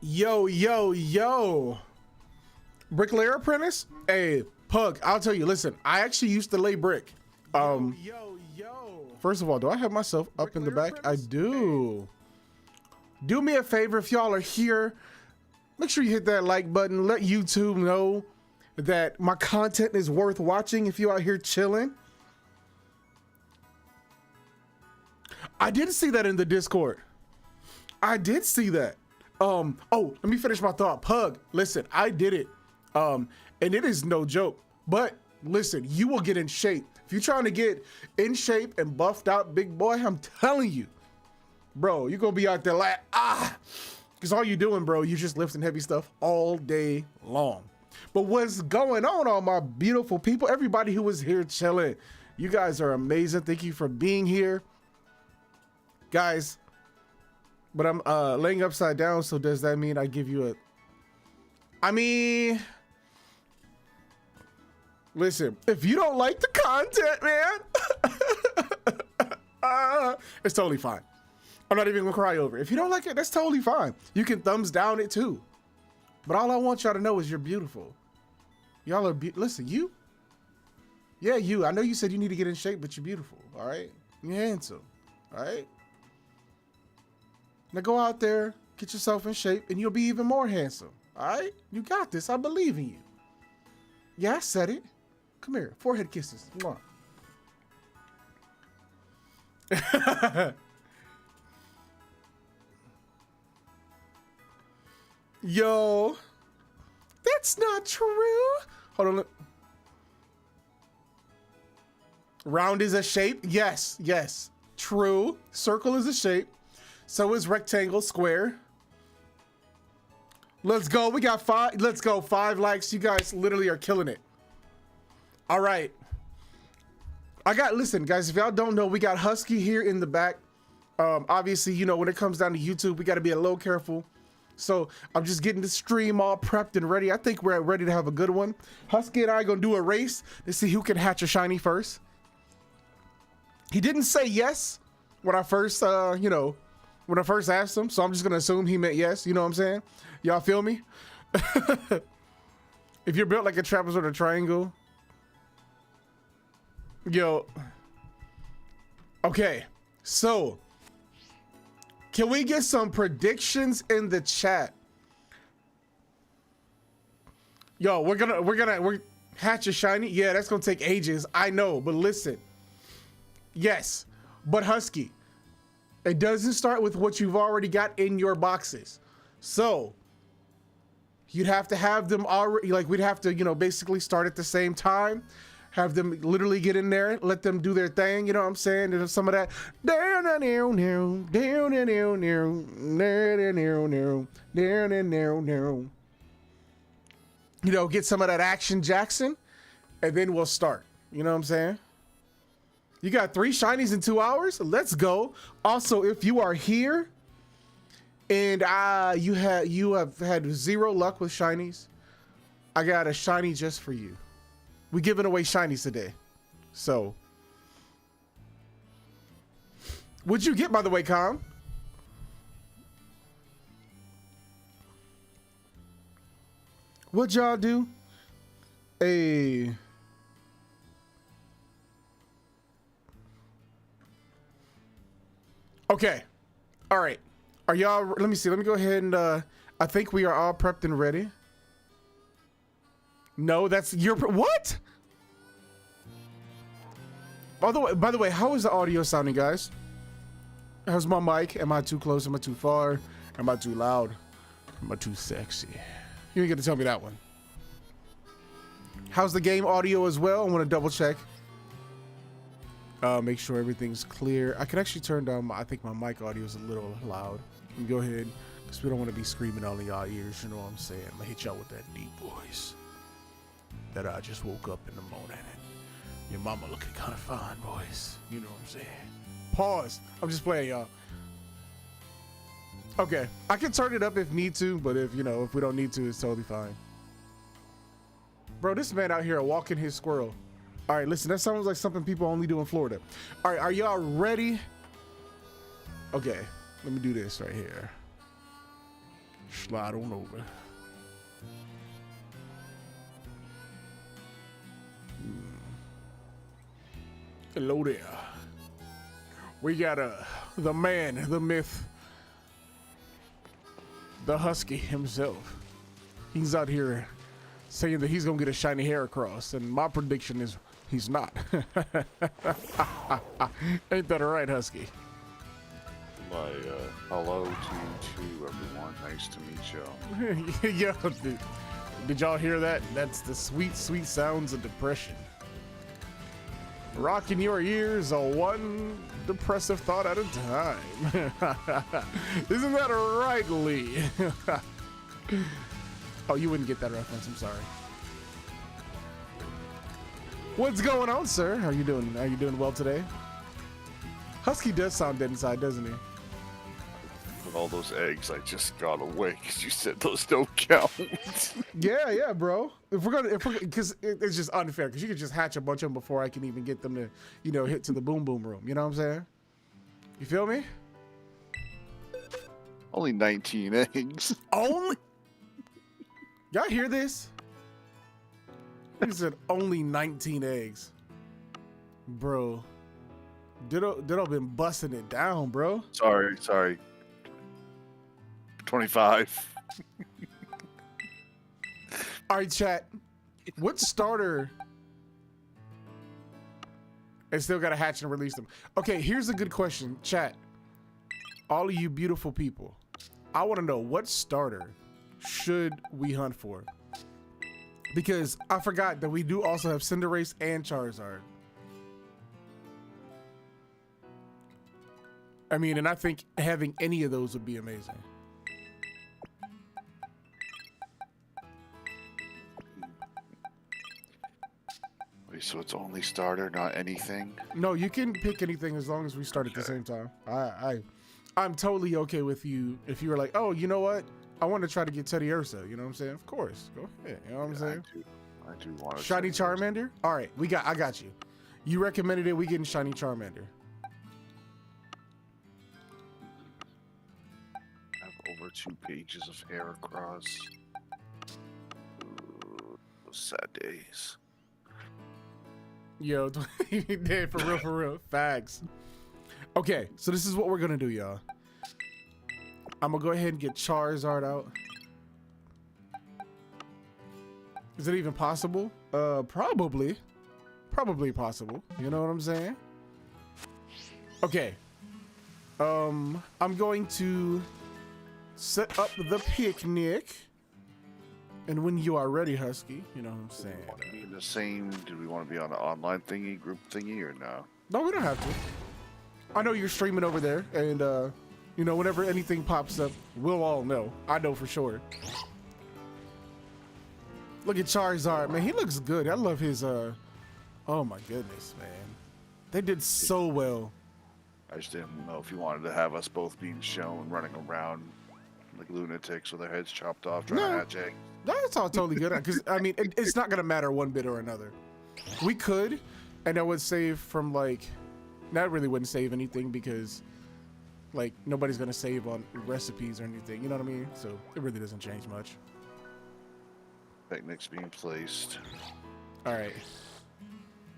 Yo, yo, yo. Bricklayer apprentice? Hey, Pug, I'll tell you, listen, I actually used to lay brick. First of all, do I have myself up in the back? I do. Do me a favor, if y'all are here, make sure you hit that like button. Let YouTube know that my content is worth watching if you out here chilling. I did see that in the Discord. I did see that. Oh, let me finish my thought. Pug, listen, I did it. And it is no joke. But listen, you will get in shape. If you're trying to get in shape and buffed out, big boy, I'm telling you, bro, you're gonna be out there like, because all you're doing, bro, you're just lifting heavy stuff all day long. But what's going on, all my beautiful people, everybody who is here chilling, you guys are amazing. Thank you for being here, guys. But I'm laying upside down, so does that mean I give you a... I mean... Listen, if you don't like the content, man, it's totally fine. I'm not even gonna cry over it. If you don't like it, that's totally fine. You can thumbs down it too. But all I want y'all to know is you're beautiful. Y'all are listen, you? Yeah, you. I know you said you need to get in shape, but you're beautiful, all right? You're handsome, all right? Now go out there, get yourself in shape, and you'll be even more handsome, all right? You got this. I believe in you. Yeah, I said it. Come here. Forehead kisses. Come on. Yo, that's not true. Hold on. Round is a shape. Yes, yes. True. Circle is a shape. So is rectangle, square. Let's go. We got 5. Let's go. 5 likes. You guys literally are killing it. All right. Listen, guys, if y'all don't know, we got Husky here in the back. Obviously, you know, when it comes down to YouTube, we got to be a little careful. So I'm just getting the stream all prepped and ready. I think we're ready to have a good one. Husky and I are going to do a race to see who can hatch a shiny first. He didn't say yes when I first, when I first asked him. So I'm just going to assume he meant yes. You know what I'm saying? Y'all feel me? If you're built like a trapezoid or triangle. Yo. Okay. So can we get some predictions in the chat? Yo, we're hatch a shiny. Yeah, that's gonna take ages. I know, but listen. Yes, but Husky, it doesn't start with what you've already got in your boxes. So you'd have to have them already, like we'd have to, basically start at the same time. Have them literally get in there, let them do their thing, you know what I'm saying? There's some of that get some of that action Jackson, and then we'll start. You know what I'm saying? You got 3 shinies in 2 hours? Let's go. Also, if you are here and you have had 0 luck with shinies, I got a shiny just for you. We're giving away shinies today. So, what'd you get, by the way, Com? What'd y'all do? Okay. All right. Are y'all, let me see. Let me go ahead and, I think we are all prepped and ready. No, that's your, what? By the way, how is the audio sounding, guys? How's my mic? Am I too close? Am I too far? Am I too loud? Am I too sexy? You ain't get to tell me that one. How's the game audio as well? I want to double check. Make sure everything's clear. I can actually turn down I think my mic audio is a little loud. Let me go ahead, because we don't want to be screaming all in y'all ears, you know what I'm saying? I'm gonna hit y'all with that deep voice that I just woke up in the morning and your mama looking kind of fine, boys. You know what I'm saying? Pause. I'm just playing, y'all. Okay, I can turn it up if need to, but if we don't need to, it's totally fine. Bro, this man out here walking his squirrel. All right, listen, that sounds like something people only do in Florida. All right, are y'all ready? Okay, let me do this right here. Slide on over. Hello there. We got the man, the myth, the husky himself. He's out here saying that he's gonna get a shiny Heracross, and my prediction is he's not. Ain't that right, Husky? My hello to everyone. Nice to meet y'all. Yeah, did y'all hear that? That's the sweet, sweet sounds of depression. Rocking your ears on one depressive thought at a time. Isn't that right, Lee? Oh, you wouldn't get that reference. I'm sorry. What's going on, sir? How you doing? Are you doing well today? Husky does sound dead inside, doesn't he? With all those eggs, I just got away because you said those don't count. Yeah, bro. Because it's just unfair. Because you could just hatch a bunch of them before I can even get them to, hit to the boom boom room. You know what I'm saying? You feel me? Only 19 eggs. Only. Y'all hear this? He said only 19 eggs, bro. Ditto been busting it down, bro. Sorry. 25. All right, chat. What starter? And still got to hatch and release them. Okay, here's a good question, chat. All of you beautiful people, I want to know what starter should we hunt for? Because I forgot that we do also have Cinderace and Charizard. I mean, and I think having any of those would be amazing. Wait, so it's only starter, not anything? No, you can pick anything as long as we start at the same time. I'm totally okay with you if you were like, oh, you know what? I want to try to get Teddy Ursa. You know what I'm saying? Of course. Go ahead. You know what I'm saying? I do want to. Shiny Charmander? All right. I got you. You recommended it. We getting Shiny Charmander. I have over 2 pages of Heracross. Ooh, those sad days. Yo, you did for real. Facts. Okay, so this is what we're gonna do, y'all. I'm gonna go ahead and get Charizard out. Is it even possible? Probably possible. You know what I'm saying? Okay. I'm going to set up the picnic. And when you are ready, Husky, you know what I'm saying? Want to be in the same? Do we want to be on the online thingy, group thingy, or no? No, we don't have to. I know you're streaming over there, and whenever anything pops up, we'll all know. I know for sure. Look at Charizard, man. He looks good. I love his. Oh my goodness, man. They did so well. I just didn't know if you wanted to have us both being shown running around like lunatics with their heads chopped off trying to hatch eggs. That's all totally good. Because I mean, it's not gonna matter one bit or another. We could, and that would save from like. That really wouldn't save anything because, like, nobody's gonna save on recipes or anything. You know what I mean? So it really doesn't change much. Picnic's being placed. All right.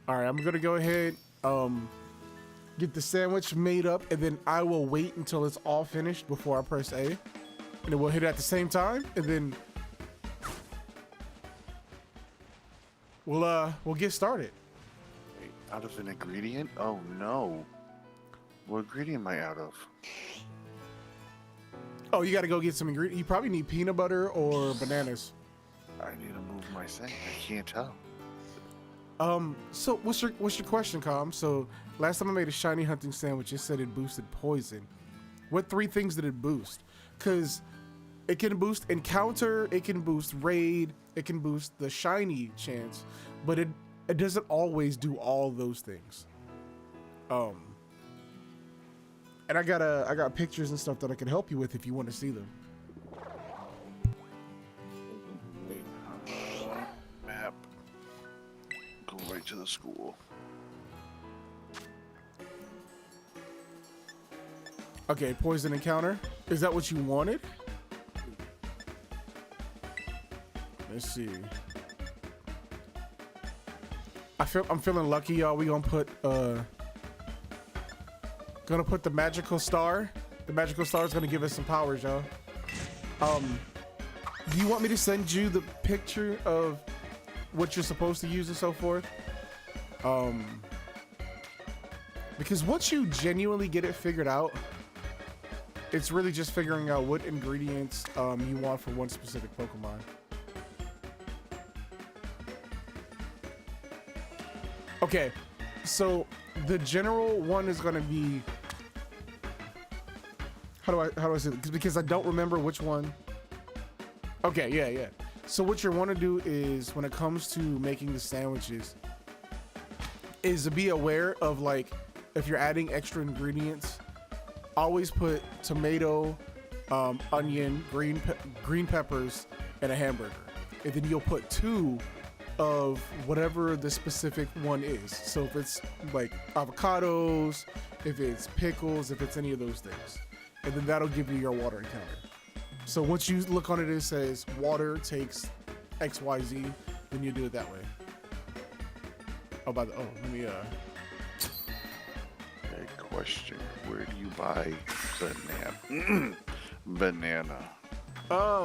I'm gonna go ahead, get the sandwich made up, and then I will wait until it's all finished before I press A, and then we'll hit it at the same time, and then we'll get started. Wait, out of an ingredient? Oh no. What ingredient am I out of? Oh, you gotta go get some ingredients. You probably need peanut butter or bananas. I need to move my thing. I can't tell. So what's your question, Com? So last time I made a shiny hunting sandwich, it said it boosted poison. What 3 things did it boost? Because it can boost encounter, it can boost raid, it can boost the shiny chance, but it doesn't always do all those things. And I got pictures and stuff that I can help you with if you want to see them. Map. Go right to the school. Okay, poison encounter. Is that what you wanted? Let's see. I'm feeling lucky, y'all. We gonna put the magical star. The magical star is gonna give us some powers, y'all. Do you want me to send you the picture of what you're supposed to use and so forth? Because once you genuinely get it figured out, it's really just figuring out what ingredients you want for one specific Pokemon. Okay, so the general one is gonna be, how do I say it? Because I don't remember which one. Okay, yeah. So what you want to do is, when it comes to making the sandwiches, is to be aware of, like, if you're adding extra ingredients, always put tomato, onion, green peppers, and a hamburger. And then you'll put 2 of whatever the specific one is. So if it's like avocados, if it's pickles, if it's any of those things. And then that'll give you your water encounter. So once you look on it, it says water takes XYZ, then you do it that way. Let me Hey, question. Where do you buy banana?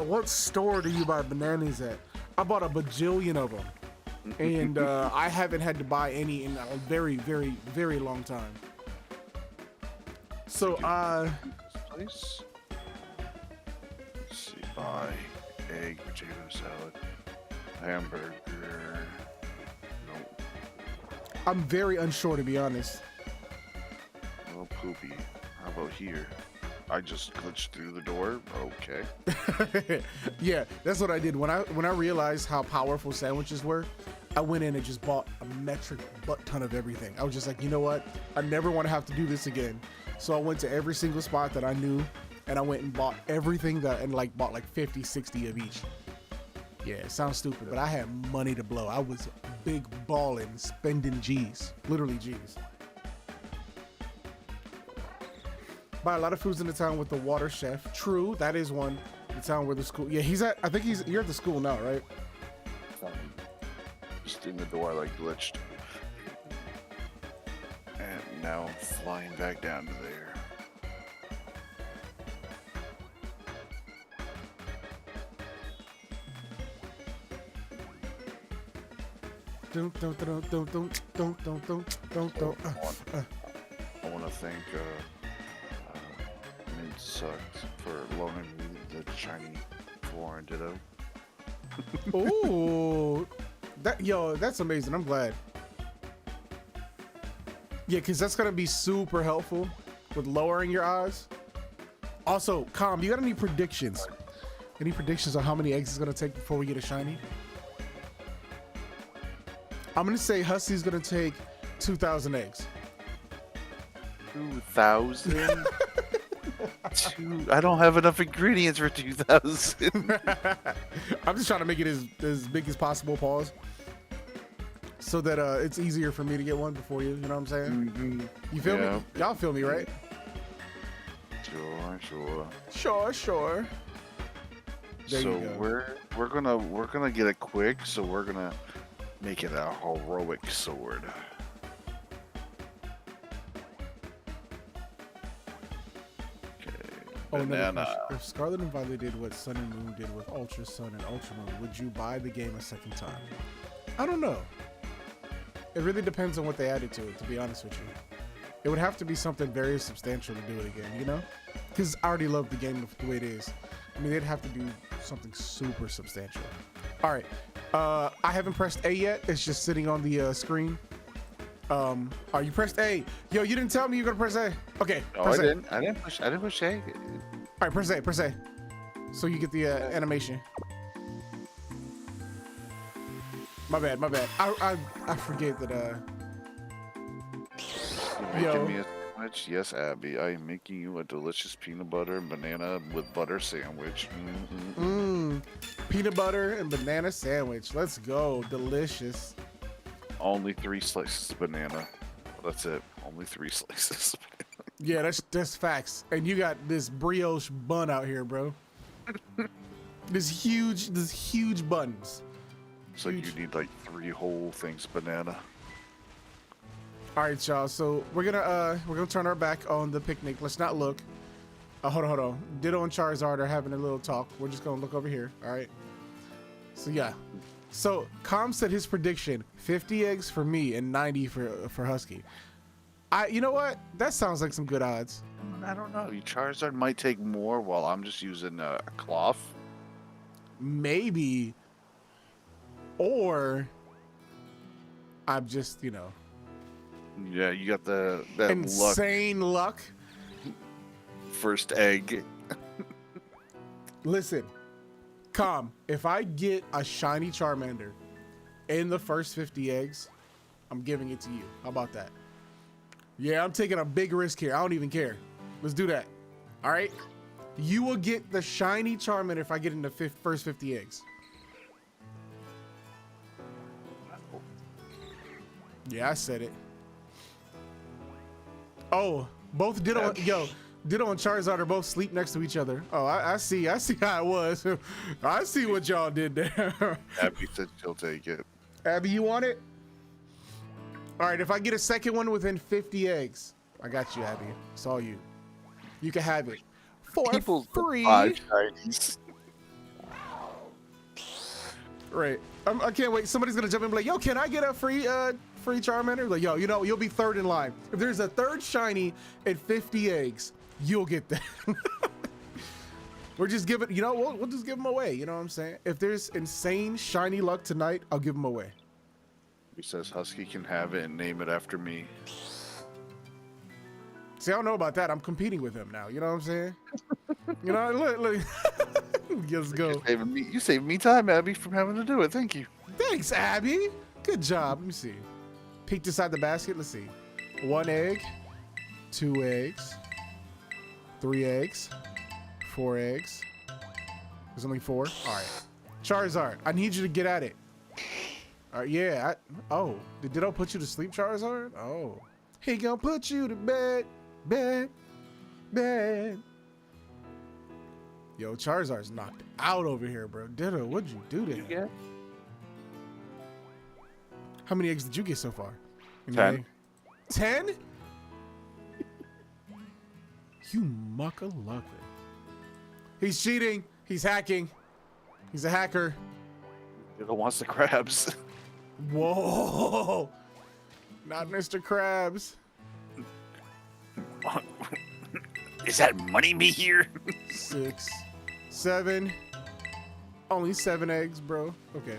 what store do you buy bananas at? I bought a bajillion of them. And I haven't had to buy any in a very, very, very long time. So Place? Let's see. Buy egg, potato salad, hamburger. Nope. I'm very unsure, to be honest. Well, poopy. How about here? I just glitched through the door. Okay. Yeah, that's what I did when I realized how powerful sandwiches were. I went in and just bought a metric butt ton of everything. I was just like, you know what? I never want to have to do this again. So I went to every single spot that I knew, and I went and bought everything bought like 50, 60 of each. Yeah, it sounds stupid, but I had money to blow. I was big balling, spending G's, literally G's. Buy a lot of foods in the town with the water chef. True, that is one. The town where the school. Yeah, I think you're at the school now, right? Just in the door, I like glitched. And now I'm flying back down to there. Don't. I want to thank Mint Sucked for loaning me the shiny Florin Ditto. Ooh, that's amazing. I'm glad. Yeah, because that's gonna be super helpful with lowering your odds. Also, you got any predictions? Any predictions on how many eggs it's gonna take before we get a shiny? I'm gonna say Hussey's gonna take 2,000 eggs. 2,000? I don't have enough ingredients for 2,000. I'm just trying to make it as big as possible, pause, so that it's easier for me to get one before you. You know what I'm saying? Mm-hmm. You feel me? Y'all feel me, right? Sure. There So you go. we're gonna get it quick. So we're gonna make it a heroic sword. Oh, Banana. if Scarlet and Violet did what Sun and Moon did with Ultra Sun and Ultra Moon, would you buy the game a second time? I don't know. It really depends on what they added to it, to be honest with you. It would have to be something very substantial to do it again, you know? Because I already love the game the way it is. I mean, they'd have to do something super substantial. All right. I haven't pressed A yet. It's just sitting on the screen. Are you pressed A? Yo, you didn't tell me you were gonna press A. Okay. Oh, Press I A. didn't. I didn't push A. All right, press A. Press A. So you get the animation. My bad. I forget that. You're making me a sandwich? Yes, Abby. I am making you a delicious peanut butter and banana with butter sandwich. Peanut butter and banana sandwich. Let's go. Delicious. Only 3 slices of banana. That's it. Only 3 slices. Yeah, that's facts. And you got this brioche bun out here, bro. There's huge buttons. So you need like 3 whole things banana. All right, y'all. So we're gonna turn our back on the picnic. Let's not look. Hold on. Ditto and Charizard are having a little talk. We're just gonna look over here. All right. So yeah. So Com said his prediction: 50 eggs for me and 90 for Husky. You know what? That sounds like some good odds. I don't know. Charizard might take more while I'm just using a cloth. Maybe. Or I'm just, Yeah, you got that insane luck. First egg. Listen, Com, if I get a shiny Charmander in the first 50 eggs, I'm giving it to you. How about that? Yeah, I'm taking a big risk here. I don't even care. Let's do that. All right? You will get the shiny Charmander if I get in the first 50 eggs. Yeah, I said it. Oh, both Ditto and Charizard are both sleep next to each other. Oh, I see how it was. I see what y'all did there. Abby said she'll take it. Abby, you want it? All right, if I get a second one within 50 eggs, I got you, Abby. It's all you. You can have it for free. 5 shinies. Right. I can't wait. Somebody's gonna jump in and be like, "Yo, can I get a free Charmander?" Like, yo, you'll be third in line. If there's a third shiny and 50 eggs, you'll get that. We're just giving. We'll just give them away. You know what I'm saying? If there's insane shiny luck tonight, I'll give them away. He says Husky can have it and name it after me. See, I don't know about that. I'm competing with him now. You know what I'm saying? Look. Let's go. You saved me time, Abby, from having to do it. Thank you. Thanks, Abby. Good job. Let me see. Peek inside the basket. Let's see. 1 egg, 2 eggs, 3 eggs, 4 eggs. There's only 4. All right. Charizard, I need you to get at it. All right, yeah. Did Ditto put you to sleep, Charizard? Oh. He gonna put you to bed. Yo, Charizard's knocked out over here, bro. Ditto, what'd you do to him? Yeah. How many eggs did you get so far? 10. 10? You muckalugger. He's cheating. He's hacking. He's a hacker. Ditto wants the crabs. Whoa. Not Mr. Krabs. Is that money me here? 6, 7. Only 7 eggs, bro. Okay.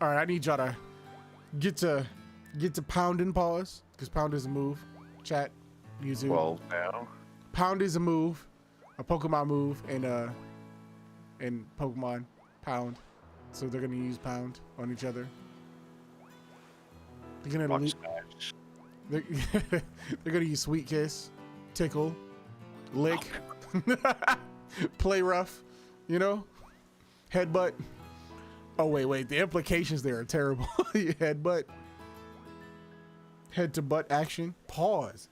All right, I need y'all to get to pound and pause, because pound is a move. Chat, YouTube. 12 now. Pound is a move, a Pokemon move, and Pokemon pound. So they're gonna use pound on each other. They're gonna they're gonna use Sweet Kiss, Tickle, Lick, Play Rough, Headbutt. Oh wait, the implications there are terrible. Headbutt, head to butt action. Pause.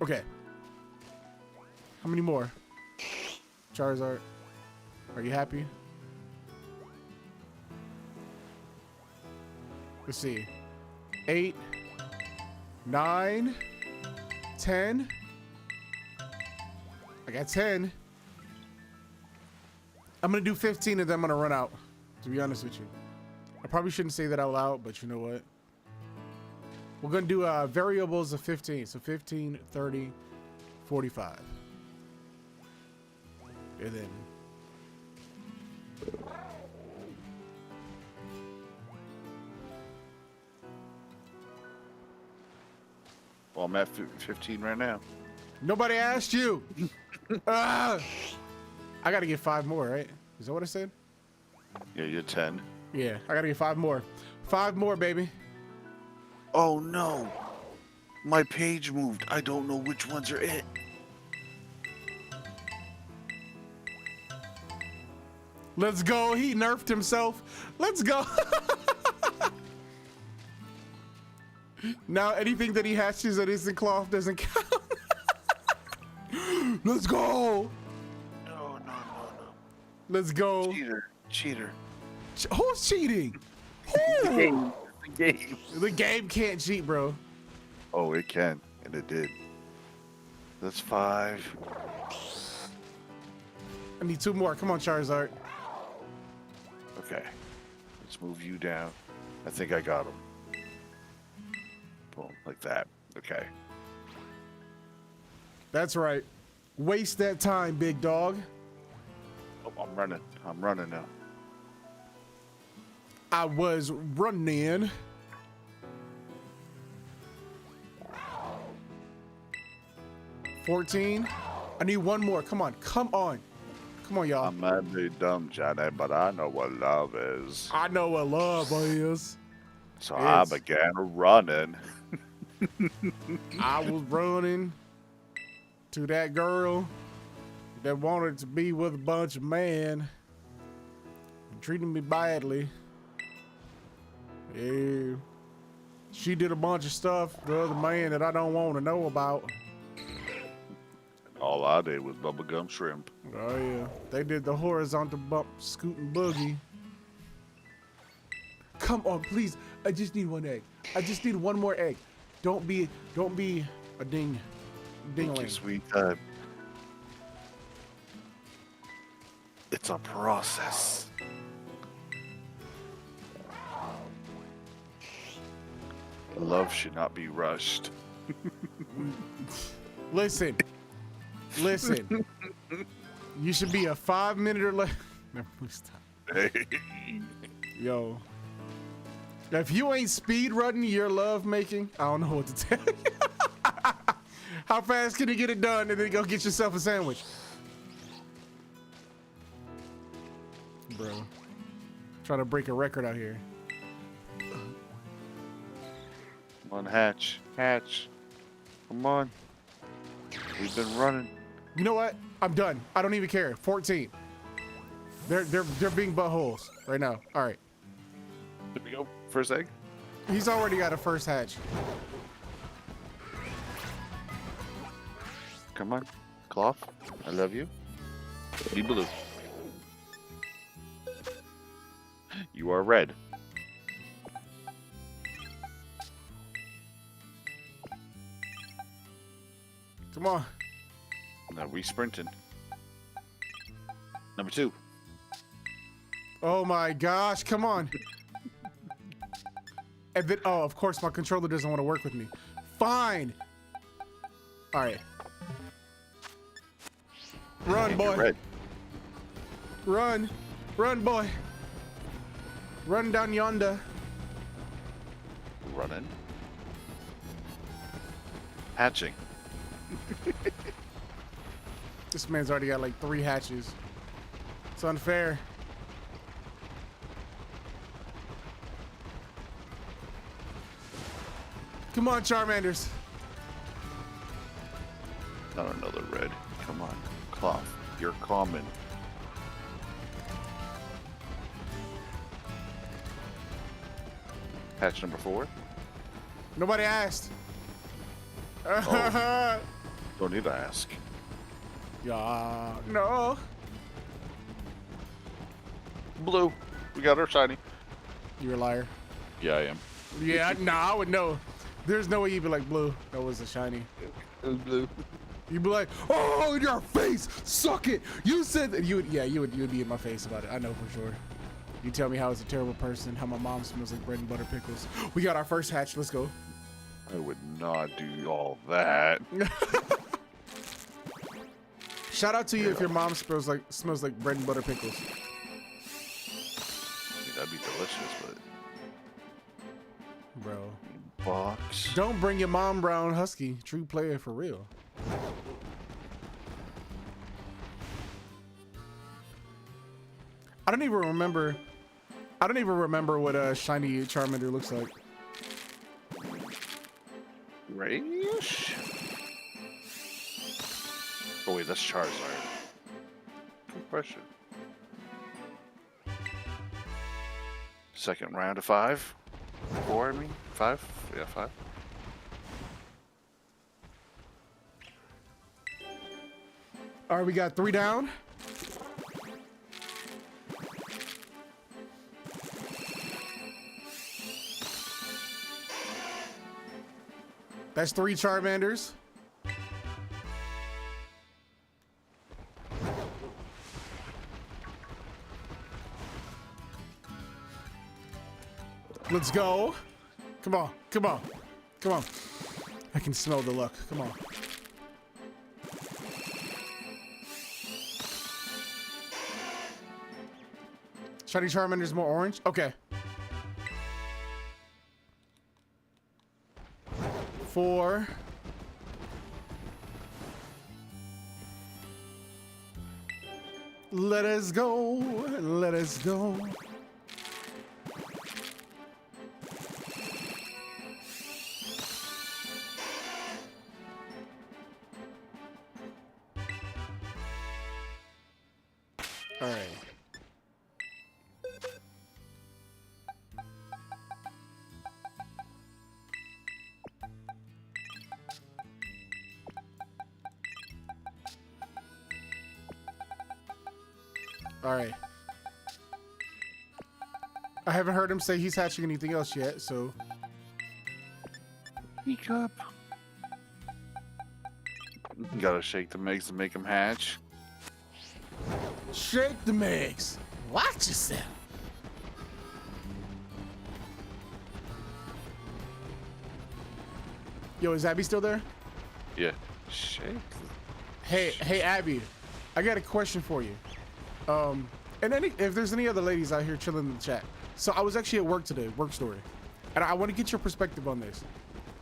Okay. How many more? Charizard, are you happy? Let's see. 8, 9, 10. I got 10. I'm gonna do 15 and then I'm gonna run out, to be honest with you. I probably shouldn't say that out loud, but you know what? We're gonna do variables of 15. So 15, 30, 45. And then Well, I'm at 15 right now. nobody asked you. I gotta get 5 more, right? Is that what I said? Yeah, you're 10. Yeah, I gotta get 5 more. 5 more, baby. Oh no. My page moved. I don't know which ones are it. Let's go. He nerfed himself. Let's go. Now anything that he hatches that isn't cloth doesn't count. Let's go. No. Let's go. Cheater. Who's cheating? The Who? game. The game. The game can't cheat, bro. Oh, it can, and it did. That's 5. I need 2 more. Come on, Charizard. Okay. Let's move you down. I think I got him. Boom, like that. Okay. That's right. Waste that time, big dog. Oh, I'm running now. I was running. $14. I need 1 more. Come on. Come on, y'all. I might be dumb, Johnny, but I know what love is. I know what love is. So I It's- began running. I was running to that girl that wanted to be with a bunch of men, treating me badly. Yeah. She did a bunch of stuff, the other man that I don't want to know about. All I did was bubblegum shrimp. Oh yeah, they did the horizontal bump, scooting boogie. Come on, please. I just need 1 egg. I just need 1 more egg. Don't be a Thank you, dingling. sweet. It's a process. Love should not be rushed. Listen. You should be a 5-minute or less. No, please stop. Yo. If you ain't speed running your love making, I don't know what to tell you. How fast can you get it done and then go get yourself a sandwich? Bro. Trying to break a record out here. Come on, Hatch. Come on. We've been running. You know what? I'm done. I don't even care. 14. They're being buttholes right now. All right. There we go. First egg. He's already got a first hatch. Come on. Cloth. I love you. Be blue. You are red. Come on. Now we sprinting. Number 2. Oh my gosh, come on. And then, oh, of course, my controller doesn't want to work with me. Fine. All right. Run, And boy. you're red. Run. Run, boy. Run down yonder. Running. Hatching. This man's already got like 3 hatches. It's unfair. Come on, Charmanders. Not another red. Come on. Cloth. You're common. Hatch number 4. Nobody asked. Oh. Don't need to ask. Yeah. No. Blue. We got our shiny. You're a liar. Yeah, I am. Yeah, nah, I would know. There's no way you'd be like, blue. That was a shiny. It was blue. You'd be like, oh, in your face, suck it. You said that. You would be in my face about it. I know for sure. You tell me how I was a terrible person, how my mom smells like bread and butter pickles. We got our first hatch. Let's go. I would not do all that. Shout out to you if your mom smells like bread and butter pickles. I mean, that'd be delicious, but Bro. box. Don't bring your mom brown husky. True player for real. I don't even remember what a shiny Charmander looks like. Rayish? Oh wait, that's Charizard. Good question. Second round of 5. 4, I mean? 5? Yeah, 5. All right, we got 3 down. That's 3 Charmanders. Let's go. Come on, come on, come on. I can smell the luck. Come on. Shiny Charmander's more orange? Okay. 4. Let us go. Let us go. All right. All right. I haven't heard him say he's hatching anything else yet, so. Teacup. Gotta shake the eggs to make them hatch. Shake the mix. Watch yourself. Yo, is Abby still there? Yeah. Shake. Hey, Abby. I got a question for you. And if there's any other ladies out here chilling in the chat. So I was actually at work today, work story, and I want to get your perspective on this.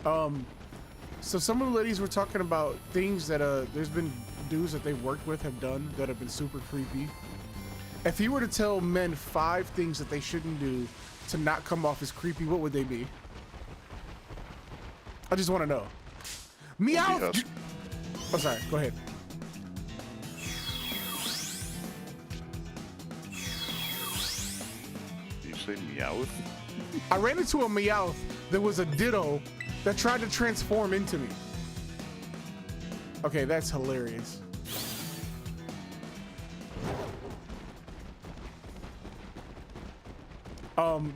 So some of the ladies were talking about things that there's been dudes that they've worked with have done that have been super creepy. If you were to tell men 5 things that they shouldn't do to not come off as creepy, what would they be? I just want to know. Meow. Oh, sorry. Go ahead. Did you say Meowth? I ran into a Meowth that was a Ditto that tried to transform into me. Okay, that's hilarious.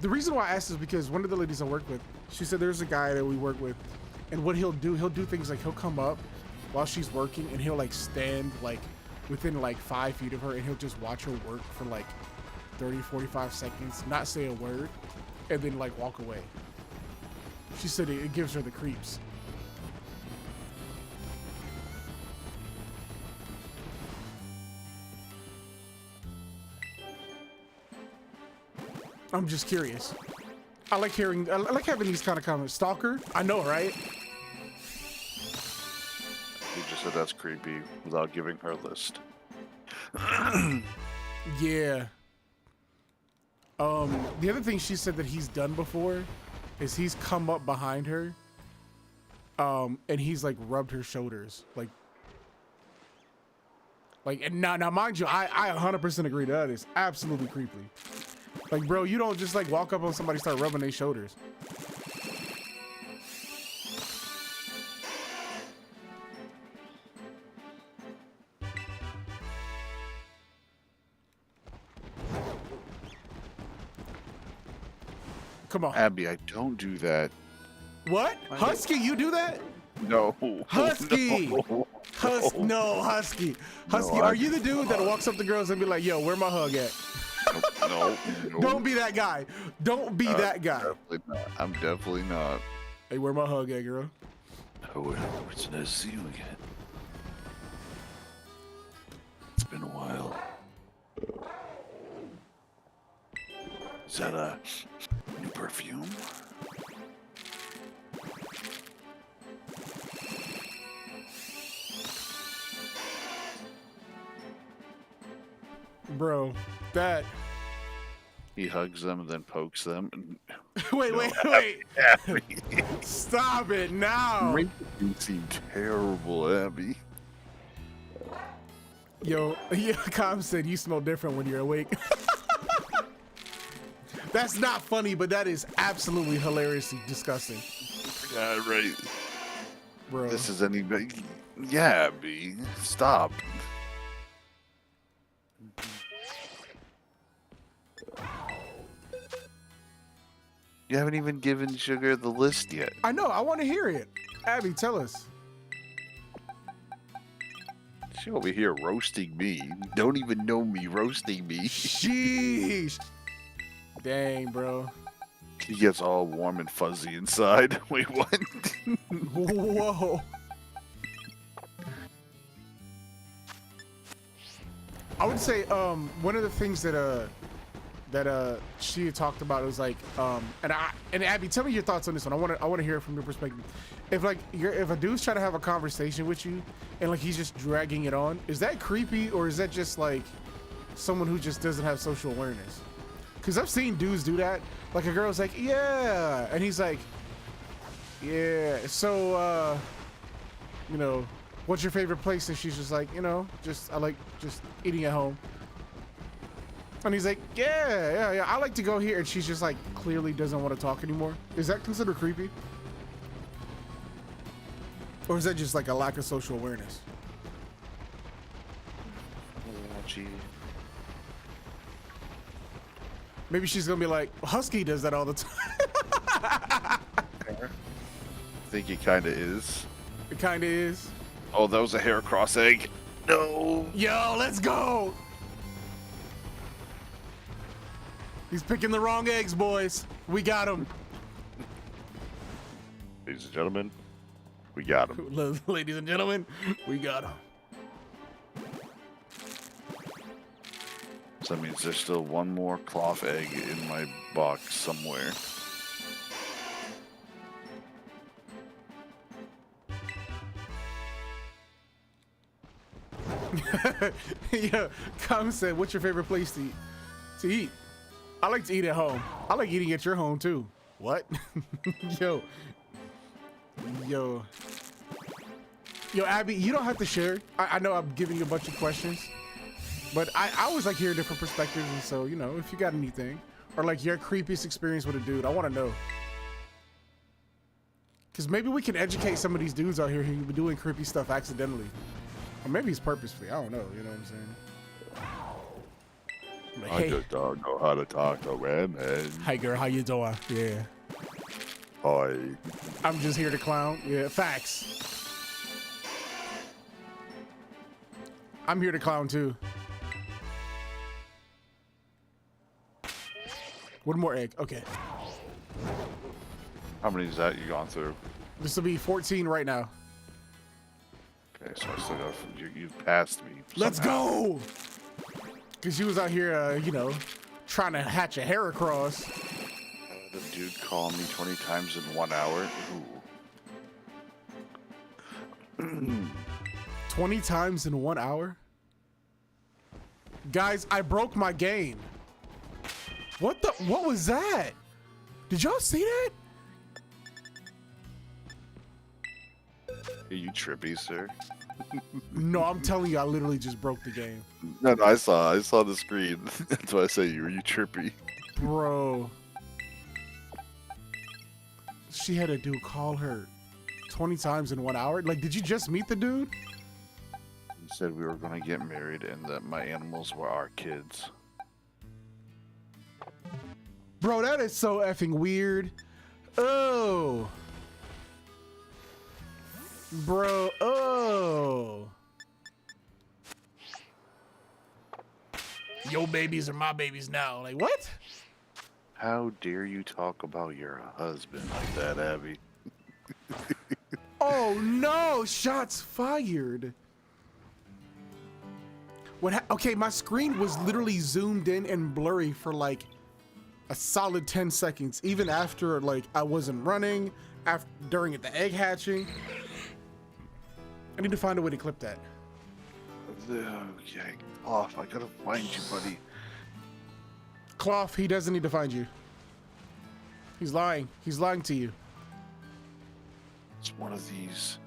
The reason why I asked is because one of the ladies I work with, she said there's a guy that we work with, and what he'll do things like he'll come up while she's working and he'll like stand like within like 5 feet of her and he'll just watch her work for like 30-45 seconds, not say a word, and then like walk away. She said it gives her the creeps. I'm just curious. I like having these kind of comments. Stalker? I know, right? You just said that's creepy without giving her a list. Yeah. The other thing she said that he's done before is he's come up behind her, and he's like rubbed her shoulders, and now mind you, I 100% agree that is absolutely creepy. Like, bro, you don't just like walk up on somebody and start rubbing their shoulders. Come on. Abby, I don't do that. What? Husky, you do that? No. Husky. No. Husky. Husky, No, are you the dude that walks up to girls and be like, yo, where my hug at? No. Don't be that guy. Don't be that guy. Definitely not. I'm definitely not. Hey, where my hug at, girl? Oh, it's nice to see you again. It's been a while. Is that a new perfume? Bro, that... He hugs them and then pokes them. And... wait. Stop it now. You seem terrible, Abby. Yo, Com said you smell different when you're awake. That's not funny, but that is absolutely hilariously disgusting. Yeah, right. Bro. This is anybody. Yeah, Abby. Stop. You haven't even given Sugar the list yet. I know. I want to hear it. Abby, tell us. She over here roasting me. Don't even know me, roasting me. Sheesh. Dang, bro. He gets all warm and fuzzy inside. Wait, what? Whoa. I would say one of the things that she had talked about was like and Abby, tell me your thoughts on this one. I want to hear it from your perspective. If like if a dude's trying to have a conversation with you and like he's just dragging it on, is that creepy or is that just like someone who just doesn't have social awareness? Because I've seen dudes do that. Like a girl's like, yeah, and he's like, yeah. So you know, what's your favorite place? And she's just like, you know, I like just eating at home. And he's like, yeah, I like to go here. And she's just like, clearly doesn't want to talk anymore. Is that considered creepy? Or is that just like a lack of social awareness? Oh, gee. Maybe she's gonna be like, Husky does that all the time. I think it kind of is. It kind of is. Oh, that was a hair cross egg. No. Yo, let's go. He's picking the wrong eggs, boys. We got him. Ladies and gentlemen, we got him. Ladies and gentlemen, we got him. So that means there's still one more cloth egg in my box somewhere. Yeah, Come said, what's your favorite place to eat? I like to eat at home. I like eating at your home too. What? Yo, Abby, you don't have to share. I know I'm giving you a bunch of questions, but I always like hear different perspectives. And so, you know, if you got anything or like your creepiest experience with a dude, I want to know. Because maybe we can educate some of these dudes out here who be doing creepy stuff accidentally. Or maybe it's purposefully. I don't know. You know what I'm saying? Like, I just don't know how to talk to women. Hey, girl, how you doing? Yeah. Hi. I'm just here to clown. Yeah, facts. I'm here to clown too. One more egg. Okay. How many is that you gone through? This will be 14 right now. Okay, so I still got. You've passed me. Let's somehow. go! Because you was out here, you know, trying to hatch a hair across. The dude called me 20 times in 1 hour. Ooh. 20 times in 1 hour? Guys, I broke my game. What was that? Did y'all see that? Are you trippy, sir? No, I'm telling you, I literally just broke the game. No, I saw the screen. That's why I say you. Are you trippy? Bro. She had a dude call her 20 times in 1 hour? Like, did you just meet the dude? He said we were going to get married and that my animals were our kids. Bro, that is so effing weird. Oh. Bro, oh. Your babies are my babies now. Like, what? How dare you talk about your husband like that, Abby? Oh, no. Shots fired. Okay, my screen was literally zoomed in and blurry for like a solid 10 seconds, even after like I wasn't running, during the egg hatching. I need to find a way to clip that. Okay, off. I gotta find you, buddy. Cloth, he doesn't need to find you. He's lying. He's lying to you. It's one of these.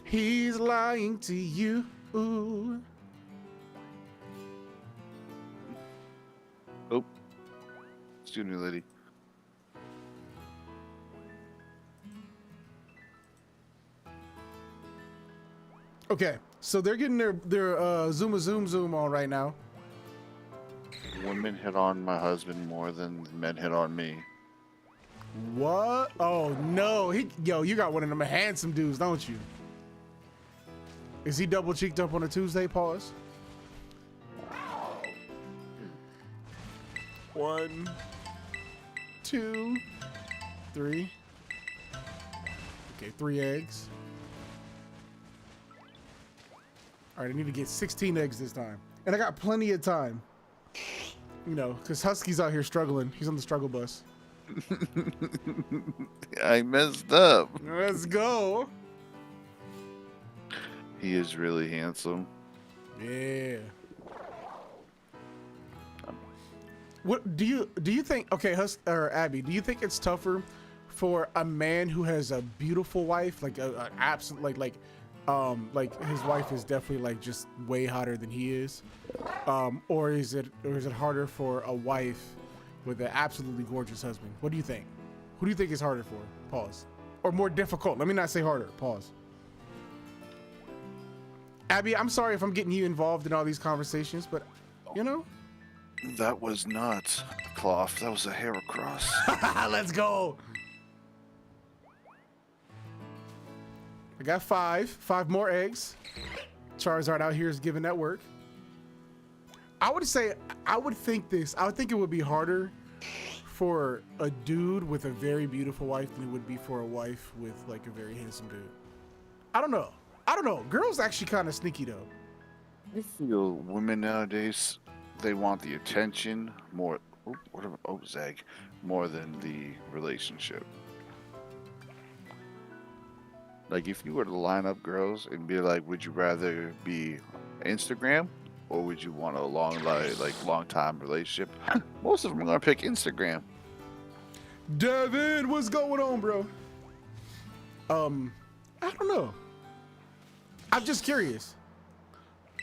He's lying to you. Ooh. Oh. Excuse me, lady. Okay, so they're getting their Zuma Zoom Zoom on right now. Women hit on my husband more than men hit on me. What? Oh no, yo, you got one of them handsome dudes, don't you? Is he double cheeked up on a Tuesday? Pause. 1, 2, 3. Okay, 3 eggs. All right, I need to get 16 eggs this time. And I got plenty of time. You know, because Husky's out here struggling. He's on the struggle bus. I messed up. Let's go. He is really handsome. Yeah. What do you think? Okay, or Abby, do you think it's tougher for a man who has a beautiful wife, like an absolute, like his wife is definitely like just way hotter than he is, or is it harder for a wife with an absolutely gorgeous husband? What do you think? Who do you think is harder for? Pause. Or more difficult? Let me not say harder. Pause. Abby, I'm sorry if I'm getting you involved in all these conversations, but you know. That was not a cloth. That was a hair across. Let's go. I got 5 more eggs. Charizard out here is giving that work. I would think it would be harder for a dude with a very beautiful wife than it would be for a wife with like a very handsome dude. I don't know. Girls actually kind of sneaky though. I feel women nowadays, they want the attention more. Zag, more than the relationship. Like if you were to line up girls and be like, would you rather be Instagram or would you want a long time relationship? Most of them are gonna pick Instagram. Devin, what's going on, bro? I don't know. I'm just curious.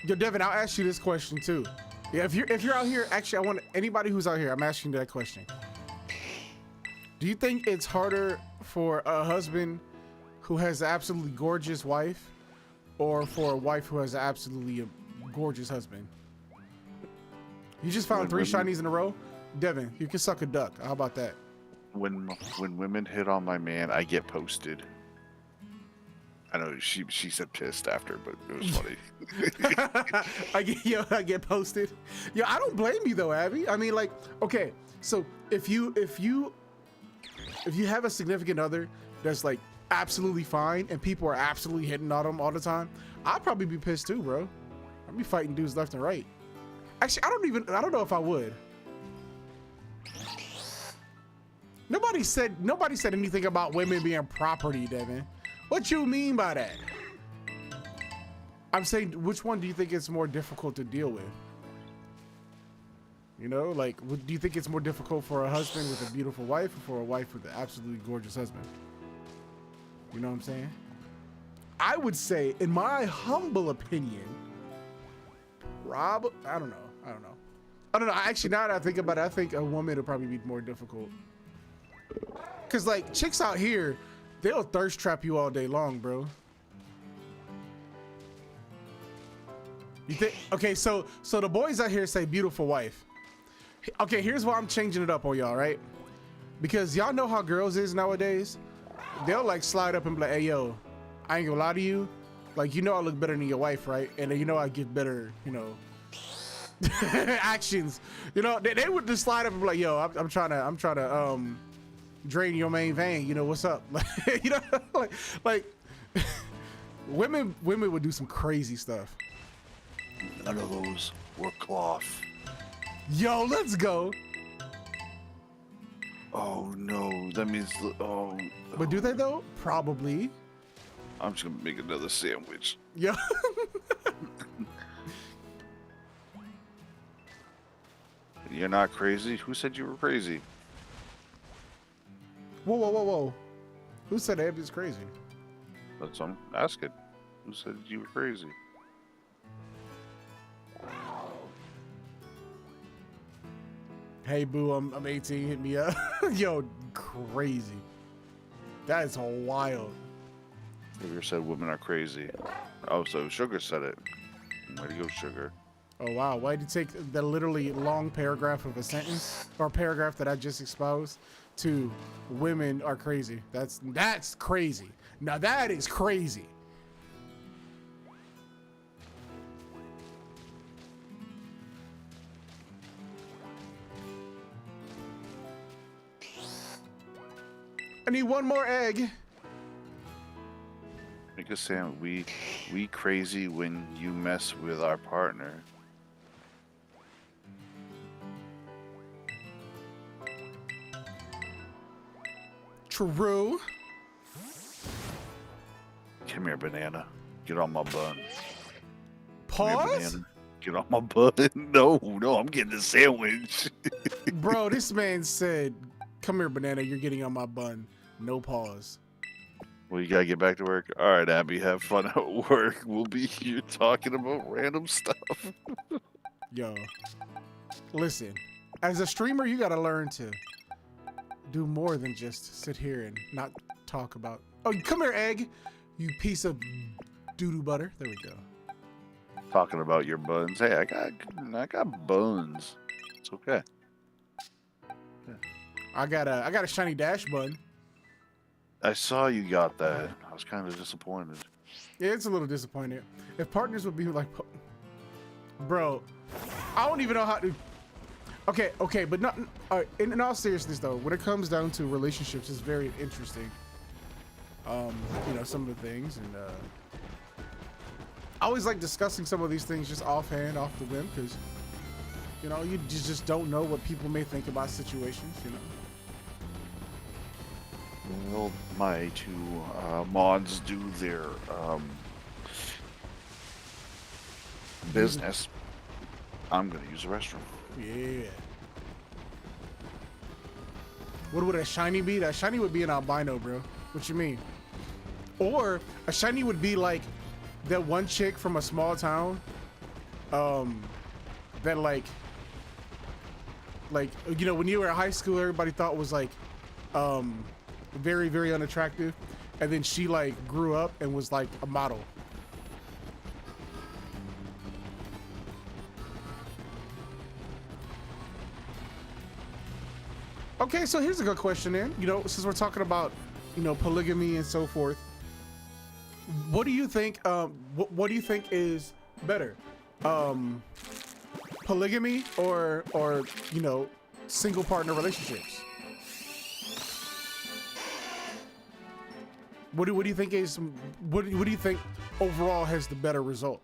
Yo, Devin, I'll ask you this question too. Yeah, if you're out here, actually, I want anybody who's out here, I'm asking you that question. Do you think it's harder for a husband who has an absolutely gorgeous wife or for a wife who has an absolutely gorgeous husband? You just found 3 shinies in a row? Devin, you can suck a duck. How about that? When women hit on my man, I get posted. I know she said pissed after, but it was funny. I get posted. Yo, I don't blame you though, Abby. I mean, like, okay, so if you have a significant other that's like absolutely fine and people are absolutely hitting on them all the time, I'd probably be pissed too, bro. I'd be fighting dudes left and right. Actually, I don't know if I would. Nobody said anything about women being property, Devin. What you mean by that? I'm saying, which one do you think is more difficult to deal with? You know, like, do you think it's more difficult for a husband with a beautiful wife or for a wife with an absolutely gorgeous husband? You know what I'm saying? I would say, in my humble opinion, I don't know. Actually, now that I think about it, I think a woman would probably be more difficult. Cause like chicks out here, they'll thirst trap you all day long, bro. You think? Okay, so the boys out here say beautiful wife. Okay, here's why I'm changing it up on y'all, right? Because y'all know how girls is nowadays. They'll like slide up and be like, hey yo, I ain't gonna lie to you. Like, you know I look better than your wife, right? And you know I give better, you know, actions. You know, they would just slide up and be like, yo, I'm trying to drain your main vein. You know, what's up? You know, like women would do some crazy stuff. None of those were cloth. Yo, let's go. Oh no, that means But do they though? Probably. I'm just gonna make another sandwich. Yeah. You're not crazy? Who said you were crazy? Whoa. Who said Abby's crazy? That's what I'm asking. Who said you were crazy? Hey boo, I'm 18, hit me up. Yo, crazy. That is wild. Have you ever said women are crazy? Oh, so Sugar said it. Way to go, Sugar. Oh wow, why did you take the literally long paragraph of a sentence or paragraph that I just exposed to women are crazy? That's crazy. Now that is crazy. I need one more egg. Make us sound we crazy when you mess with our partner. True. Come here, banana. Get on my bun. Come here, Pause? banana. Get on my bun. No, I'm getting a sandwich. Bro, this man said, come here, banana, you're getting on my bun. No pause. Well, you gotta get back to work. All right, Abby, have fun at work. We'll be here talking about random stuff. Yo, listen, as a streamer, you gotta learn to do more than just sit here and not talk about. Oh, come here, egg, you piece of doo-doo butter. There we go. Talking about your buns. Hey, I got buns. It's okay. I got a shiny dash bun. I saw you got that. I was kind of disappointed. Yeah, it's a little disappointing. If partners would be like, bro, I don't even know how to. Okay, but not. In all seriousness, though, when it comes down to relationships, it's very interesting. You know, some of the things, and I always like discussing some of these things just offhand, off the whim, because you know you just don't know what people may think about situations. You know. Well, my two mods do their business. I'm gonna use the restroom. Yeah. What would a shiny be? That shiny would be an albino, bro. What you mean? Or a shiny would be like that one chick from a small town, that like you know when you were in high school, everybody thought was like, very, very unattractive, and then she like grew up and was like a model. Okay, so here's a good question then. You know, since we're talking about, you know, polygamy and so forth, what do you think, what do you think is better? Polygamy or, you know, single partner relationships? What do you think is, what do you think overall has the better result?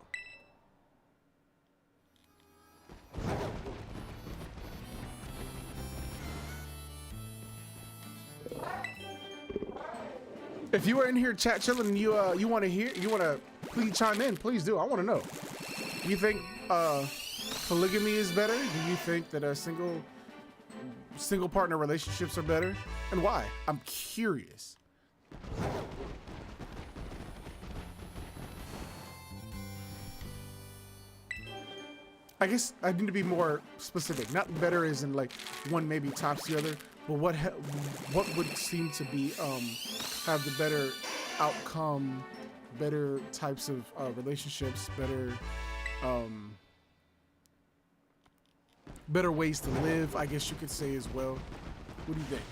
If you are in here chat chilling and you want to please chime in, please do. I want to know. Do you think polygamy is better? Do you think that single partner relationships are better? And why? I'm curious. I guess I need to be more specific. Not better as in like one maybe tops the other, but what would seem to be have the better outcome, better types of relationships, better ways to live, I guess you could say as well. What do you think?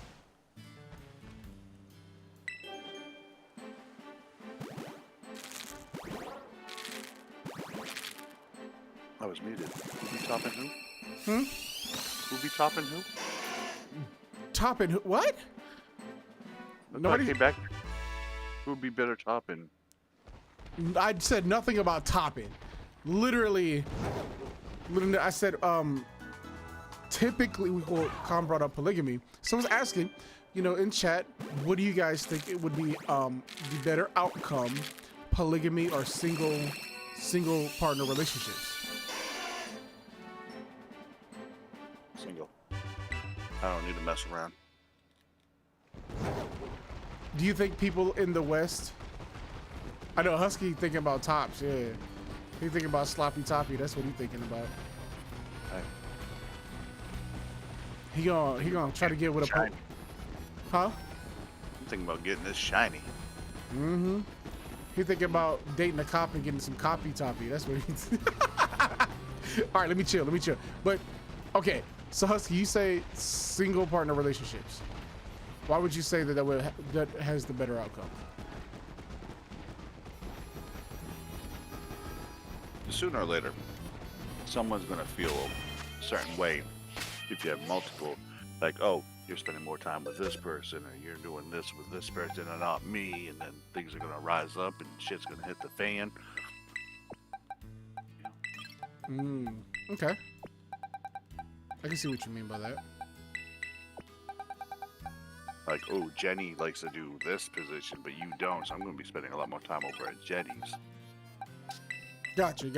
I was muted. Who be topping who? Who be topping who? Topping who? What? Nobody came back. Who would be better topping? I said nothing about topping. Literally, I said typically Khan brought up polygamy. So I was asking, you know, in chat, what do you guys think it would be the better outcome, polygamy or single partner relationships? Single. I don't need to mess around. Do you think people in the West? I know Husky thinking about tops. Yeah, he thinking about sloppy toppy. That's what he thinking about. Hey. He gonna try to get with a shiny. huh? I'm thinking about getting this shiny. Mm-hmm. He thinking about dating a cop and getting some copy toppy. That's what he's. All right, let me chill. But okay, so Husky, you say single partner relationships. Why would you say that that has the better outcome? Sooner or later, someone's gonna feel a certain way if you have multiple. Like, oh, you're spending more time with this person, or you're doing this with this person and not me, and then things are gonna rise up and shit's gonna hit the fan. Okay. I can see what you mean by that. Like, oh, Jenny likes to do this position, but you don't, so I'm gonna be spending a lot more time over at Jenny's. Gotcha.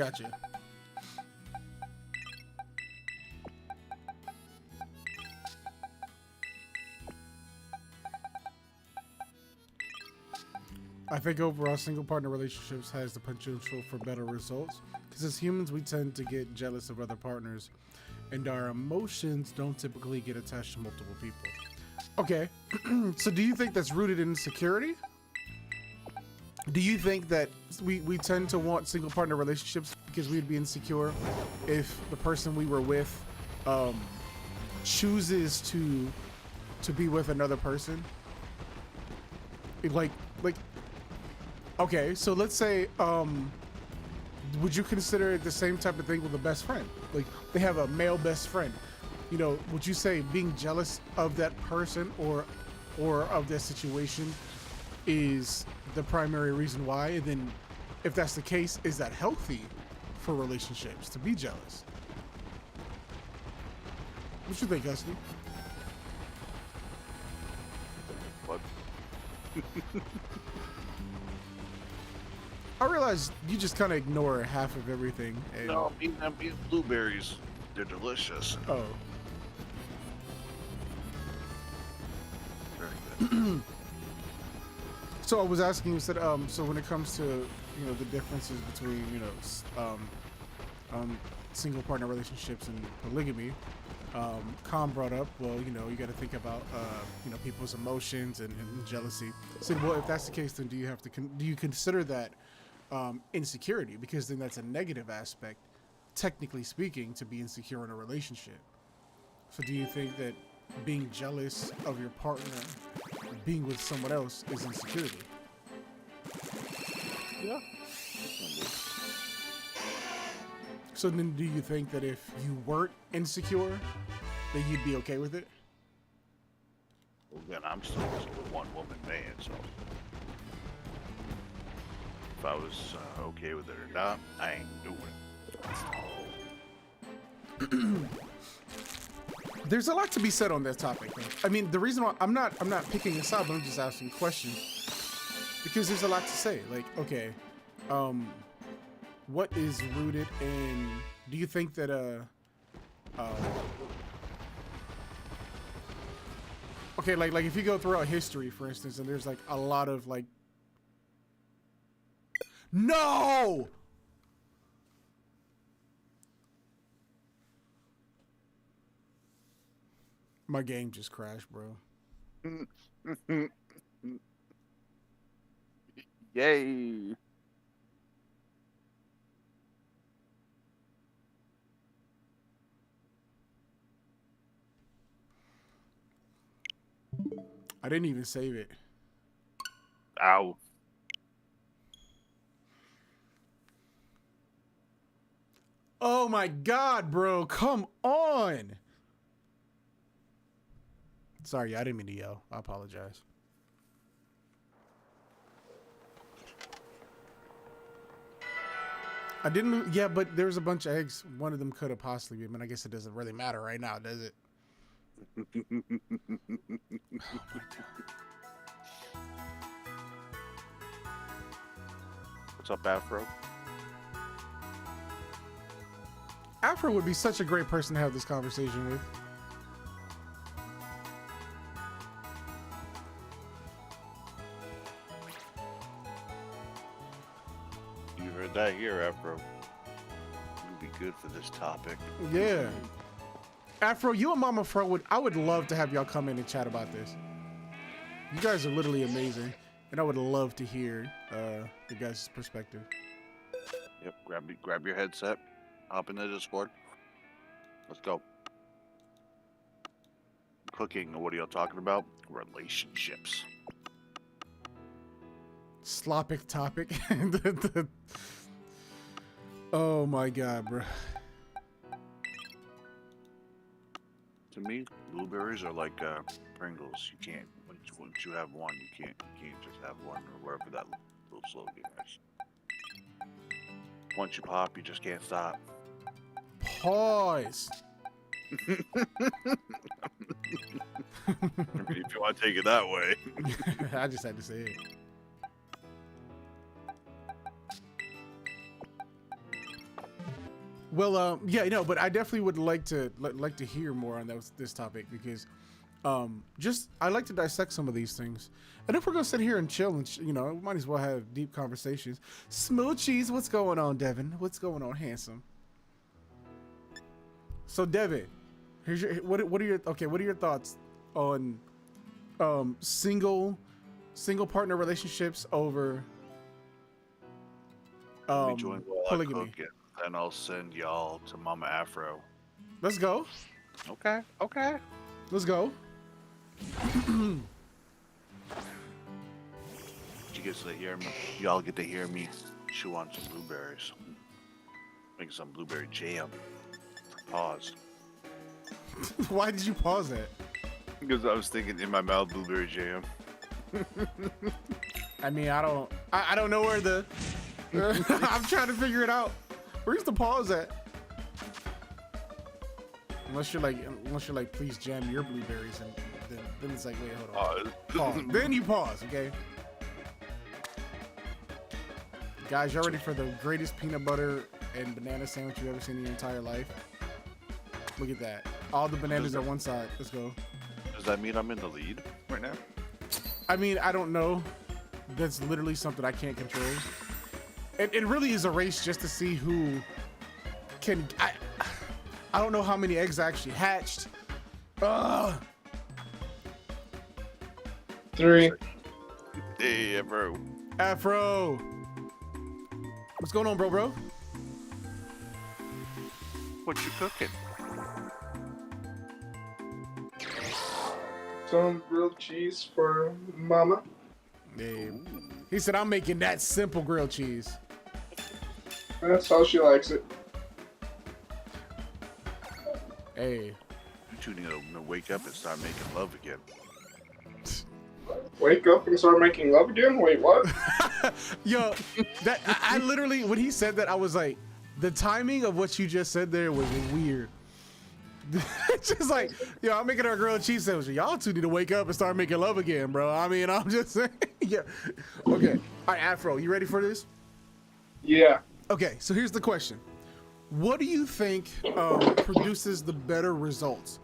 I think overall single partner relationships has the potential for better results because as humans we tend to get jealous of other partners and our emotions don't typically get attached to multiple people. Okay, so do you think that's rooted in insecurity? Do you think that we tend to want single partner relationships because we'd be insecure if the person we were with chooses to be with another person? Like okay, so let's say would you consider it the same type of thing with a best friend? Like they have a male best friend. You know, would you say being jealous of that person or of that situation is the primary reason why? And then if that's the case, is that healthy for relationships to be jealous? What you think, Husky? What? I realize you just kind of ignore half of everything. And... No, I'm eating blueberries. They're delicious. Oh. Very good. So I was asking you, said, so when it comes to, you know, the differences between, you know, single partner relationships and polygamy, Khan brought up, well, you know, you got to think about, you know, people's emotions and jealousy. So, well, if that's the case, then do you consider that insecurity? Because then that's a negative aspect, technically speaking, to be insecure in a relationship. So do you think that being jealous of your partner being with someone else is insecurity? Yeah. So then do you think that if you weren't insecure, that you'd be okay with it? Well, then I'm still a one-woman man, so if I was okay with it or not, I ain't doing it. There's a lot to be said on that topic. I mean, the reason why I'm not picking a side, but I'm just asking questions because there's a lot to say. Like, okay, what is rooted in? Do you think that okay, like if you go throughout history, for instance, and there's like a lot of like, no. My game just crashed, bro. Yay. I didn't even save it. Ow. Oh my God, bro. Come on. Sorry, I didn't mean to yell. I apologize. I didn't. Yeah, but there's a bunch of eggs. One of them could have possibly been. But I guess it doesn't really matter right now, does it? Oh my God. What's up, Afro? Afro would be such a great person to have this conversation with. You heard that here, Afro. You'll be good for this topic. Yeah. Afro, you and Mama Fro I would love to have y'all come in and chat about this. You guys are literally amazing. and I would love to hear the guys' perspective. Yep. Grab your headset. Hop in the Discord. Let's go. Cooking. What are y'all talking about? Relationships. Slopic topic. Oh my god, bro. To me, blueberries are like Pringles. You can't once you have one, you can't just have one or wherever that little slogan is. Once you pop, you just can't stop. Pause. If you want to take it that way. I just had to say it. Well, yeah, you know, but I definitely would like to hear more on this topic because, just I like to dissect some of these things. And if we're gonna sit here and chill and you know, we might as well have deep conversations. Smoochies, what's going on, Devin? What's going on, handsome? So, Devin, here's your what are your thoughts on single partner relationships over Let me join while I polygamy? cook it, then I'll send y'all to Mama Afro. Let's go. Okay. Let's go. You get to hear me. Y'all get to hear me chew on some blueberries. Make some blueberry jam. Pause. Why did you pause that? Because I was thinking in my mouth blueberry jam. I mean, I don't know where the. I'm trying to figure it out. Where's the pause at? Unless you're like, please jam your blueberries, and then it's like, wait, hold on. Pause. Then you pause, okay? Guys, y'all ready for the greatest peanut butter and banana sandwich you've ever seen in your entire life? Look at that. All the bananas at one side. Let's go. Does that mean I'm in the lead right now? I mean, I don't know. That's literally something I can't control. It really is a race just to see who can. I don't know how many eggs actually hatched. 3. Hey, bro. Afro. What's going on, bro? What you cooking? Some grilled cheese for Mama. Hey. He said, I'm making that simple grilled cheese. That's how she likes it. Hey. You two need to wake up and start making love again. Wake up and start making love again? Wait, what? Yo, that I literally, when he said that, I was like, the timing of what you just said there was weird. It's just like, yo, I'm making our grilled cheese sandwich. Y'all two need to wake up and start making love again, bro. I mean, I'm just saying. Yeah. Okay. All right, Afro, you ready for this? Yeah. Okay, so here's the question. What do you think produces the better results?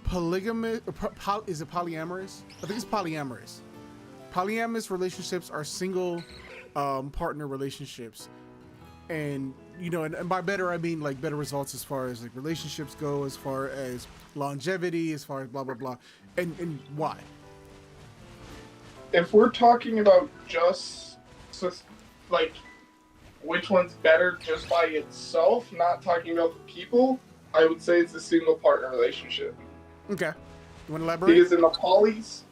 Polygamous? Is it polyamorous? I think it's polyamorous. Polyamorous relationships are single partner relationships. And, you know, and by better, I mean like better results as far as like relationships go, as far as longevity, as far as blah, blah, blah. And why? If we're talking about just, like, which one's better just by itself, not talking about the people, I would say it's a single partner relationship. Okay. You want to elaborate? Because in the polys,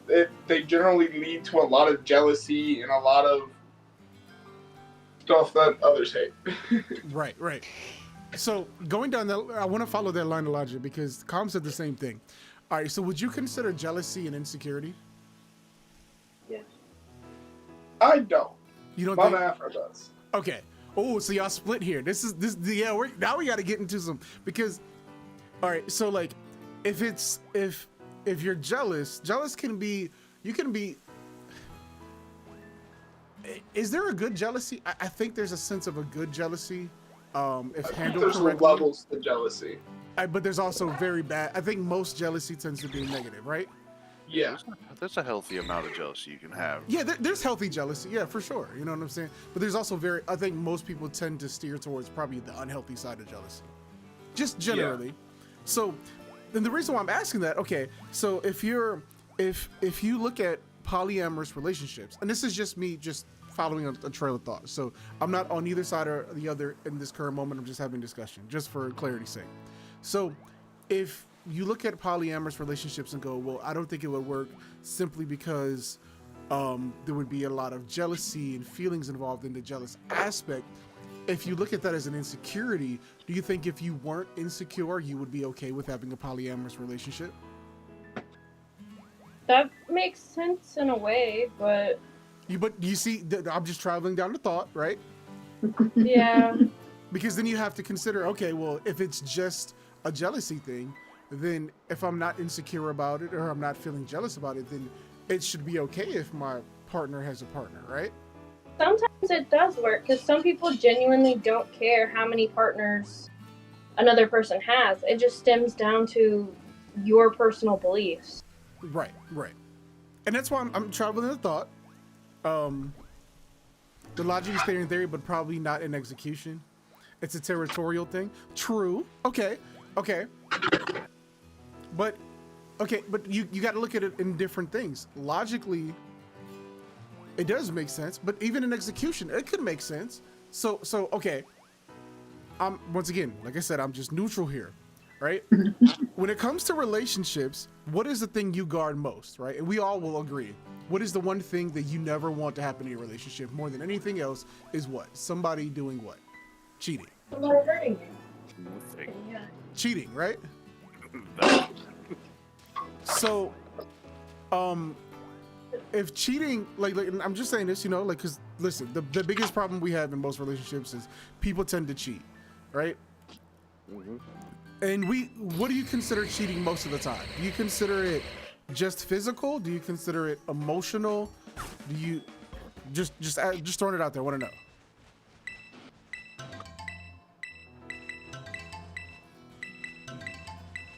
they generally lead to a lot of jealousy and a lot of stuff that others hate. Right. So going down that, I want to follow that line of logic because Com said the same thing. All right. So would you consider jealousy and insecurity? I don't. You don't Mama think? Afro does. Okay. Oh, so y'all split here. Yeah. Now we got to get into some because. All right. So like, if you're jealous can be. You can be. Is there a good jealousy? I think there's a sense of a good jealousy, if handled There's correctly. levels to jealousy. But there's also very bad. I think most jealousy tends to be negative, right? Yeah. There's a healthy amount of jealousy you can have. Yeah, there's healthy jealousy. Yeah, for sure. You know what I'm saying? But there's also I think most people tend to steer towards probably the unhealthy side of jealousy. Just generally. Yeah. So, then the reason why I'm asking that, okay, so if you look at polyamorous relationships, and this is just me just following a trail of thought. So I'm not on either side or the other in this current moment. I'm just having discussion, just for clarity's sake. So if you look at polyamorous relationships and go, well, I don't think it would work simply because there would be a lot of jealousy and feelings involved in the jealous aspect. If you look at that as an insecurity, do you think if you weren't insecure, you would be okay with having a polyamorous relationship? That makes sense in a way, but you see, I'm just traveling down the thought, right? yeah. Because then you have to consider, okay, well, if it's just a jealousy thing, then if I'm not insecure about it or I'm not feeling jealous about it, then it should be okay if my partner has a partner, right? Sometimes it does work because some people genuinely don't care how many partners another person has. It just stems down to your personal beliefs. Right. And that's why I'm traveling the thought. The logic is clear in theory, but probably not in execution. It's a territorial thing. True. Okay. But you got to look at it in different things. Logically, it does make sense, but even in execution, it could make sense. So okay. Once again, like I said, I'm just neutral here, right? When it comes to relationships, what is the thing you guard most, right? And we all will agree. What is the one thing that you never want to happen in your relationship more than anything else is what? Somebody doing what? Cheating. Cheating, right? So, if cheating, like I'm just saying this, like, because listen, the biggest problem we have in most relationships is people tend to cheat, right? Mm-hmm. And what do you consider cheating most of the time? Do you consider it just physical? Do you consider it emotional? Do you just throwing it out there? I want to know.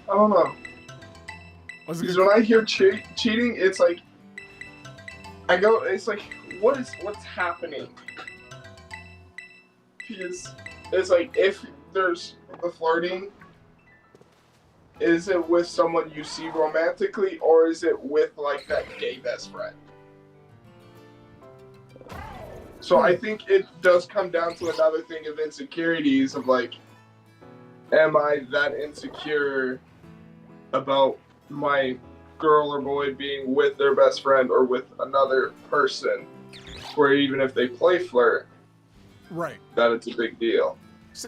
I don't know. Because when I hear cheating, it's like it's like what's happening? Because it's like if there's the flirting, is it with someone you see romantically, or is it with like that gay best friend? So I think it does come down to another thing of insecurities of like, am I that insecure about my girl or boy being with their best friend or with another person, where even if they play flirt, right, that it's a big deal.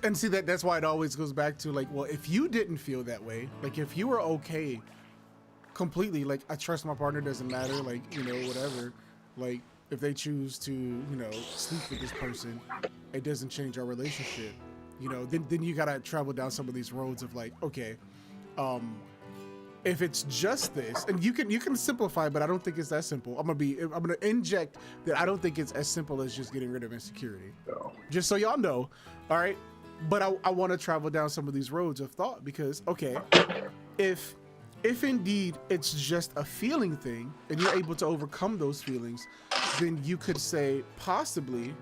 And see that's why it always goes back to like, well, if you didn't feel that way, like if you were okay completely, like I trust my partner, doesn't matter, like, whatever, like if they choose to, sleep with this person, it doesn't change our relationship, then you gotta travel down some of these roads of like, okay, if it's just this, and you can simplify, but I don't think it's that simple. I'm gonna inject that I don't think it's as simple as just getting rid of insecurity. No. Just so y'all know, all right? But I want to travel down some of these roads of thought because, okay, if indeed it's just a feeling thing and you're able to overcome those feelings, then you could say possibly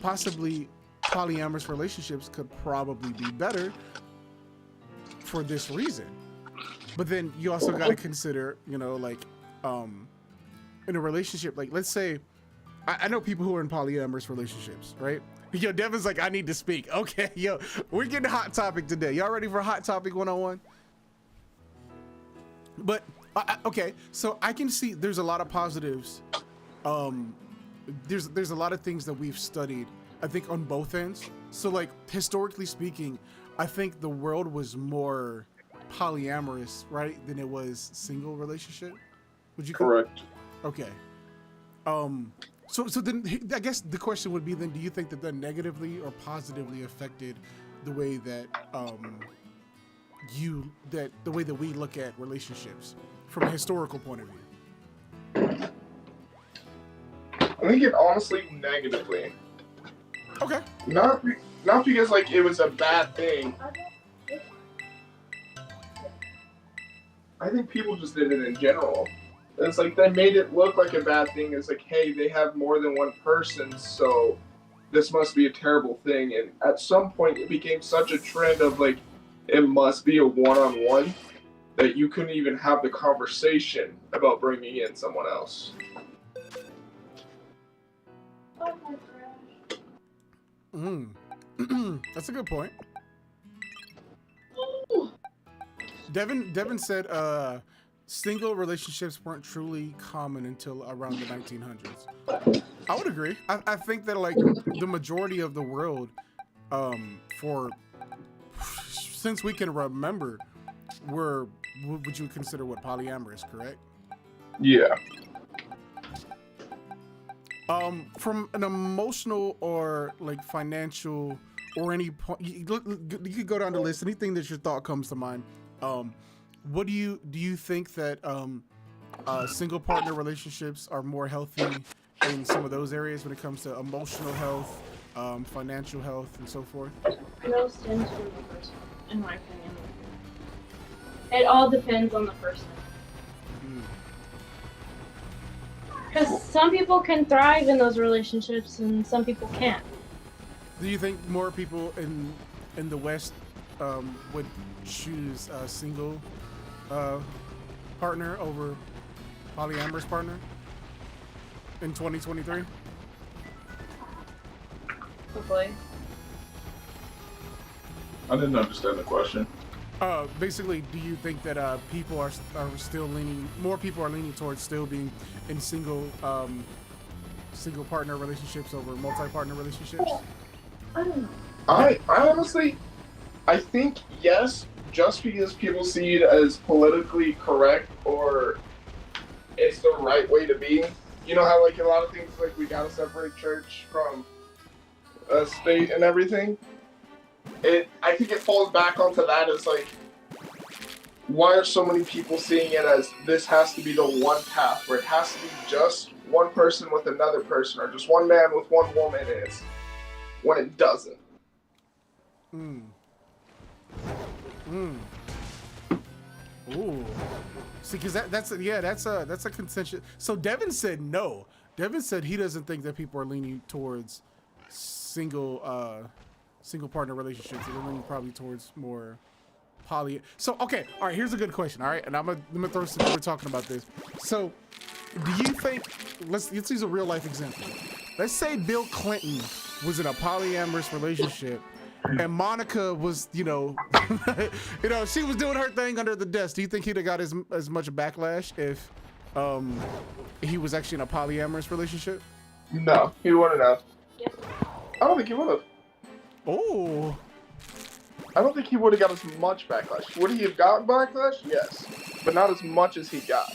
polyamorous relationships could probably be better for this reason. But then you also got to consider, like in a relationship, like let's say I know people who are in polyamorous relationships, right? Yo, Devin's like, I need to speak. Okay, yo, we're getting a hot topic today. Y'all ready for a hot topic 101? But okay, so I can see there's a lot of positives. There's a lot of things that we've studied, I think, on both ends. So like historically speaking, I think the world was more polyamorous, right, than it was single relationship. Would you? Correct. Okay. So then I guess the question would be then, do you think that negatively or positively affected the way that the way that we look at relationships from a historical point of view? I think it honestly negatively. Okay. Not because like it was a bad thing. I think people just did it in general. It's like they made it look like a bad thing. It's like, hey, they have more than one person, so this must be a terrible thing. And at some point, it became such a trend of like, it must be a one-on-one. that you couldn't even have the conversation about bringing in someone else. That's a good point. Devin said single relationships weren't truly common until around the 1900s. I would agree. I think that like the majority of the world, since we can remember, would you consider what polyamorous, correct? Yeah. From an emotional or like financial or any point, you could go down the list. Anything that your thought comes to mind. What do you think that single partner relationships are more healthy in some of those areas when it comes to emotional health, financial health, and so forth? It all stems from the person, in my opinion. It all depends on the person. Because some people can thrive in those relationships and some people can't. Do you think more people in the West would choose a single partner over polyamorous partner in 2023? Hopefully. I didn't understand the question. Basically, do you think that people are still more people are leaning towards still being in single partner relationships over multi-partner relationships? I don't know. I honestly, I think yes, just because people see it as politically correct or it's the right way to be. You know how like a lot of things like we gotta separate church from state and everything. I think it falls back onto that as like, why are so many people seeing it as this has to be the one path where it has to be just one person with another person or just one man with one woman is when it doesn't. Ooh. See, because that's a contentious. So Devin said no. Devin said he doesn't think that people are leaning towards single partner relationships. They're leaning probably towards more poly. So okay, all right. Here's a good question. All right, and I'm gonna throw some. We're talking about this. So, do you think? Let's use a real life example. Let's say Bill Clinton was in a polyamorous relationship, and Monica was, she was doing her thing under the desk. Do you think he'd have got as much backlash if he was actually in a polyamorous relationship? No, he wouldn't have. Yes. I don't think he would have. Oh. I don't think he would have got as much backlash. Would he have gotten backlash? Yes. But not as much as he got.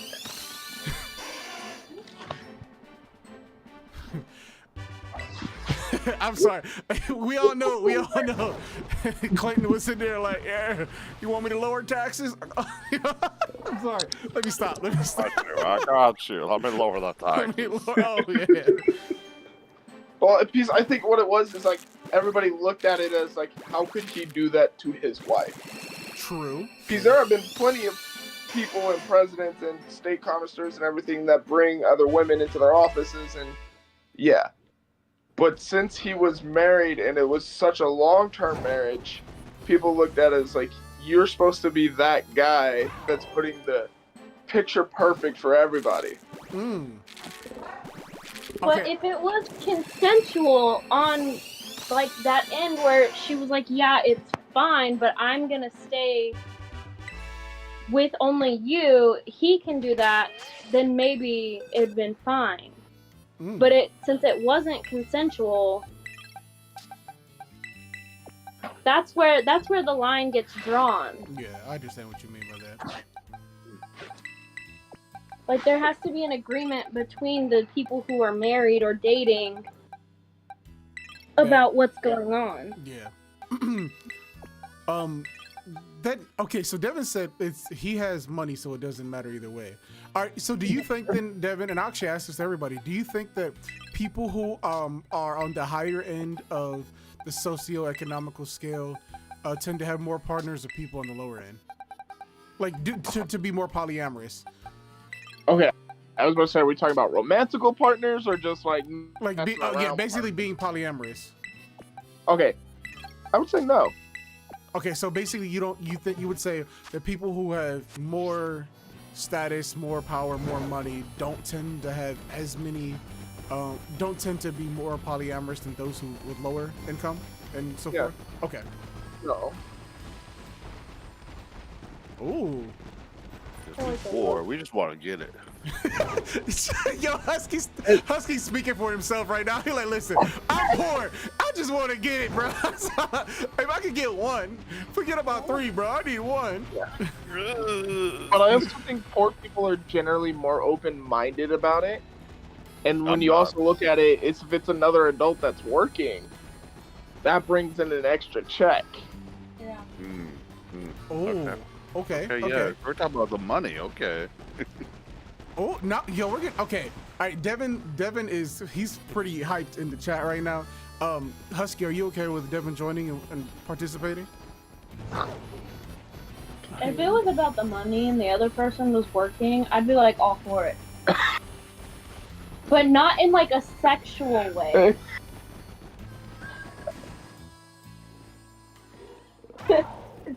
I'm sorry. We all know. Clinton was sitting there like, yeah, you want me to lower taxes? I'm sorry. Let me stop. I got you. Let me lower the taxes. Oh, yeah. Well, because I think what it was is like everybody looked at it as like, how could he do that to his wife? True. Because there have been plenty of people and presidents and state commissars and everything that bring other women into their offices, and yeah. But since he was married and it was such a long-term marriage, people looked at it as like, you're supposed to be that guy that's putting the picture perfect for everybody. But Okay. if it was consensual on like that end where she was like, yeah, it's fine, but I'm gonna stay with only you, he can do that, then maybe it'd been fine. But since it wasn't consensual, that's where the line gets drawn. Yeah, I understand what you mean by that. Like there has to be an agreement between the people who are married or dating about what's going on. Yeah. So Devin said he has money, so it doesn't matter either way. All right, so do you think then, Devin, and I'll actually ask this to everybody, do you think that people who are on the higher end of the socioeconomical scale tend to have more partners or people on the lower end? Like, to be more polyamorous? Okay. I was going to say, are we talking about romantical partners or just like basically being polyamorous. Okay. I would say no. Okay, so basically you would say that people who have more status, more power, more money don't tend to have as many, don't tend to be more polyamorous than those who with lower income and so Yeah. forth. Okay. No. Ooh. Or we just want to get it. Yo, Husky's speaking for himself right now. He's like, listen, I'm poor. I just want to get it, bro. If I could get one, forget about 3, bro. I need 1. But I also think poor people are generally more open-minded about it. And when you also look at it, if it's another adult that's working, that brings in an extra check. Yeah. Oh, okay. Yeah, we're talking about the money. Okay. Oh, no, yo, we're getting okay. All right, Devin he's pretty hyped in the chat right now. Husky, are you okay with Devin joining and participating? If it was about the money and the other person was working, I'd be like all for it. But not in like a sexual way.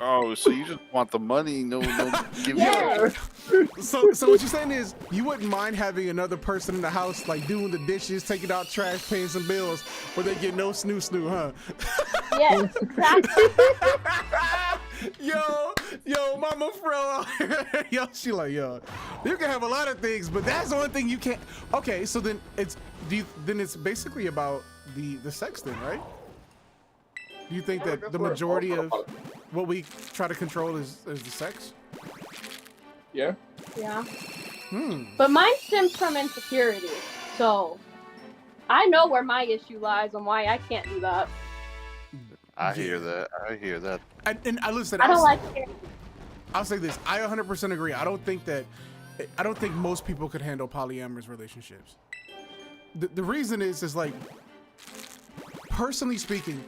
Oh, so you just want the money? No, give Yeah. So what you're saying is you wouldn't mind having another person in the house like doing the dishes, taking out trash, paying some bills, where they get no snoo, huh? Yes, exactly. Yo, Mama Fro, yo, she like, yo, you can have a lot of things, but that's the one thing you can't. Okay, so then it's basically about the sex then, right? Do you think that the majority of what we try to control is the sex? Yeah. Yeah. But mine stems from insecurity, so I know where my issue lies and why I can't do that. I hear that. And I listen. I don't like it. I'll say this. I 100% agree. I don't think most people could handle polyamorous relationships. The reason is like, personally speaking,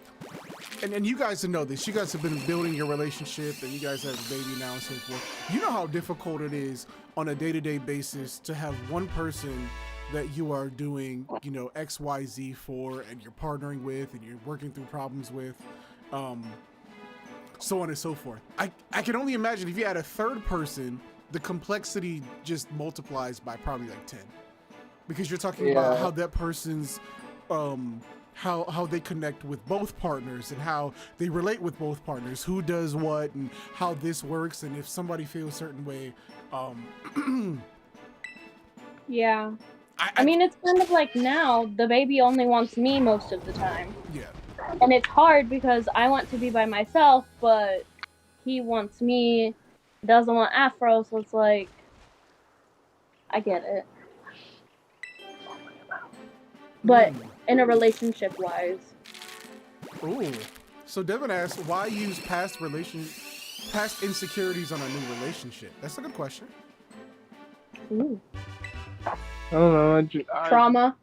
and you guys know this. You guys have been building your relationship, and you guys have a baby now and so forth. You know how difficult it is on a day-to-day basis to have one person that you are doing, X, Y, Z for, and you're partnering with, and you're working through problems with, so on and so forth. I can only imagine if you had a third person, the complexity just multiplies by probably like 10, because you're talking about how that person's, how they connect with both partners and how they relate with both partners, who does what and how this works, and if somebody feels a certain way. Yeah. I mean, it's kind of like now, the baby only wants me most of the time. Yeah. And it's hard because I want to be by myself, but he wants me, doesn't want Afro, so it's like, I get it. But in a relationship-wise. Ooh. So Devin asked, why use past insecurities on a new relationship? That's a good question. Ooh. I don't know. Trauma.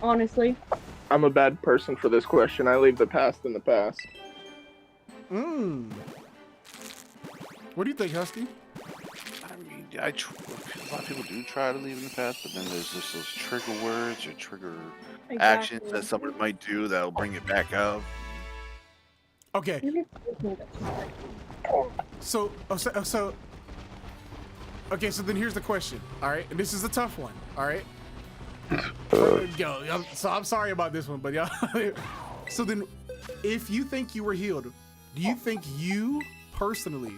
Honestly. I'm a bad person for this question. I leave the past in the past. What do you think, Husky? I mean, a lot of people do try to leave in the past, but then there's just those trigger words or trigger actions that somebody might do that'll bring it back up. Okay. So then here's the question. All right, and this is a tough one. All right. I'm sorry about this one, but y'all. So then, if you think you were healed, do you think you personally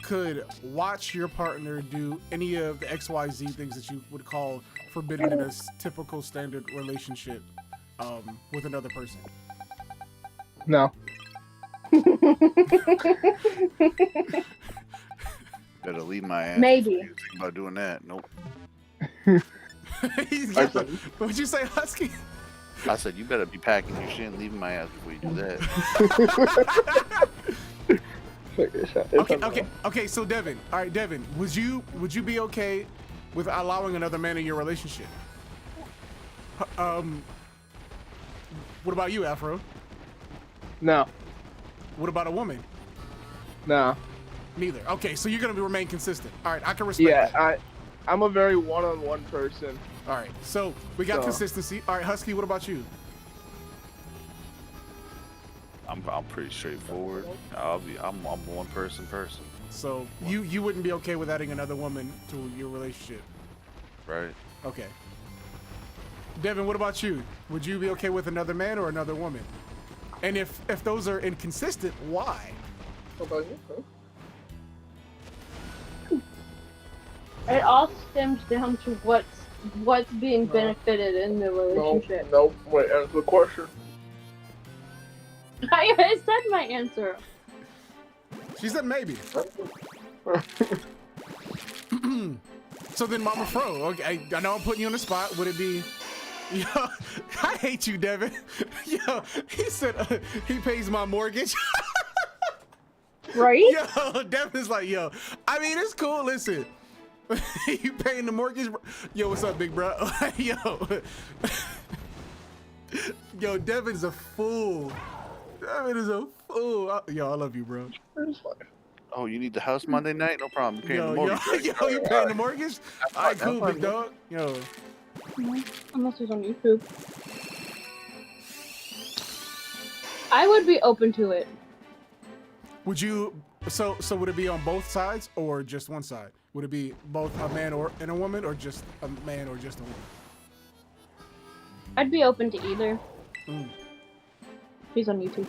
could watch your partner do any of the XYZ things that you would call forbidden in a typical standard relationship with another person? No. Better leave my ass. Maybe. You think about doing that? Nope. What'd you say, Husky? I said you better be packing your shit and leaving my ass before you do that. Okay. So Devin, all right, Devin, would you be okay with allowing another man in your relationship? What about you, Afro? No. What about a woman? No. Neither. Okay, so you're gonna remain consistent. All right, I can respect that. I'm a very one-on-one person. All right, so we got consistency. All right, Husky, what about you? I'm pretty straightforward. I'm a one person. So you wouldn't be okay with adding another woman to your relationship? Right. Okay. Devin, what about you? Would you be okay with another man or another woman? And if those are inconsistent, why? What about you? Huh? It all stems down to what's being benefited in the relationship. No, wait, answer the question. I said my answer. She said maybe. So then, Mama Fro, okay, I know I'm putting you on the spot. Would it be? Yo, I hate you, Devin. Yo, he said he pays my mortgage. Right? Yo, Devin's like, yo, I mean, it's cool. Listen, you paying the mortgage? Yo, what's up, big bro? Yo, Devin's a fool. Devin is a fool. Yo, I love you, bro. Oh, you need the house Monday night? No problem. Paying the mortgage. Yo, you paying the mortgage? All right, cool, big dog. Yo. Unless it's on YouTube. I would be open to it. Would you? So would it be on both sides or just one side? Would it be both a man and a woman, or just a man or just a woman? I'd be open to either. Mm. He's on YouTube.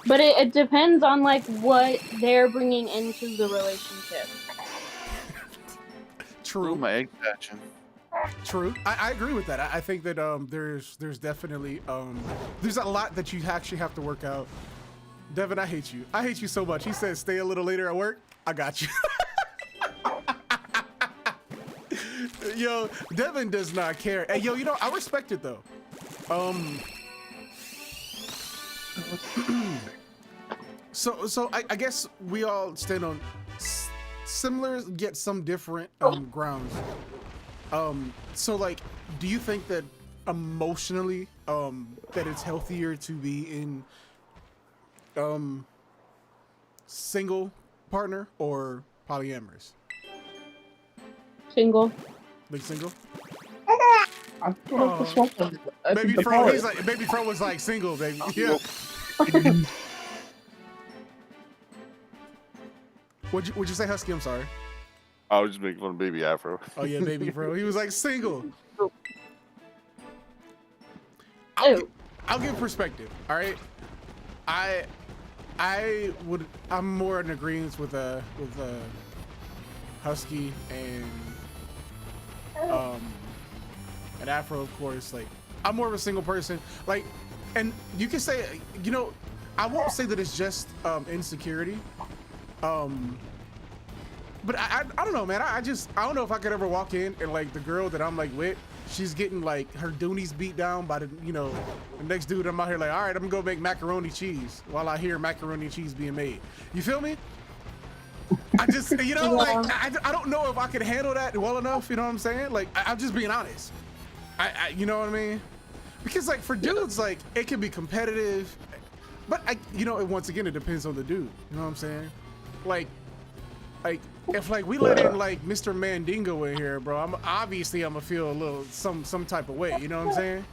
But it depends on like what they're bringing into the relationship. True. My egg patching. True. I agree with that. I think that there's definitely there's a lot that you actually have to work out. Devin, I hate you. I hate you so much. He said stay a little later at work. I got you. Yo, Devin does not care. Hey, yo, you know, I respect it though. So I guess we all stand on similar yet some different grounds. So like, do you think that emotionally that it's healthier to be in single partner or polyamorous? Single. Like single? I feel like this one. Baby Fro, he's like, Baby Fro was like single, baby. Yeah. Would you say Husky? I'm sorry. I was just making fun of Baby Afro. Oh yeah, Baby Fro. He was like single. I'll give perspective. All right. I'm more in agreement with Husky and Afro, of course. Like, I'm more of a single person. Like, and you can say, you know, I won't say that it's just insecurity. But I don't know, man. I don't know if I could ever walk in and like the girl that I'm like with, she's getting like her doonies beat down by the next dude. I'm out here like, all right, I'm gonna go make macaroni cheese while I hear macaroni cheese being made. You feel me? I just, like, I don't know if I could handle that well enough. You know what I'm saying? Like, I'm just being honest. You know what I mean? Because like for dudes, like it can be competitive, but once again, it depends on the dude. You know what I'm saying? Like if like we let in like Mr. Mandingo in here, bro, I'm gonna feel a little some type of way. You know what I'm saying?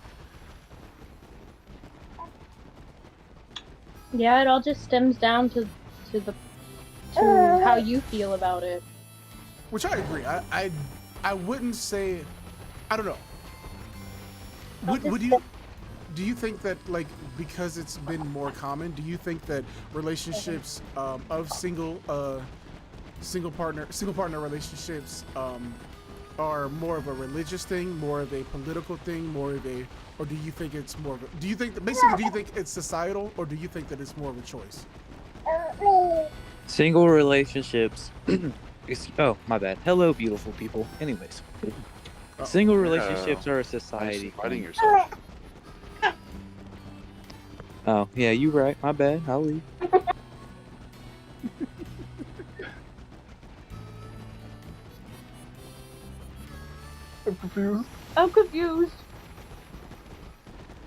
Yeah, it all just stems down to how you feel about it. Which I agree. I wouldn't say, I don't know. Do you think that like because it's been more common, do you think that relationships of single partner relationships are more of a religious thing, more of a political thing, or do you think it's more of a, do you think it's societal, or do you think that it's more of a choice? Single relationships. Oh, my bad. Hello, beautiful people. Anyways, single relationships are a society. Fighting yourself. Oh, yeah, you right. My bad. I'll leave. I'm confused. I'm confused.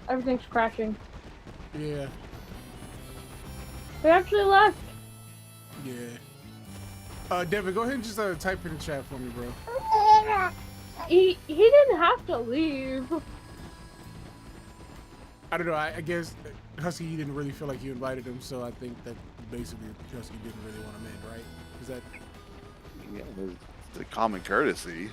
Everything's crashing. Yeah. They actually left. Yeah. Devin, go ahead and just type in the chat for me, bro. He didn't have to leave. I don't know. I guess Husky, you didn't really feel like you invited him, so I think that basically Husky didn't really want him in, right? Is that? Yeah, it's a common courtesy.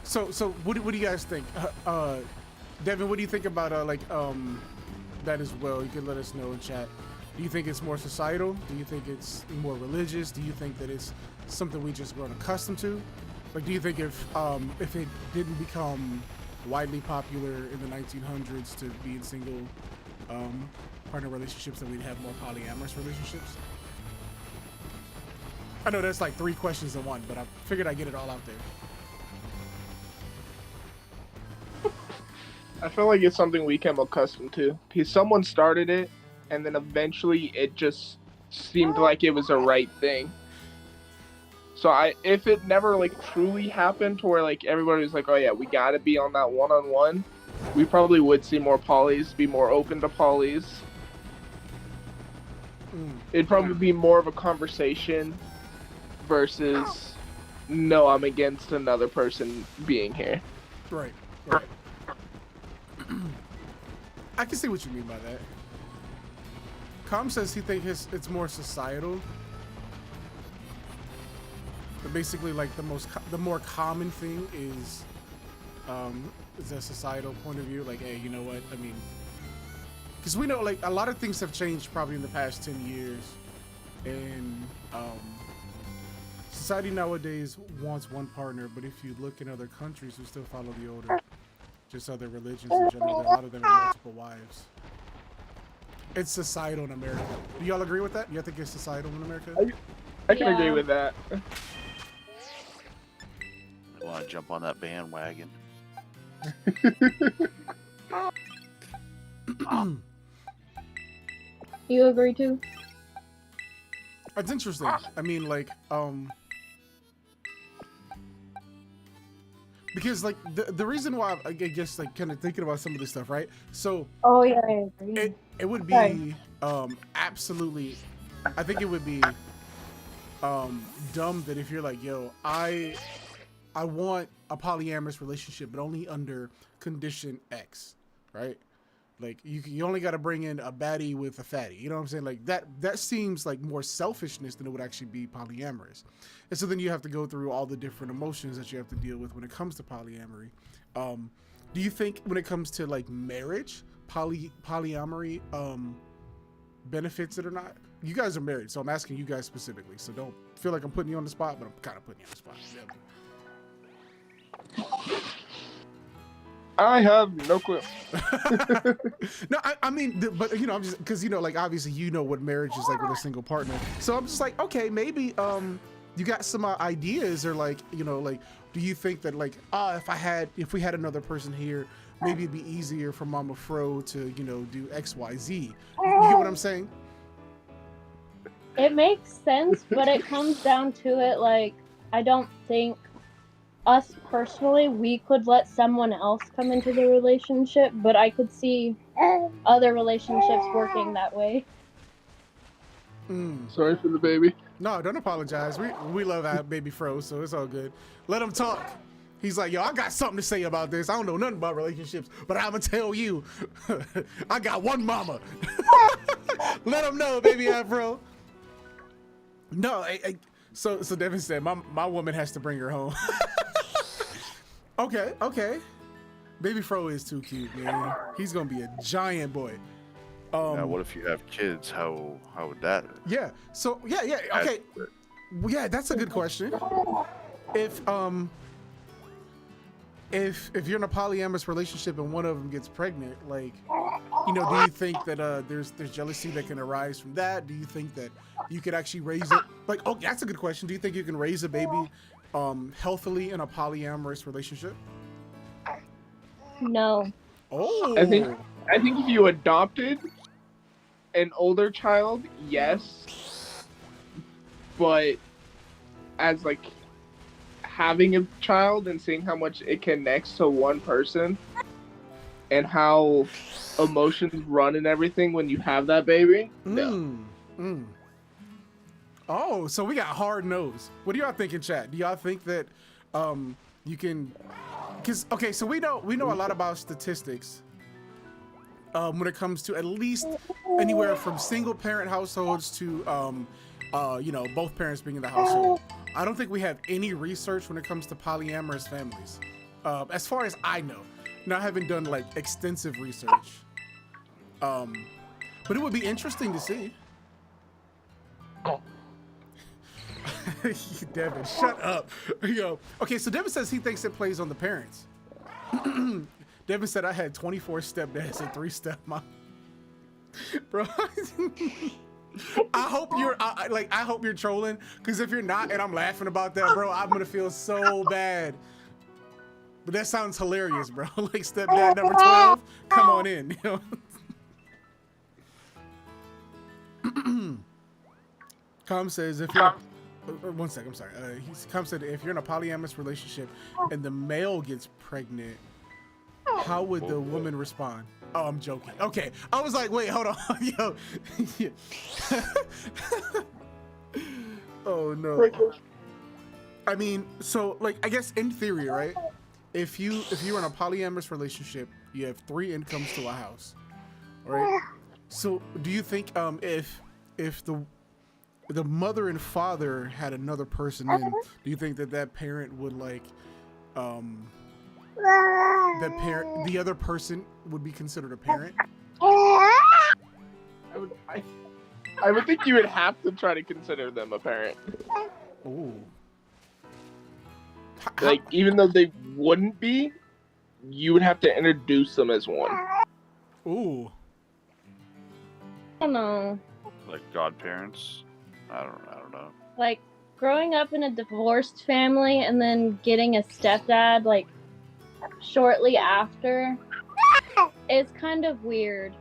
So what do you guys think? Devin, what do you think about that as well? You can let us know in chat. Do you think it's more societal? Do you think it's more religious? Do you think that it's something we just grown accustomed to? Like, do you think if it didn't become widely popular in the 1900s to be in single partner relationships, that we'd have more polyamorous relationships? I know that's like 3 questions in one, but I figured I'd get it all out there. I feel like it's something we became accustomed to. Because someone started it, and then eventually it just seemed like it was a right thing. So if it never like truly happened to where like everybody was like, oh yeah, we gotta be on that one-on-one, we probably would see more polys, be more open to polys. It'd probably be more of a conversation versus, no, I'm against another person being here. Right. I can see what you mean by that. Com says he thinks it's more societal. But basically, like the more common thing is a societal point of view. Like, hey, you know what? I mean, because we know like a lot of things have changed probably in the past 10 years, and society nowadays wants one partner. But if you look in other countries, we still follow the older. Just other religions in general, a lot of them have multiple wives. It's societal in America. Do y'all agree with that? You think it's societal in America? I can agree with that. I want to jump on that bandwagon. You agree too? It's interesting. I mean, like, because like the reason why I guess like kind of thinking about some of this stuff, right? So Oh yeah, I agree. it would be Sorry. absolutely, I think it would be dumb that if you're like, yo, I want a polyamorous relationship, but only under condition X, right? Like you only got to bring in a baddie with a fatty. You know what I'm saying? Like that seems like more selfishness than it would actually be polyamorous. And so then you have to go through all the different emotions that you have to deal with when it comes to polyamory. Do you think when it comes to like marriage, polyamory benefits it or not? You guys are married, so I'm asking you guys specifically. So don't feel like I'm putting you on the spot, but I'm kind of putting you on the spot. I have no clue. No, I mean, but you know, I'm just because you know, like obviously you know what marriage is like with a single partner. So I'm just like, okay, maybe you got some ideas, or like, you know, like, do you think that like, if we had another person here, maybe it'd be easier for Mama Fro to, you know, do X, Y, Z. You get what I'm saying? It makes sense, but it comes down to it, like, I don't think us personally, we could let someone else come into the relationship, but I could see other relationships working that way. Sorry for the baby. No, don't apologize. We love our baby Fro, so it's all good. Let him talk. He's like, yo, I got something to say about this. I don't know nothing about relationships, but I'm gonna tell you, I got one mama. Let him know, baby Afro. No, so Devin said, my woman has to bring her home. Okay. Baby Fro is too cute, man. He's gonna be a giant boy. Now, what if you have kids? How would that? Yeah. So yeah. Okay. Well, yeah, that's a good question. If you're in a polyamorous relationship and one of them gets pregnant, like, you know, do you think that there's jealousy that can arise from that? Do you think that you could actually raise it? Like, oh, that's a good question. Do you think you can raise a baby healthily in a polyamorous relationship? No. Oh. I think if you adopted an older child, yes. But as like having a child and seeing how much it connects to one person and how emotions run and everything when you have that baby, no. Mm. Oh, so we got hard nose. What do y'all think in chat? Do y'all think that you can? Because okay, so we know a lot about statistics when it comes to at least anywhere from single parent households to both parents being in the household. I don't think we have any research when it comes to polyamorous families, as far as I know. Now, I haven't done like extensive research, but it would be interesting to see. Devin, shut up. Yo, okay, so Devin says he thinks it plays on the parents. Devin said I had 24 stepdads and 3 stepmoms. Bro, I hope you're trolling, because if you're not and I'm laughing about that, bro, I'm gonna feel so bad. But that sounds hilarious, bro. Like stepdad number 12, come on in. You know? Com says if you're one sec, I'm sorry. Com said if you're in a polyamorous relationship and the male gets pregnant, how would the woman respond? Oh, I'm joking. Okay, I was like, wait, hold on, yo. Oh no. I mean, so like, I guess in theory, right? If you're in a polyamorous relationship, you have 3 incomes to a house, right? So do you think if the mother and father had another person in, do you think that parent would like the other person would be considered a parent? I would think you would have to try to consider them a parent. Ooh. Like, even though they wouldn't be, you would have to introduce them as one. Ooh. I don't know. Like godparents. I don't know. Like, growing up in a divorced family and then getting a stepdad, like, shortly after is kind of weird.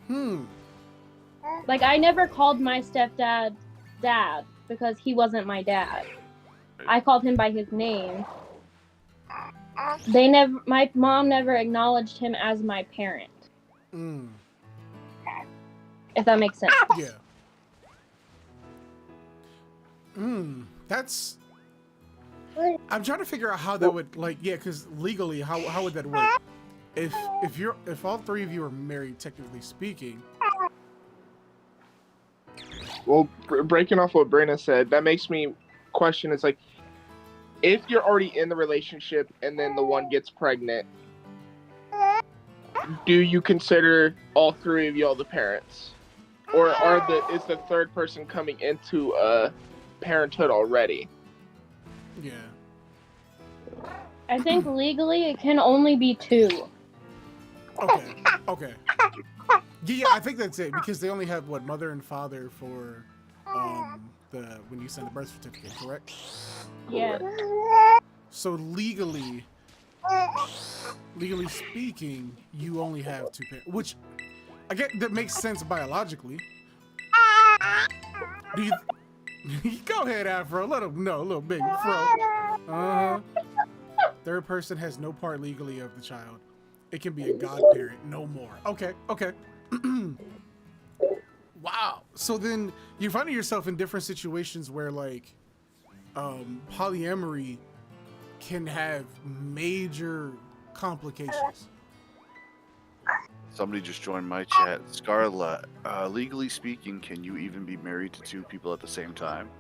Like, I never called my stepdad dad because he wasn't my dad. I called him by his name. My mom never acknowledged him as my parent. If that makes sense. Yeah. That's. I'm trying to figure out how that would because legally, how would that work? If all 3 of you are married, technically speaking. Well, breaking off what Brina said, that makes me question. It's like, if you're already in the relationship and then the one gets pregnant, do you consider all 3 of y'all the parents, or is the 3rd person coming into parenthood already? Yeah. I think legally it can only be 2. Okay. Yeah, I think that's it, because they only have mother and father for when you send the birth certificate, correct? Yeah. So legally speaking, you only have 2 parents, which I get that makes sense biologically. Do you go ahead, Afro? Let him know, little big fro. 3rd person has no part legally of the child. It can be a godparent, no more. Okay. Wow. So then you're finding yourself in different situations where polyamory can have major complications. Somebody just joined my chat. Scarla, legally speaking, can you even be married to 2 people at the same time?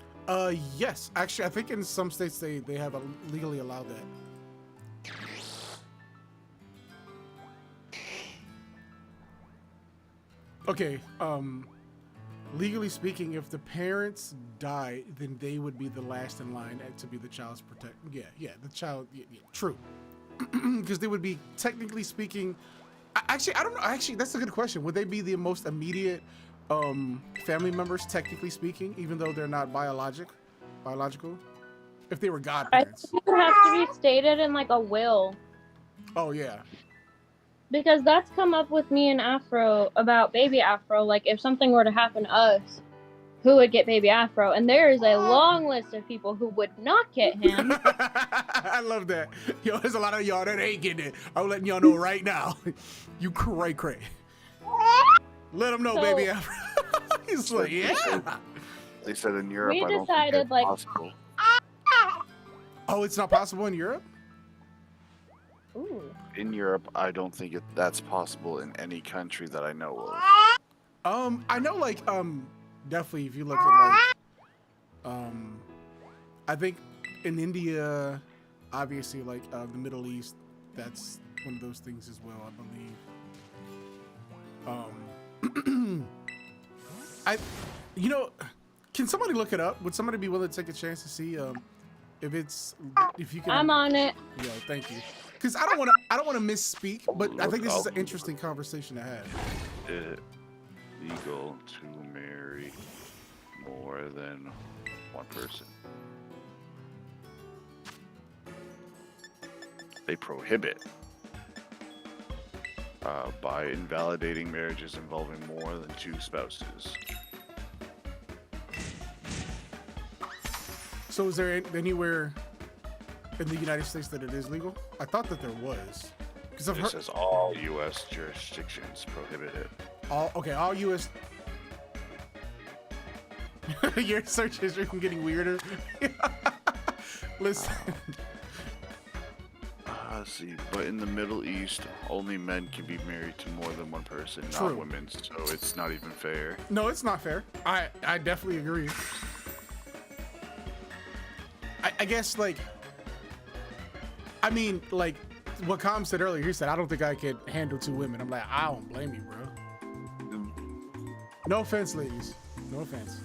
Yes. Actually, I think in some states they have legally allowed that. Okay, legally speaking, if the parents die, then they would be the last in line to be the child's protect. Yeah, the child. Yeah, true. Because they would be, technically speaking. Actually, I don't know. Actually, that's a good question. Would they be the most immediate family members, technically speaking, even though they're not biological? If they were godparents. I think it would have to be stated in a will. Oh yeah. Because that's come up with me and Afro about baby Afro. Like, if something were to happen to us, who would get baby Afro? And there is a long list of people who would not get him. I love that. Yo, there's a lot of y'all that ain't getting it. I'm letting y'all know right now. You cray. Let them know, baby Afro. He's like, yeah. They said in Europe, We I don't decided, think it's like- possible. Oh, it's not possible in Europe? Ooh. In Europe, I don't think that's possible in any country that I know of. I know, like, definitely if you look at like, I think in India, obviously, like, the Middle East, that's one of those things as well, I believe. Can somebody look it up? Would somebody be willing to take a chance to see, if you can? I'm on it. Yeah, thank you. Because I don't want to misspeak, but I think this is an interesting conversation to have. It legal to marry more than one person? They prohibit by invalidating marriages involving more than 2 spouses. So is there anywhere in the United States that it is legal? I thought that there was. Because I've It heard says all U.S. jurisdictions prohibit it. all U.S. Your search history from getting weirder. Listen. Let's see, but in the Middle East, only men can be married to more than one person, True. not women. So it's not even fair. No, it's not fair. I definitely agree. I guess, like, I mean, like what Com said earlier, he said, I don't think I could handle 2 women. I'm like, I don't blame you, bro. No offense, ladies. No offense.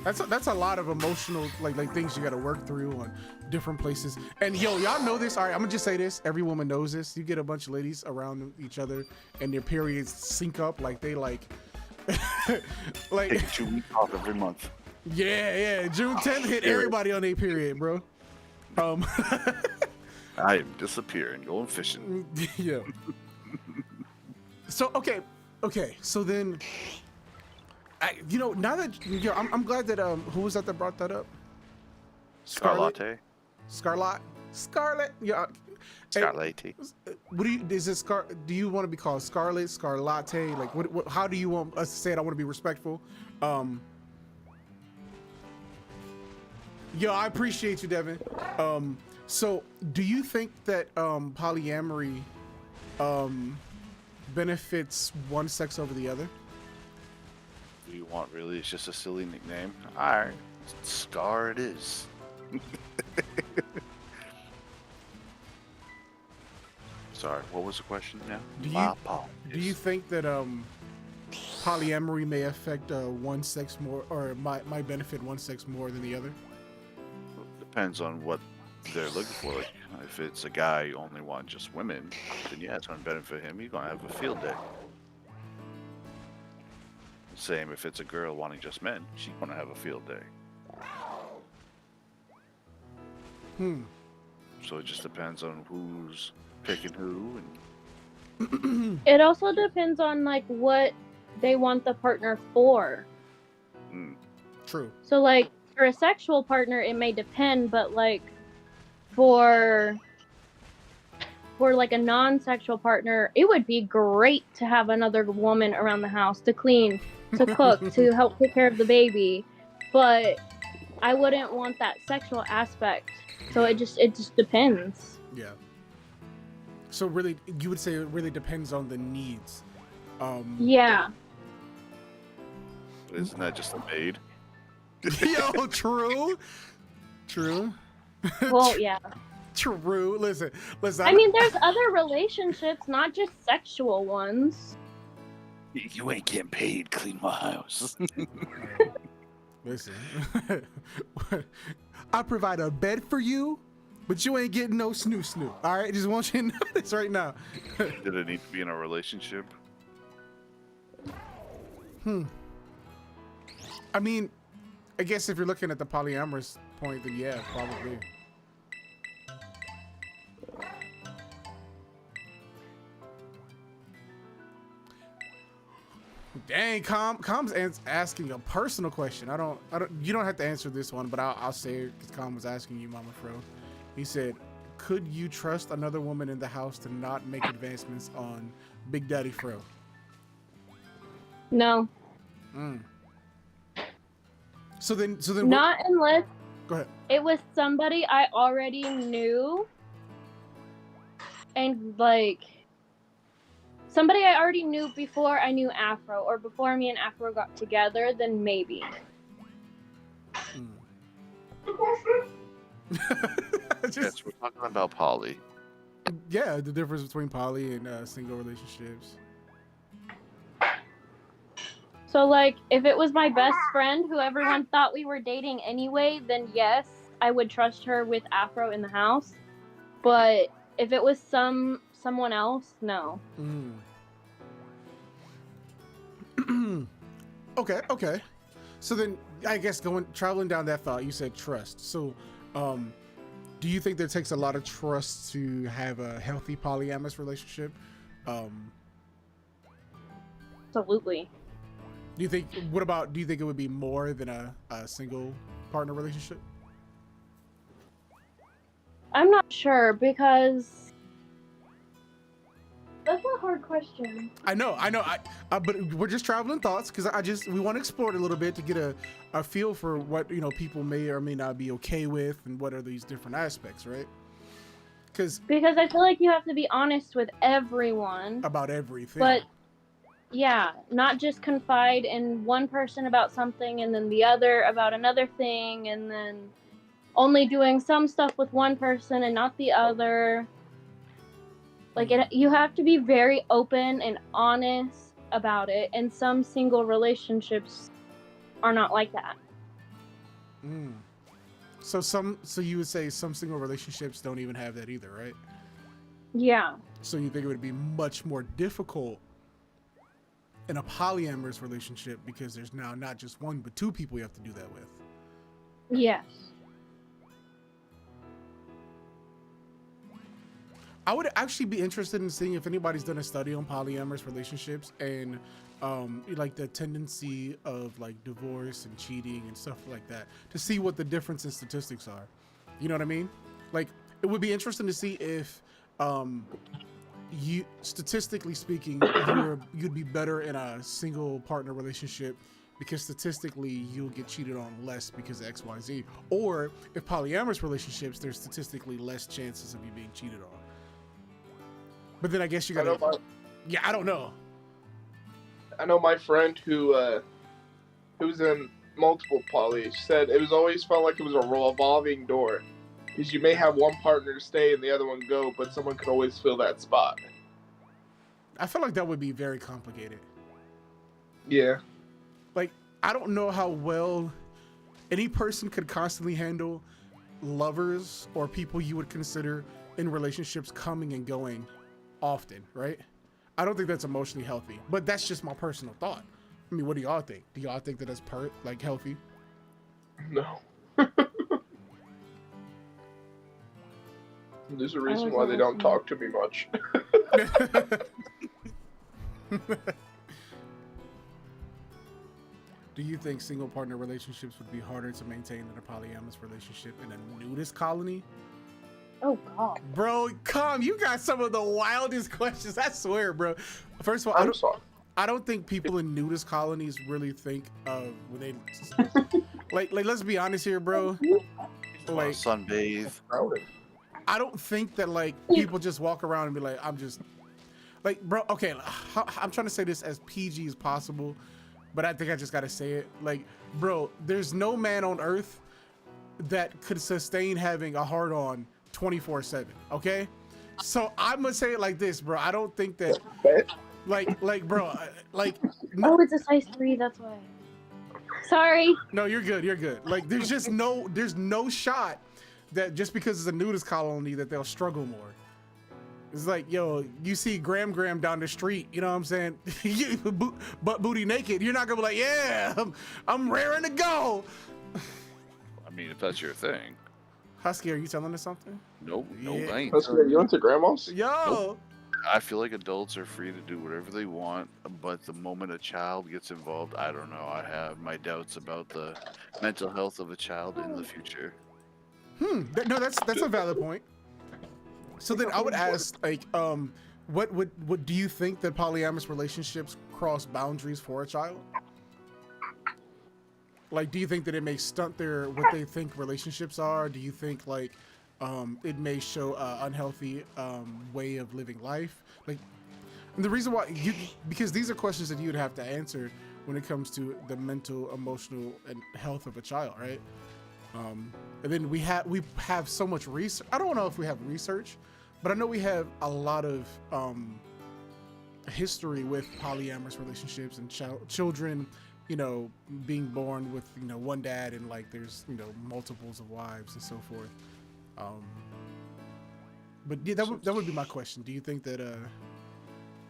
That's a lot of emotional, like things you got to work through on different places. And yo, y'all know this. All right, I'm gonna just say this. Every woman knows this. You get a bunch of ladies around each other and their periods sync up like they like Take 2 weeks off every month. Yeah. June 10th hit everybody on their period, bro. I am disappearing, going fishing. Yeah. So okay. So then, now that I'm glad that who was that brought that up? Scarlatti. Scarlet. Yeah. Scarlatti. What do you want to be called Scarlet, Scarlatti? Like what how do you want us to say it? I want to be respectful. Yo, I appreciate you, Devin. So do you think that polyamory benefits one sex over the other? Do you want really? It's just a silly nickname. Alright. Scar it is. Sorry, what was the question now? Do you think that polyamory may affect one sex more, or might benefit one sex more than the other? Depends on what they're looking for. Like, if it's a guy who only wants just women, then yeah, it's going to benefit him. He's going to have a field day. Same if it's a girl wanting just men, she's going to have a field day. So it just depends on who's picking who. And It also depends on like what they want the partner for. True. So like for a sexual partner, it may depend, but like for like a non-sexual partner, it would be great to have another woman around the house to clean, to cook, to help take care of the baby. But I wouldn't want that sexual aspect. So it just depends. Yeah. So really, you would say it really depends on the needs. Yeah. isn't that just a maid? Yo, true. Well, yeah. True. Listen. I mean, there's other relationships, not just sexual ones. You ain't getting paid, clean my house. Listen. I provide a bed for you, but you ain't getting no snoo. All right, just want you to know this right now. Did it need to be in a relationship? I mean, I guess if you're looking at the polyamorous point, then yeah, probably. Dang, Com's asking a personal question. You don't have to answer this one, but I'll say it because Com was asking you, Mama Fro. He said, could you trust another woman in the house to not make advancements on Big Daddy Fro? No. So then Not unless go ahead. it was somebody I already knew, and like somebody I already knew before I knew Afro, or before me and Afro got together, then maybe. Yes, we're talking about poly. Yeah, the difference between poly and single relationships. So like if it was my best friend who everyone thought we were dating anyway, then yes, I would trust her with Afro in the house. But if it was someone else, no. Okay. So then I guess traveling down that thought, you said trust. So do you think there takes a lot of trust to have a healthy polyamorous relationship? Absolutely. Do you think it would be more than a single partner relationship? I'm not sure because that's a hard question. I know. But we're just traveling thoughts because we want to explore it a little bit to get a feel for what people may or may not be okay with, and what are these different aspects, right? Because I feel like you have to be honest with everyone about everything. But yeah, not just confide in one person about something and then the other about another thing, and then only doing some stuff with one person and not the other. Like you have to be very open and honest about it, and some single relationships are not like that. So you would say some single relationships don't even have that either, right? Yeah. So you think it would be much more difficult in a polyamorous relationship because there's now not just one but two people you have to do that with. Yes. I would actually be interested in seeing if anybody's done a study on polyamorous relationships and like the tendency of like divorce and cheating and stuff like that, to see what the difference in statistics are. You know what I mean? Like it would be interesting to see if you, statistically speaking, you'd be better in a single partner relationship because statistically you'll get cheated on less because of XYZ, or if polyamorous relationships, there's statistically less chances of you being cheated on. But then I guess you gotta. I don't know. I know my friend who's in multiple poly said it was always felt like it was a revolving door, because you may have one partner stay and the other one go, but someone could always fill that spot. I feel like that would be very complicated. Yeah. Like I don't know how well any person could constantly handle lovers or people you would consider in relationships coming and going often, right? I don't think that's emotionally healthy, but that's just my personal thought. I mean, what do y'all think? Do y'all think that that's healthy? No. There's a reason why they don't talk to me much. Do you think single partner relationships would be harder to maintain than a polyamorous relationship in a nudist colony? Oh God, bro, you got some of the wildest questions. I swear, bro. First of all, I don't think people in nudist colonies really think of when they like. Let's be honest here, bro. Like sunbathe. I don't think that like people just walk around and be like, I'm just like, bro. Okay, I'm trying to say this as PG as possible, but I think I just gotta say it. Like, bro, there's no man on earth that could sustain having a hard-on 24/7. Okay, so I'm gonna say it like this, bro. I don't think that, like, bro, like. Oh, it's a size 3. That's why. Sorry. No, you're good. You're good. Like, there's no shot that just because it's a nudist colony that they'll struggle more. It's like, yo, you see Graham down the street, you know what I'm saying? Butt booty naked. You're not gonna be like, yeah, I'm raring to go. I mean, if that's your thing. Husky, are you telling us something? Nope, no, Yeah. I ain't. Husky, you went to grandma's? Yo. Nope. I feel like adults are free to do whatever they want, but the moment a child gets involved, I don't know. I have my doubts about the mental health of a child in the future. No, that's a valid point. So then I would ask, like, what do you think that polyamorous relationships cross boundaries for a child? Like, do you think that it may stunt their what they think relationships are? Do you think like it may show an unhealthy way of living life? Like, and the reason why because these are questions that you would have to answer when it comes to the mental, emotional, and health of a child, right? And then we have so much research. I don't know if we have research, but I know we have a lot of history with polyamorous relationships and children, you know, being born with, you know, one dad and like there's, you know, multiples of wives and so forth. But yeah, that would be my question. Do you think that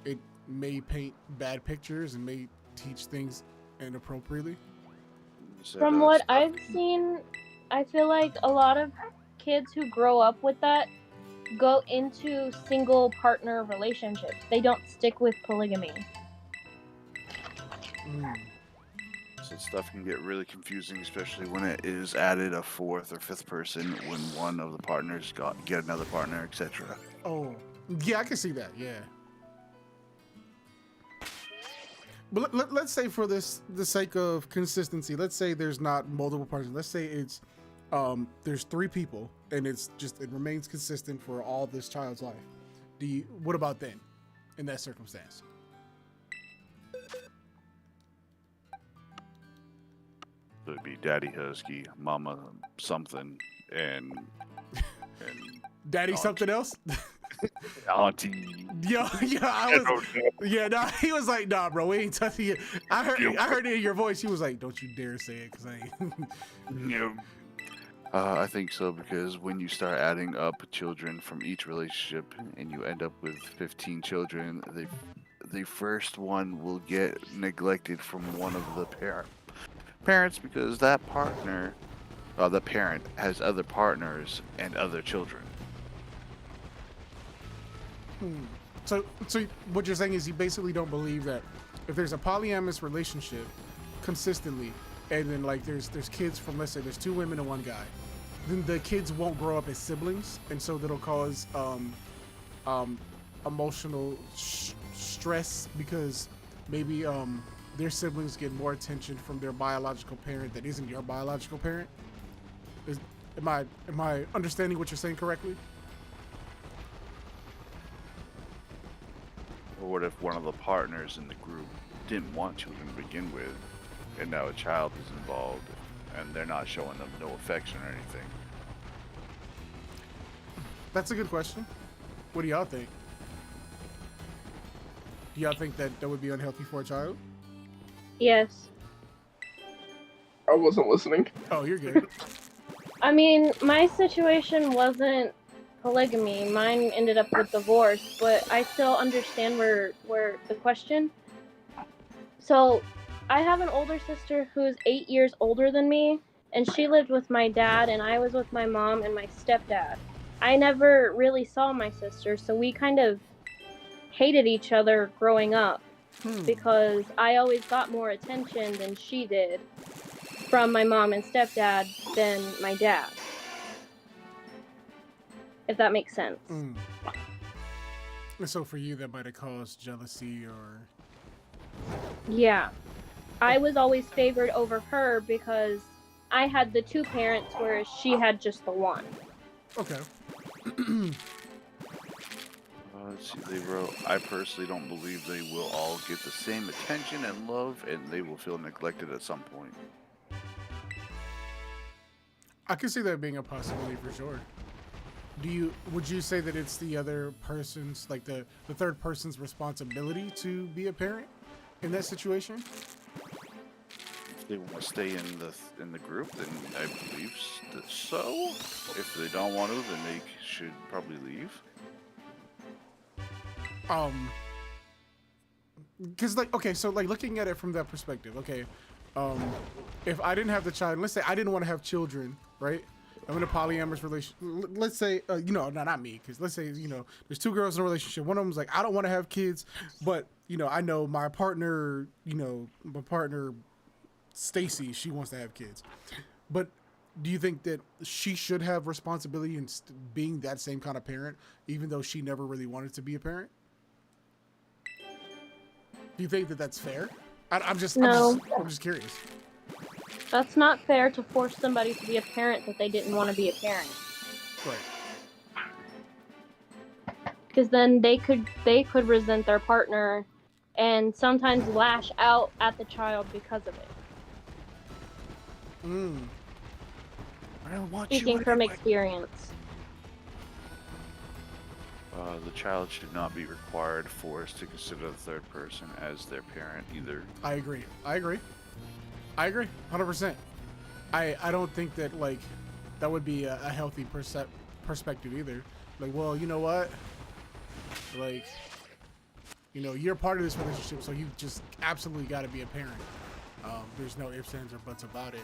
it may paint bad pictures and may teach things inappropriately? From what I've seen, I feel like a lot of kids who grow up with that go into single partner relationships. They don't stick with polygamy. So stuff can get really confusing, especially when it is added a fourth or fifth person when one of the partners get another partner, etc. Oh, yeah, I can see that. Yeah. But let's say for the sake of consistency, let's say there's not multiple partners. Let's say it's there's 3 people and it remains consistent for all this child's life. What about then in that circumstance? So it'd be Daddy Husky, Mama something, and Daddy something else? Auntie. Yeah, nah, he was like, nah, bro, we ain't touching it. I heard it in your voice. He was like, don't you dare say it, because I ain't. Yeah. I think so, because when you start adding up children from each relationship and you end up with 15 children, the first one will get neglected from one of the parents because that partner, the parent, has other partners and other children. So what you're saying is you basically don't believe that if there's a polyamorous relationship consistently, and then like there's kids from, let's say there's 2 women and 1 guy, then the kids won't grow up as siblings, and so that'll cause emotional stress because maybe their siblings get more attention from their biological parent that isn't your biological parent. Am I understanding what you're saying correctly? Or what if one of the partners in the group didn't want children to begin with, and now a child is involved, and they're not showing them no affection or anything? That's a good question. What do y'all think? Do y'all think that would be unhealthy for a child? Yes. I wasn't listening. Oh, you're good. I mean, my situation wasn't polygamy. Mine ended up with divorce, but I still understand where the question. So, I have an older sister who's 8 years older than me, and she lived with my dad, and I was with my mom and my stepdad. I never really saw my sister, so we kind of hated each other growing up because I always got more attention than she did from my mom and stepdad than my dad. If that makes sense. And so for you, that might have caused jealousy or... Yeah. I was always favored over her because I had the 2 parents, whereas she had just the 1. Okay. Let's see, they wrote, I personally don't believe they will all get the same attention and love, and they will feel neglected at some point. I can see that being a possibility for sure. Would you say that it's the other person's, like the third person's responsibility to be a parent in that situation? If they want to stay in the group, then I believe so. If they don't want to, then they should probably leave. Because like, okay, so like looking at it from that perspective, okay, if I didn't have the child, let's say I didn't want to have children, right? I'm in a polyamorous relationship. Let's say, no, not me, because let's say, there's 2 girls in a relationship. One of them's like, I don't want to have kids, but I know my partner, Stacy, she wants to have kids. But do you think that she should have responsibility in being that same kind of parent, even though she never really wanted to be a parent? Do you think that that's fair? I'm just curious. That's not fair to force somebody to be a parent that they didn't want to be a parent. Right. Because then they could resent their partner and sometimes lash out at the child because of it. I don't want Speaking you from anyway. experience. The child should not be required, forced to consider the third person as their parent either. I agree. 100%. I don't think that like that would be a healthy perspective either. Like, well, you know what? Like, you know, you're part of this relationship, so you just absolutely got to be a parent. There's no ifs, ands, or buts about it.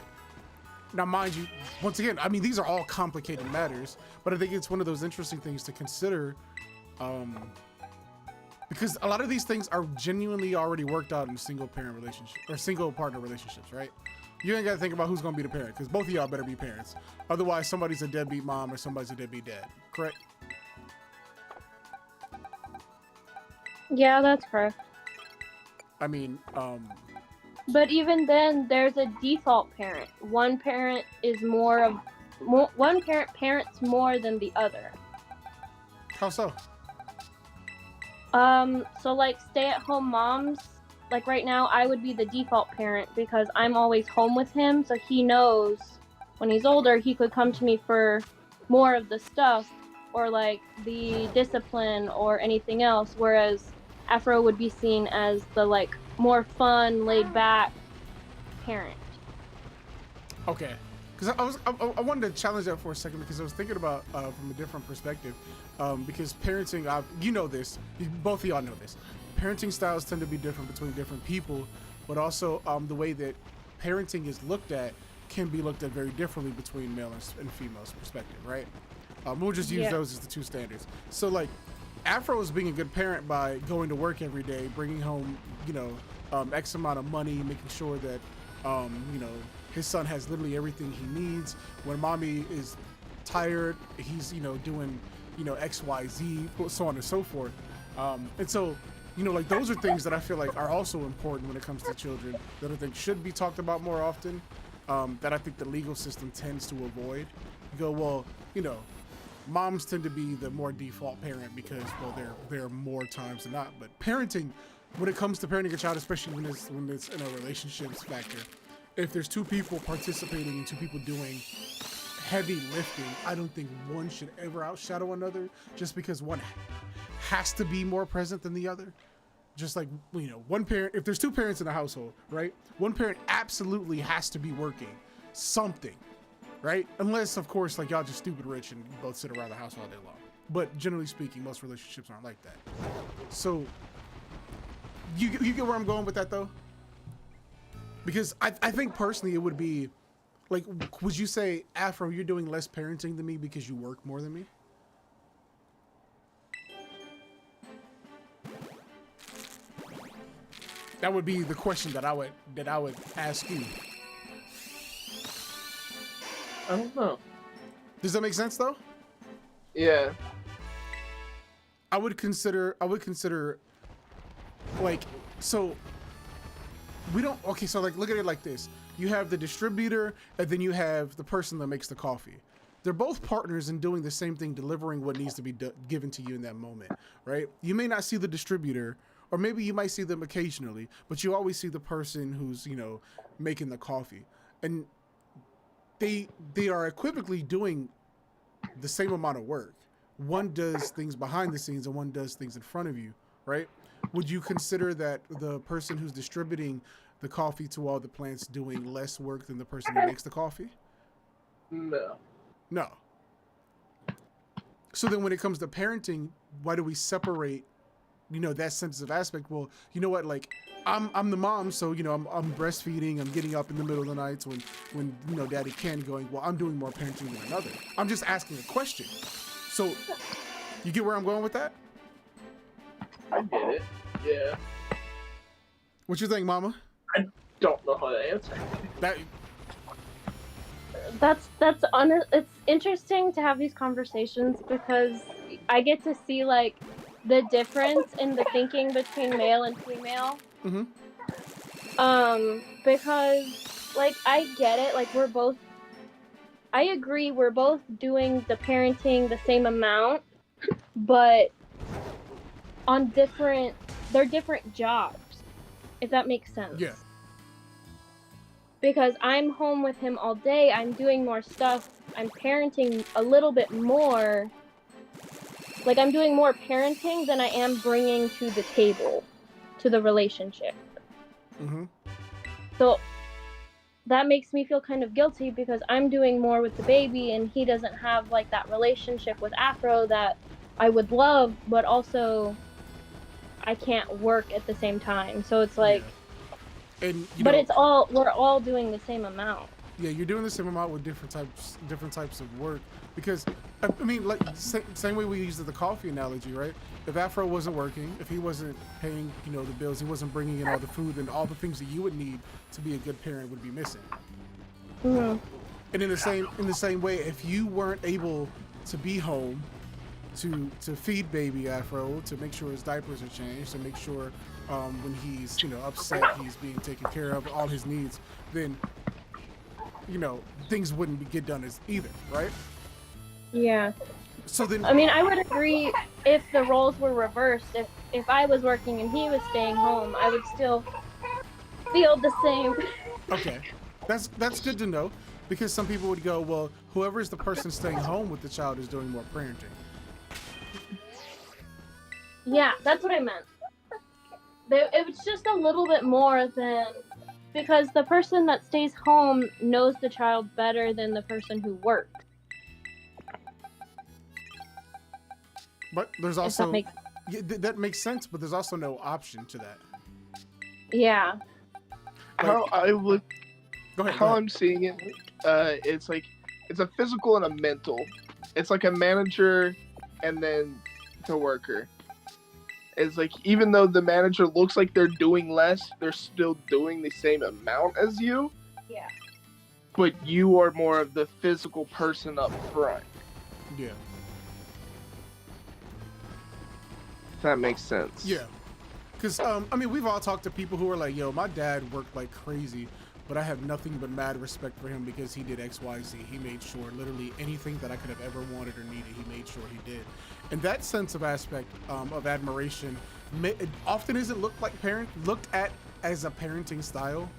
Now, mind you, once again, I mean, these are all complicated matters, but I think it's one of those interesting things to consider, because a lot of these things are genuinely already worked out in single parent relationship or single partner relationships, right? You ain't got to think about who's going to be the parent, because both of y'all better be parents. Otherwise, somebody's a deadbeat mom or somebody's a deadbeat dad, correct? Yeah, that's correct. I mean, But even then, there's a default parent. One parent is one parent parents more than the other. how so? So like stay-at-home moms, like right now, I would be the default parent because I'm always home with him, so he knows when he's older, he could come to me for more of the stuff or like the discipline or anything else, whereas Afro would be seen as the like more fun, laid-back parent. Okay, because I wanted to challenge that for a second because I was thinking about from a different perspective, because parenting, you know this, both of y'all know this, parenting styles tend to be different between different people, but also the way that parenting is looked at can be looked at very differently between male and female's perspective, right? We'll just use those as the two standards. So like, Afro is being a good parent by going to work every day, bringing home, you know, X amount of money, making sure that, you know, his son has literally everything he needs. When mommy is tired, he's, you know, doing, you know, X, Y, Z, so on and so forth. And so, you know, like those are things that I feel like are also important when it comes to children that I think should be talked about more often, that I think the legal system tends to avoid. You go, well, you know, moms tend to be the more default parent because, well, there are more times than not. But parenting, when it comes to parenting a child, especially when it's in a relationships factor, if there's two people participating and two people doing heavy lifting, I don't think one should ever outshadow another just because one has to be more present than the other. Just like, you know, one parent, if there's two parents in a household, right? One parent absolutely has to be working something. Right? Unless, of course, like y'all just stupid rich and you both sit around the house all day long. But generally speaking, most relationships aren't like that. So, you get where I'm going with that, though? Because I think personally it would be, like, would you say, Afro, you're doing less parenting than me because you work more than me? That would be the question that I would ask you. I don't know. Does that make sense though? Yeah. I would consider like, so we don't, okay, so like look at it like this. You have the distributor and then you have the person that makes the coffee. They're both partners in doing the same thing, delivering what needs to be given to you in that moment, right? You may not see the distributor, or maybe you might see them occasionally, but you always see the person who's, you know, making the coffee. And they are equivocally doing the same amount of work. One does things behind the scenes and one does things in front of you, right? Would you consider that the person who's distributing the coffee to all the plants doing less work than the person who makes the coffee? No. No. So then when it comes to parenting, why do we separate, you know, that sensitive aspect? Well, you know what, like, I'm the mom, so, you know, I'm breastfeeding, I'm getting up in the middle of the nights when you know, daddy can, going, well, I'm doing more parenting than another. I'm just asking a question. So, you get where I'm going with that? I get it. Yeah. What you think, mama? Don't know how to answer. It's interesting to have these conversations because I get to see like the difference in the thinking between male and female. Mm-hmm. Because like I get it. Like I agree. We're both doing the parenting the same amount, but on they're different jobs, if that makes sense. Yeah. Because I'm home with him all day, I'm doing more stuff, I'm parenting a little bit more. Like, I'm doing more parenting than I am bringing to the table, to the relationship. Mm-hmm. So that makes me feel kind of guilty because I'm doing more with the baby and he doesn't have, like, that relationship with Afro that I would love, but also I can't work at the same time. So it's like, And but we're all doing the same amount. yeah, you're doing the same amount with different types of work. Because I mean, like same way we used the coffee analogy, right? If Afro wasn't working, if he wasn't paying, the bills, he wasn't bringing in all the food, then all the things that you would need to be a good parent would be missing. Mm-hmm. And in the same way, if you weren't able to be home to feed baby Afro, to make sure his diapers are changed, to make sure when he's upset he's being taken care of, all his needs, then things wouldn't get done as either, right? Yeah. So then, I mean, I would agree if the roles were reversed. If I was working and he was staying home, I would still feel the same. okay, that's good to know, because some people would go, well, whoever is the person staying home with the child is doing more parenting. Yeah, that's what I meant. It was just a little bit more than, because the person that stays home knows the child better than the person who works. But there's also that makes sense, but there's also no option to that. Yeah. How I would, Go ahead. how I'm seeing it, it's like it's a physical and a mental. It's like a manager and then the worker. It's like even though the manager looks like they're doing less, they're still doing the same amount as you. Yeah. But you are more of the physical person up front. Yeah. If that makes sense. Yeah. Because, I mean, we've all talked to people who are like, yo, my dad worked like crazy, but I have nothing but mad respect for him because he did X, Y, Z. He made sure literally anything that I could have ever wanted or needed, he made sure he did. And that sense of aspect of admiration it often isn't looked at as a parenting style,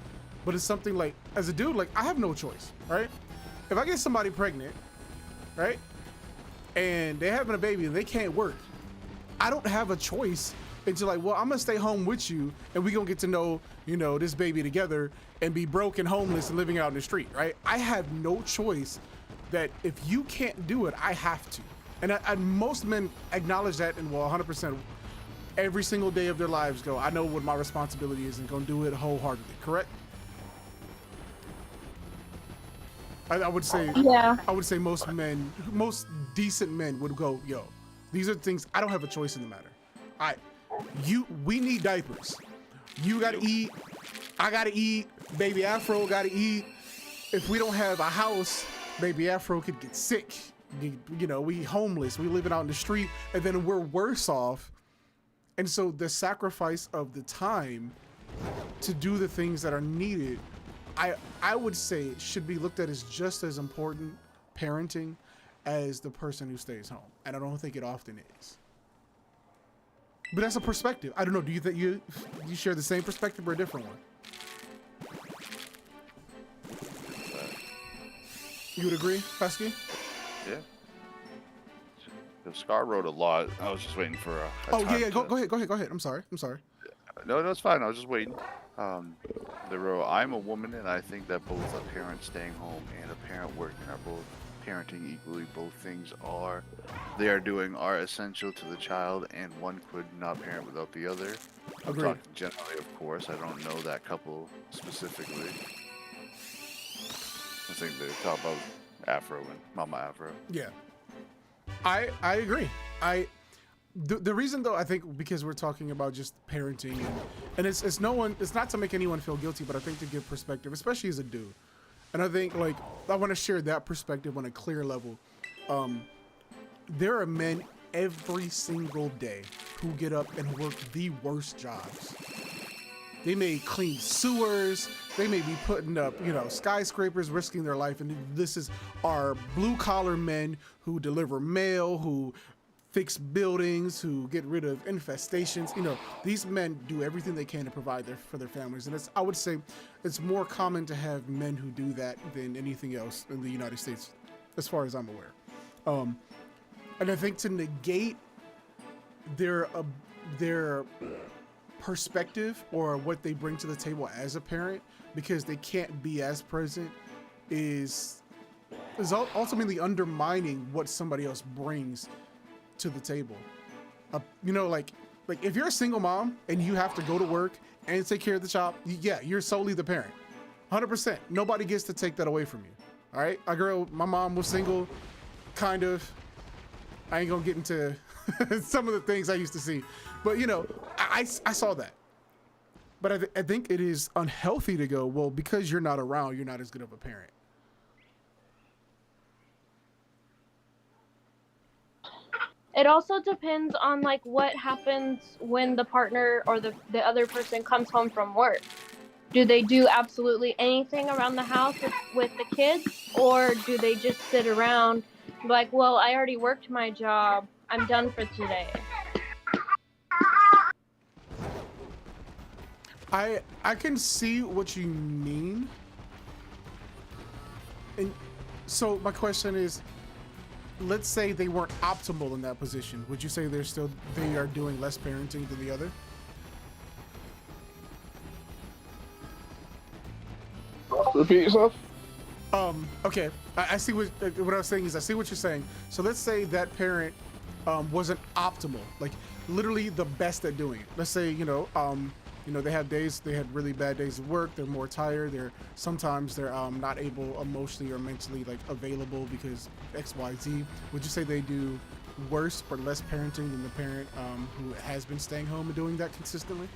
but it's something like, as a dude, like, I have no choice, right? If I get somebody pregnant, right, and they're having a baby and they can't work, I don't have a choice until like, well, I'm gonna stay home with you and we gonna get to know, this baby together and be broke and homeless and living out in the street, right? I have no choice that if you can't do it, I have to. And most men acknowledge that and will 100% every single day of their lives go, I know what my responsibility is and gonna do it wholeheartedly, correct? I would say, Yeah. I would say most decent men would go, yo, these are things, I don't have a choice in the matter. We need diapers. You gotta eat, I gotta eat, baby Afro gotta eat. If we don't have a house, baby Afro could get sick. We homeless, we living out in the street, and then we're worse off. And so the sacrifice of the time to do the things that are needed, I would say it should be looked at as just as important parenting as the person who stays home. And I don't think it often is. But that's a perspective. I don't know. Do you think you share the same perspective or a different one? You would agree, Pesky? Yeah. The Scar wrote a lot. I was just waiting for a Oh time yeah. Go ahead. I'm sorry. No, it's fine. I was just waiting. They wrote, I'm a woman and I think that both a parent staying home and a parent working are both parenting equally. Both things they are doing are essential to the child, and one could not parent without the other. I'm Agreed. talking generally, of course. I don't know that couple specifically. I think they talk about Afro and Mama Afro. Yeah. I agree. The reason though, I think because we're talking about just parenting and it's not to make anyone feel guilty, but I think to give perspective, especially as a dude. And I think like I want to share that perspective on a clear level. There are men every single day who get up and work the worst jobs. They may clean sewers, They may be putting up, skyscrapers, risking their life. And this is our blue collar men who deliver mail, who fix buildings, who get rid of infestations. These men do everything they can to provide for their families. And I would say it's more common to have men who do that than anything else in the United States, as far as I'm aware. And I think to negate their perspective or what they bring to the table as a parent because they can't be as present is ultimately undermining what somebody else brings to the table. Like if you're a single mom and you have to go to work and take care of the child, you're solely the parent. 100%. Nobody gets to take that away from you. All right. My mom was single, kind of. I ain't gonna get into some of the things I used to see, but I saw that. But I think it is unhealthy to go, well, because you're not around, you're not as good of a parent. It also depends on like what happens when the partner or the other person comes home from work. Do they do absolutely anything around the house with the kids, or do they just sit around like, well, I already worked my job, I'm done for today? I can see what you mean. And so my question is, let's say they weren't optimal in that position. Would you say they are doing less parenting than the other? Repeat yourself. Okay. I see what I was saying is I see what you're saying. So let's say that parent wasn't optimal, like literally the best at doing it. Let's say, they had really bad days of work. They're more tired. Sometimes they're not able emotionally or mentally like available because X, Y, Z. Would you say they do worse or less parenting than the parent who has been staying home and doing that consistently?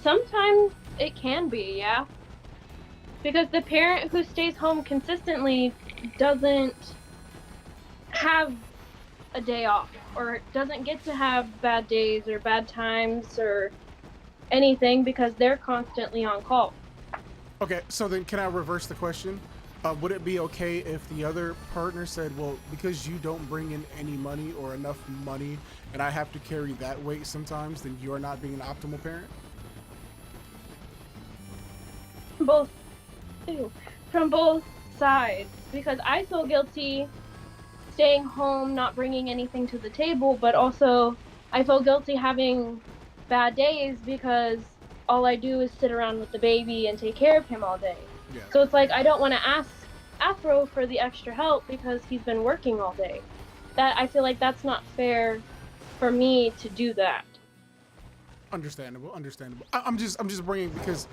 Sometimes it can be, yeah. Because the parent who stays home consistently doesn't have a day off or doesn't get to have bad days or bad times or anything because they're constantly on call. Okay, so then can I reverse the question? Would it be okay if the other partner said, well, because you don't bring in any money or enough money and I have to carry that weight sometimes, then you're not being an optimal parent? From both sides, because I feel guilty staying home, not bringing anything to the table, but also I feel guilty having bad days because all I do is sit around with the baby and take care of him all day. Yeah. So it's like I don't want to ask Afro for the extra help because he's been working all day. That I feel like that's not fair for me to do that. Understandable. I'm just bringing because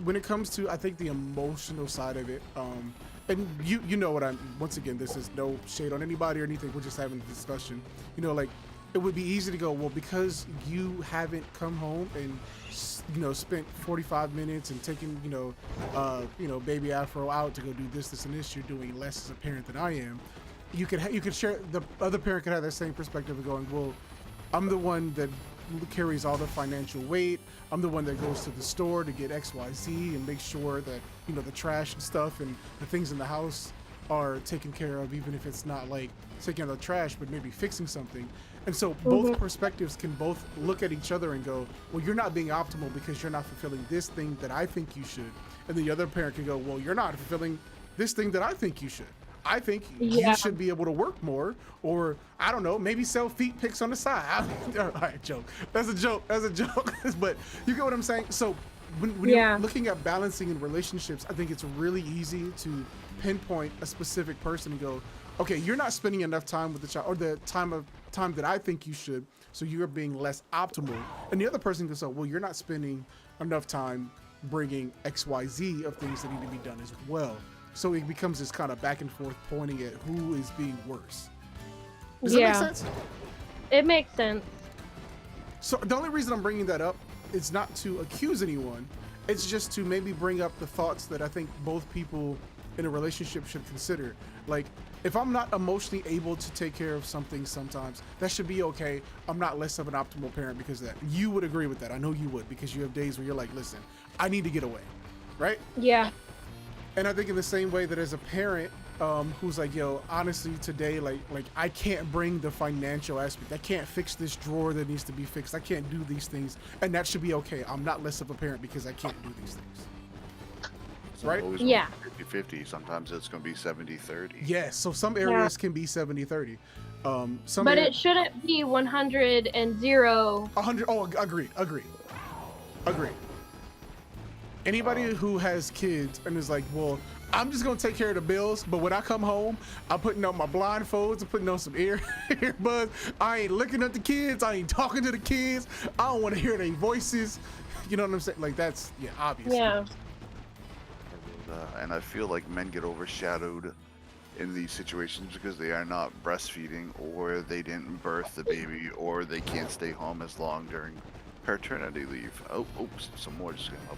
when it comes to I think the emotional side of it, and you know what once again, this is no shade on anybody or anything. We're just having a discussion. Like it would be easy to go, well, because you haven't come home and spent 45 minutes and taken baby Afro out to go do this and this, you're doing less as a parent than I am. You could share, the other parent could have that same perspective of going, well, I'm the one that carries all the financial weight. I'm the one that goes to the store to get XYZ and make sure that the trash and stuff and the things in the house are taken care of, even if it's not like taking out the trash but maybe fixing something. And so both perspectives can both look at each other and go, well, you're not being optimal because you're not fulfilling this thing that I think you should. And the other parent can go, well, you're not fulfilling this thing that I think you should. I think you should be able to work more, or I don't know, maybe sell feet pics on the side. All right, joke. That's a joke. But you get what I'm saying? So when you're looking at balancing in relationships, I think it's really easy to pinpoint a specific person and go, okay, you're not spending enough time with the child, or the time that I think you should, so you're being less optimal. And the other person can say, well, you're not spending enough time bringing XYZ of things that need to be done as well. So it becomes this kind of back and forth pointing at who is being worse. Does that make sense? It makes sense. So the only reason I'm bringing that up is not to accuse anyone. It's just to maybe bring up the thoughts that I think both people in a relationship should consider. Like, if I'm not emotionally able to take care of something sometimes, that should be okay. I'm not less of an optimal parent because of that. You would agree with that. I know you would, because you have days where you're like, listen, I need to get away, right? Yeah. And I think in the same way that as a parent who's like, yo, honestly today, like I can't bring the financial aspect. I can't fix this drawer that needs to be fixed. I can't do these things. And that should be okay. I'm not less of a parent because I can't do these things. It's not Right? always Yeah. 50-50. Sometimes it's going to be 70-30. Yes. So some areas can be 70-30. Some But area- it shouldn't be 100 and 0. 100. Oh, agree. Anybody who has kids and is like, well, I'm just gonna take care of the bills, but when I come home, I'm putting on my blindfolds, I'm putting on some earbuds. I ain't looking at the kids, I ain't talking to the kids, I don't want to hear their voices. You know what I'm saying? Like, that's, yeah, obvious. Yeah. And I feel like men get overshadowed in these situations because they are not breastfeeding, or they didn't birth the baby, or they can't stay home as long during paternity leave. Oh, oops, some more just came up.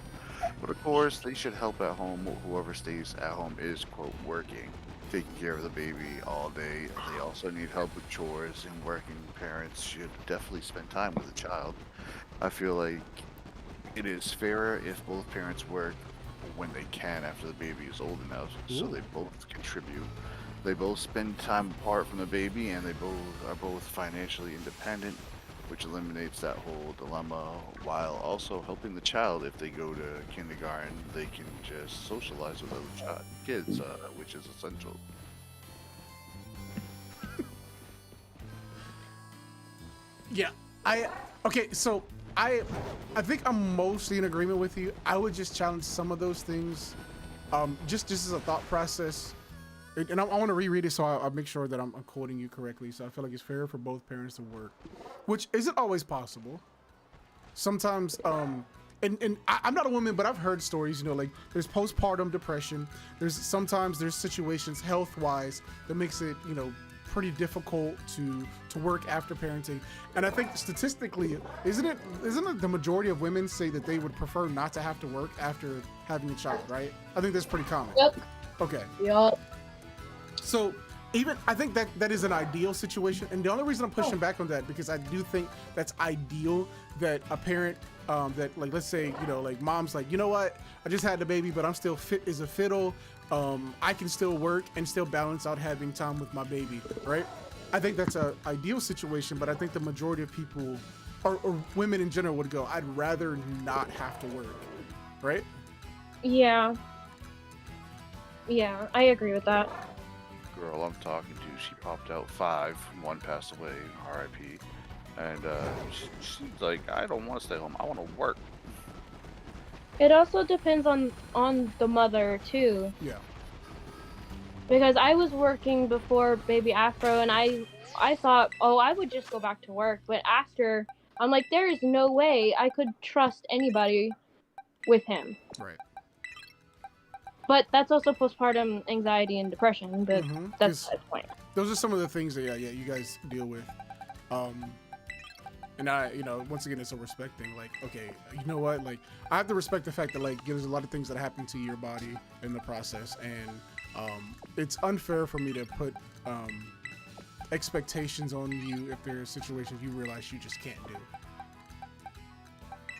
But of course, they should help at home. Whoever stays at home is, quote, working, taking care of the baby all day. They also need help with chores, and working parents should definitely spend time with the child. I feel like it is fairer if both parents work when they can after the baby is old enough, so they both contribute. They both spend time apart from the baby, and they both are both financially independent, which eliminates that whole dilemma, while also helping the child. If they go to kindergarten, they can just socialize with other kids, which is essential. Yeah, okay, so I think I'm mostly in agreement with you. I would just challenge some of those things, just as a thought process. And I want to reread it so I'll make sure that I'm quoting you correctly. So I feel like it's fair for both parents to work, which isn't always possible. Sometimes, and I'm not a woman, but I've heard stories, you know, like there's postpartum depression. There's situations health-wise that makes it, you know, pretty difficult to work after parenting. And I think statistically, isn't it the majority of women say that they would prefer not to have to work after having a child, right? I think that's pretty common. Yep. Okay. Yep. So even I think that is an ideal situation, and the only reason I'm pushing back on that because I do think that's ideal that a parent that, like, let's say, you know, like mom's like, you know what, I just had the baby, but I'm still fit as a fiddle. I can still work and still balance out having time with my baby, right? I think that's an ideal situation, but I think the majority of people or women in general would go, I'd rather not have to work, right? Yeah. Yeah, I agree with that. Girl I'm talking to, she popped out 5, one passed away, RIP, and she's like, I don't want to stay home, I want to work. It also depends on the mother too. Yeah. Because I was working before baby Afro, and I thought, oh, I would just go back to work. But after, I'm like, there is no way I could trust anybody with him. Right. But that's also postpartum anxiety and depression. But that's the point. Those are some of the things that you guys deal with. And I, you know, once again, it's a respect thing. Like, okay, you know what? Like, I have to respect the fact that, like, there's a lot of things that happen to your body in the process, and it's unfair for me to put expectations on you if there are situations you realize you just can't do.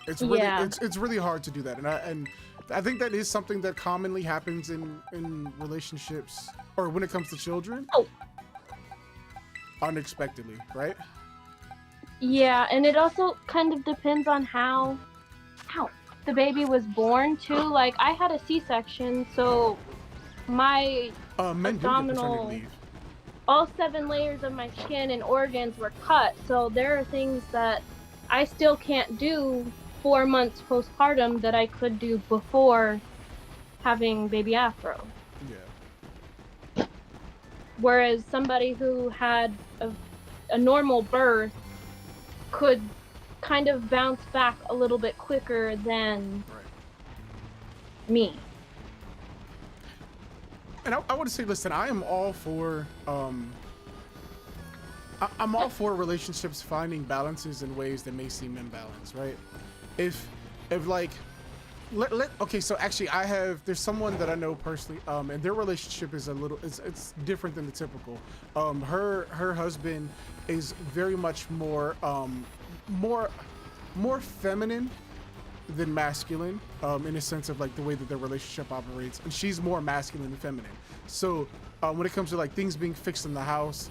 It's really, it's really hard to do that, and I think that is something that commonly happens in relationships, or when it comes to children, unexpectedly, right? Yeah, and it also kind of depends on how the baby was born too. Like, I had a C-section, so my men do get abdominal, paternity leave. all 7 layers of my skin and organs were cut. So there are things that I still can't do 4 months postpartum that I could do before having baby Afro. Yeah. Whereas somebody who had a normal birth could kind of bounce back a little bit quicker than me. And I would say, listen, I am all for I'm all for relationships finding balances in ways that may seem imbalanced, right? If like Okay, so actually there's someone that I know personally, and their relationship is it's different than the typical. Her husband is very much more more feminine than masculine, in a sense of like the way that their relationship operates, and she's more masculine than feminine. So when it comes to like things being fixed in the house,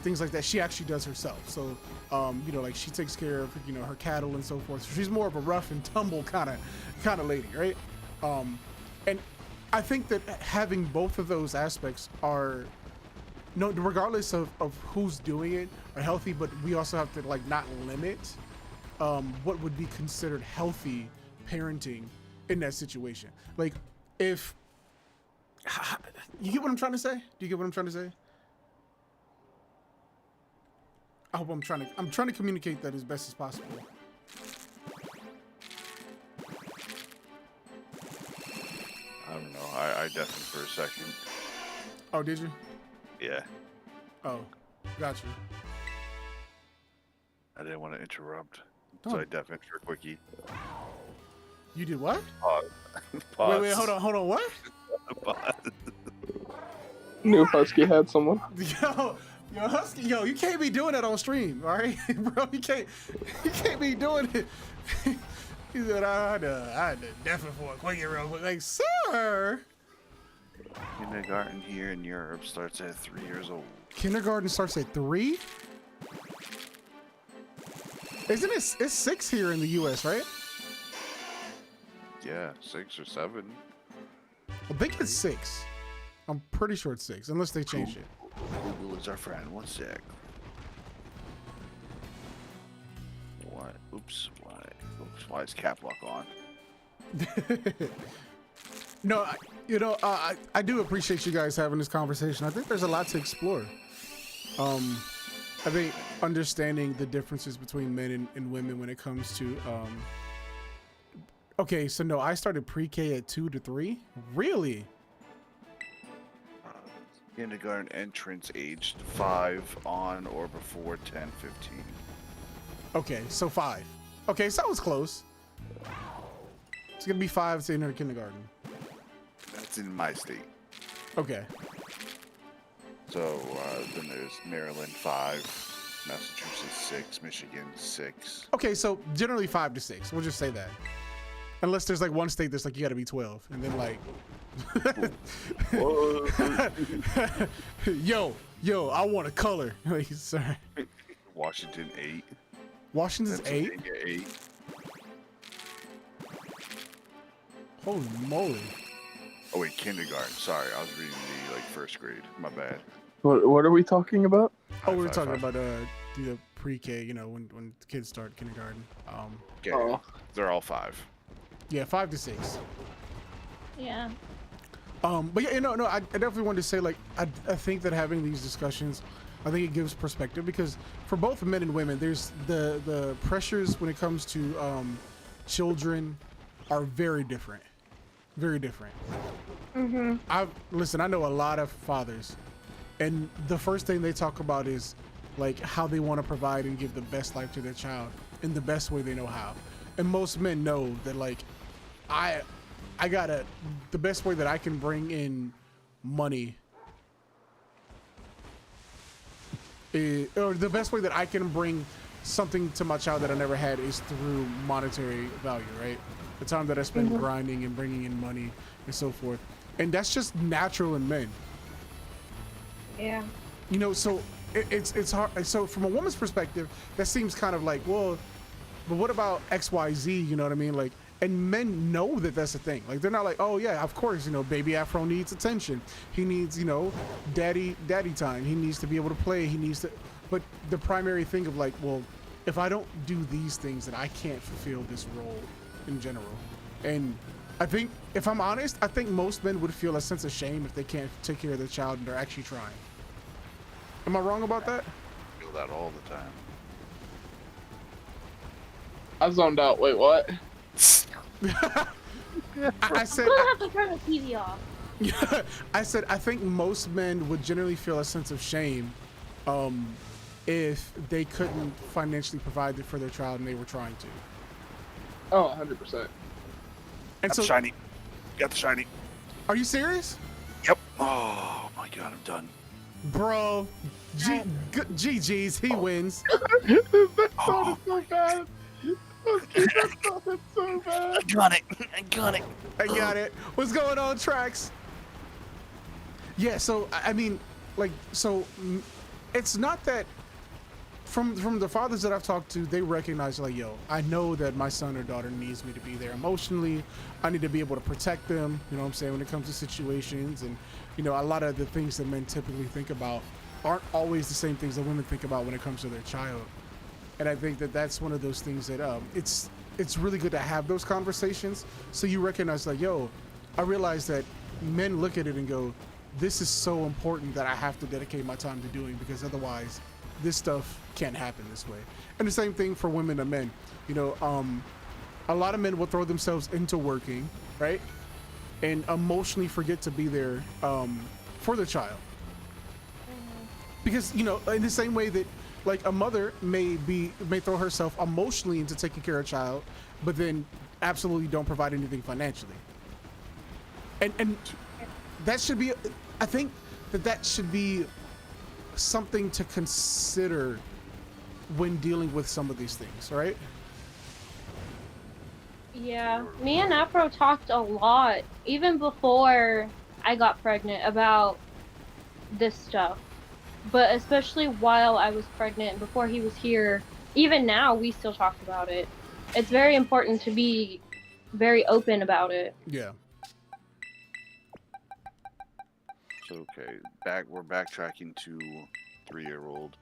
things like that, she actually does herself. So like she takes care of her cattle and so forth. So she's more of a rough and tumble kind of lady, right? And I think that having both of those aspects are regardless of who's doing it, are healthy, but we also have to like not limit what would be considered healthy parenting in that situation. Like, if you get what I'm trying to say? Do you get what I'm trying to say? I hope I'm trying to communicate that as best as possible. I don't know. I deafened for a second. Oh, did you? Yeah. Oh, got you. I didn't want to interrupt, Oh. so I deafened for a quickie. You did what? Pause. Wait, hold on, what? Pause. Knew Husky had someone. Yo, Husky, you can't be doing that on stream, all right, bro? You can't be doing it. He said, I had to deafen for a quickie real quick. Like, sir. Kindergarten here in Europe starts at 3 years old. Kindergarten starts at 3? Isn't it? It's 6 here in the U.S., right? Yeah, 6 or 7. I think it's 6. I'm pretty sure it's 6, unless they changed it. Google is our friend. 1 sec. What? Oops. Why? Oops. Why is cap lock on? No, I do appreciate you guys having this conversation. I think there's a lot to explore. I think understanding the differences between men and women when it comes to okay, so no, I started pre-K at 2 to 3. Really? Kindergarten entrance aged 5 on or before 10, 15. Okay, so 5. Okay, so that was close. It's gonna be 5 to enter kindergarten. That's in my state. Okay. So then there's Maryland 5, Massachusetts 6, Michigan 6. Okay, so generally 5 to 6. We'll just say that. Unless there's like one state that's like you gotta be 12, and then like, yo, I want a color. Like, sorry. Washington 8. Washington's 8. Pennsylvania 8. Holy moly! Oh wait, kindergarten. Sorry, I was reading the like first grade. My bad. What are we talking about? Oh, we were talking about the pre-K. When the kids start kindergarten. Okay. Oh. They're all 5. Yeah, 5 to 6. Yeah. But yeah, no, I definitely wanted to say, like, I think that having these discussions, I think it gives perspective, because for both men and women, there's the pressures when it comes to children are very different. Very different. Mm-hmm. I know a lot of fathers, and the first thing they talk about is like how they want to provide and give the best life to their child in the best way they know how. And most men know that, like, the best way that I can bring in money or the best way that I can bring something to my child that I never had is through monetary value, right? The time that I spend grinding and bringing in money and so forth. And that's just natural in men. Yeah. So it's hard. So from a woman's perspective, that seems kind of like, well, but what about XYZ? You know what I mean? Like, and men know that that's a thing. Like, they're not like, oh yeah, of course, baby Afro needs attention. He needs, daddy time. He needs to be able to play. He needs to, but the primary thing of like, well, if I don't do these things, then I can't fulfill this role in general. And I think, if I'm honest, I think most men would feel a sense of shame if they can't take care of their child and they're actually trying. Am I wrong about that? I feel that all the time. I zoned out. Wait, what? I said, We'll have to turn the TV off. I said, I think most men would generally feel a sense of shame if they couldn't financially provide it for their child and they were trying to. Oh, 100%. And Got so, the shiny. Got the shiny. are you serious? Yep. Oh my god, I'm done. Bro, GG's, he wins. That sounded so bad. That sounded so bad. Got it. I got it. I got it. What's going on, Trax? Yeah, so I mean, like, so it's not that from the fathers that I've talked to, they recognize like, yo, I know that my son or daughter needs me to be there emotionally. I need to be able to protect them, you know what I'm saying, when it comes to situations. And, you know, a lot of the things that men typically think about aren't always the same things that women think about when it comes to their child. And I think that that's one of those things that it's really good to have those conversations. So you recognize like, yo, I realize that men look at it and go, this is so important that I have to dedicate my time to doing, because otherwise this stuff can't happen this way. And the same thing for women and men. You know, a lot of men will throw themselves into working, right? And emotionally forget to be there for the child. Because, you know, in the same way that like a mother may throw herself emotionally into taking care of a child, but then absolutely don't provide anything financially. And that should be, I think that should be something to consider when dealing with some of these things, right? Yeah, me and Afro talked a lot, even before I got pregnant, about this stuff. But especially while I was pregnant and before he was here, even now we still talk about it. It's very important to be very open about it. Yeah. So okay, we're backtracking to 3-year-old.